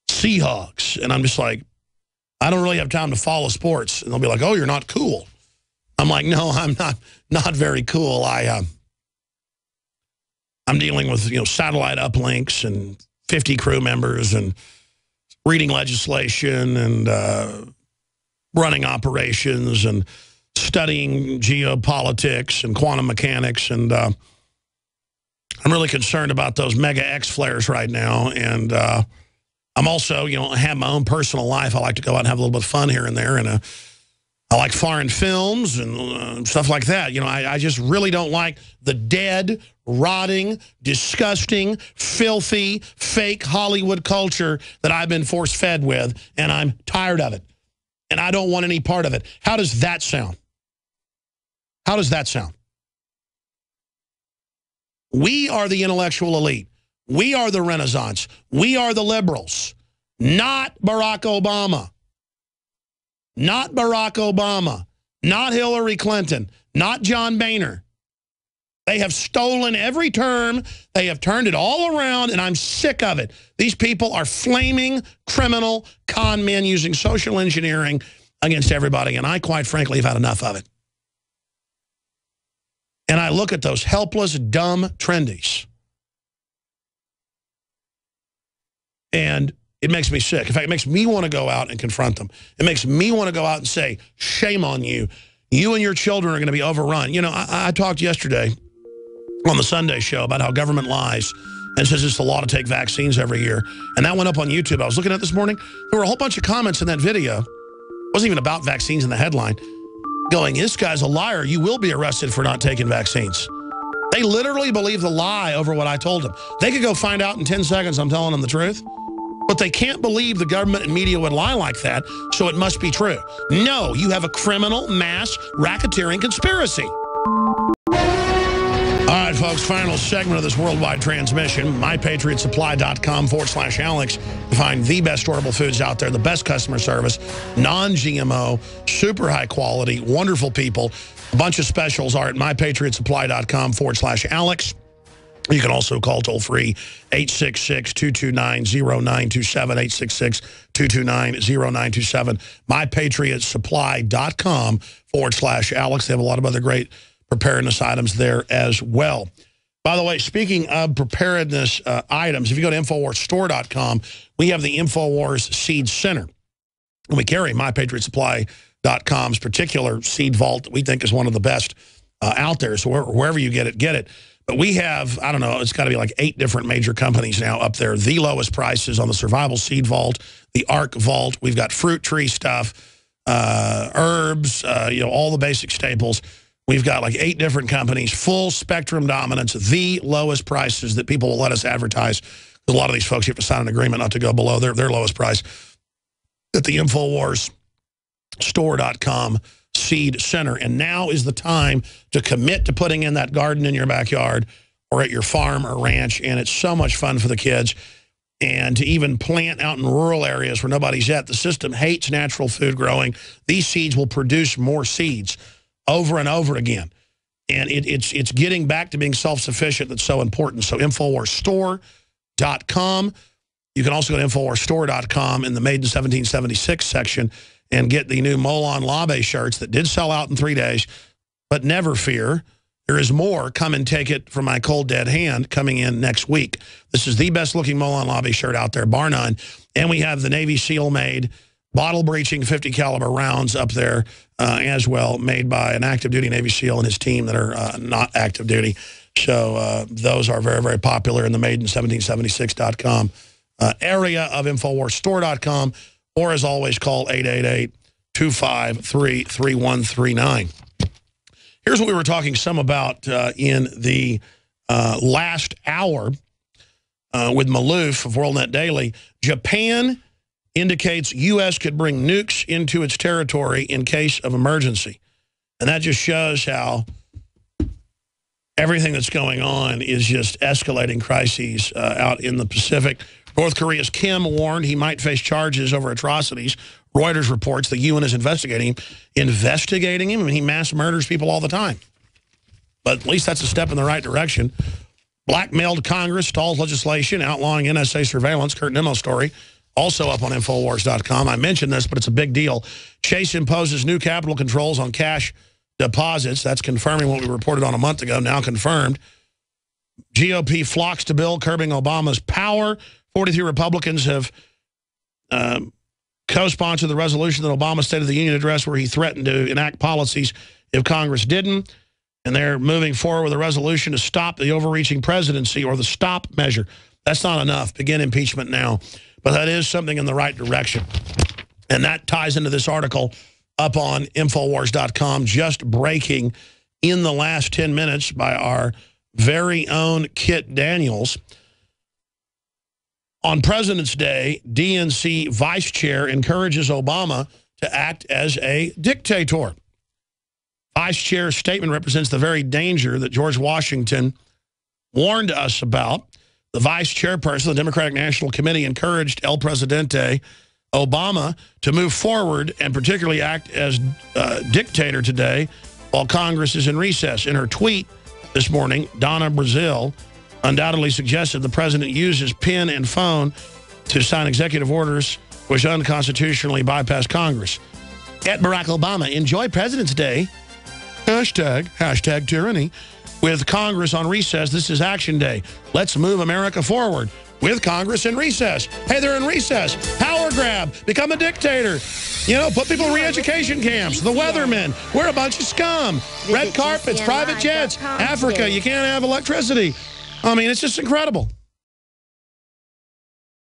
Seahawks? And I'm just like, I don't really have time to follow sports. And they'll be like, oh, you're not cool. I'm like, no, I'm not very cool. I'm dealing with, satellite uplinks and 50 crew members and reading legislation and running operations and studying geopolitics and quantum mechanics. And I'm really concerned about those mega X flares right now. And I'm also, I have my own personal life. I like to go out and have a little bit of fun here and there. And I like foreign films and stuff like that. I just really don't like the dead, rotting, disgusting, filthy, fake Hollywood culture that I've been force-fed with, and I'm tired of it. And I don't want any part of it. How does that sound? How does that sound? We are the intellectual elite. We are the Renaissance. We are the liberals, not Barack Obama. Not Barack Obama, not Hillary Clinton, not John Boehner. They have stolen every term. They have turned it all around, and I'm sick of it. These people are flaming criminal con men using social engineering against everybody, and I, quite frankly, have had enough of it. And I look at those helpless, dumb trendies, and it makes me sick. In fact, it makes me want to go out and confront them. It makes me want to go out and say, shame on you. You and your children are going to be overrun. I talked yesterday on the Sunday show about how government lies and says it's the law to take vaccines every year. And that went up on YouTube. I was looking at it this morning. There were a whole bunch of comments in that video. It wasn't even about vaccines in the headline. Going, this guy's a liar. You will be arrested for not taking vaccines. They literally believe the lie over what I told them. They could go find out in 10 seconds I'm telling them the truth. But they can't believe the government and media would lie like that, so it must be true. No, you have a criminal mass racketeering conspiracy. All right, folks. Final segment of this worldwide transmission. MyPatriotSupply.com/Alex to find the best storable foods out there, the best customer service, non-GMO, super high quality, wonderful people. A bunch of specials are at MyPatriotSupply.com/Alex. You can also call toll-free 866-229-0927, 866-229-0927, MyPatriotSupply.com/Alex. They have a lot of other great preparedness items there as well. By the way, speaking of preparedness items, if you go to InfoWarsStore.com, we have the InfoWars Seed Center. And we carry MyPatriotSupply.com's particular seed vault that we think is one of the best out there. So wherever you get it, get it. But we have, I don't know, it's got to be like 8 different major companies now up there. The lowest prices on the Survival Seed Vault, the Arc Vault. We've got fruit tree stuff, herbs, all the basic staples. We've got like 8 different companies, full spectrum dominance, the lowest prices that people will let us advertise. A lot of these folks, you have to sign an agreement not to go below their lowest price at the InfoWarsStore.com Seed Center. And now is the time to commit to putting in that garden in your backyard or at your farm or ranch. And it's so much fun for the kids. And to even plant out in rural areas where nobody's at. The system hates natural food growing. These seeds will produce more seeds over and over again. And it's getting back to being self-sufficient that's so important. So InfoWarsStore.com. You can also go to InfoWarsStore.com in the Made in 1776 section and get the new Molon Labe shirts that did sell out in 3 days. But never fear, there is more. Come and take it from my cold, dead hand coming in next week. This is the best-looking Molon Labe shirt out there, bar none. And we have the Navy SEAL-made bottle-breaching 50 caliber rounds up there as well, made by an active duty Navy SEAL and his team that are not active duty. So those are very, very popular in the Made-in-1776.com area of InfoWarsStore.com, or as always, call 888-253-3139. Here's what we were talking some about in the last hour with Maloof of WorldNet Daily. Japan indicates U.S. could bring nukes into its territory in case of emergency. And that just shows how everything that's going on is just escalating crises out in the Pacific. North Korea's Kim warned he might face charges over atrocities. Reuters reports the UN is investigating him. I mean, he mass murders people all the time. But at least that's a step in the right direction. Blackmailed Congress, stalls legislation outlawing NSA surveillance. Kurt Nimmo's story. Also up on Infowars.com. I mentioned this, but it's a big deal. Chase imposes new capital controls on cash deposits. That's confirming what we reported on a month ago, now confirmed. GOP flocks to bill curbing Obama's power. 43 Republicans have co-sponsored the resolution that Obama's State of the Union address where he threatened to enact policies if Congress didn't. And they're moving forward with a resolution to stop the overreaching presidency, or the stop measure. That's not enough. Begin impeachment now. But that is something in the right direction. And that ties into this article up on Infowars.com, just breaking in the last 10 minutes by our very own Kit Daniels. On President's Day, DNC vice chair encourages Obama to act as a dictator. Vice chair's statement represents the very danger that George Washington warned us about. The vice chairperson of the Democratic National Committee encouraged El Presidente Obama to move forward and particularly act as dictator today while Congress is in recess. In her tweet this morning, Donna Brazil undoubtedly suggested the president use his pen and phone to sign executive orders which unconstitutionally bypass Congress. At Barack Obama, enjoy President's Day. Hashtag tyranny. With Congress on recess, this is Action Day. Let's move America forward. With Congress in recess. Hey, they're in recess. Power grab. Become a dictator. You know, put people in re-education camps. The weathermen. We're a bunch of scum. Red carpets, private jets. Africa, you can't have electricity. I mean, it's just incredible.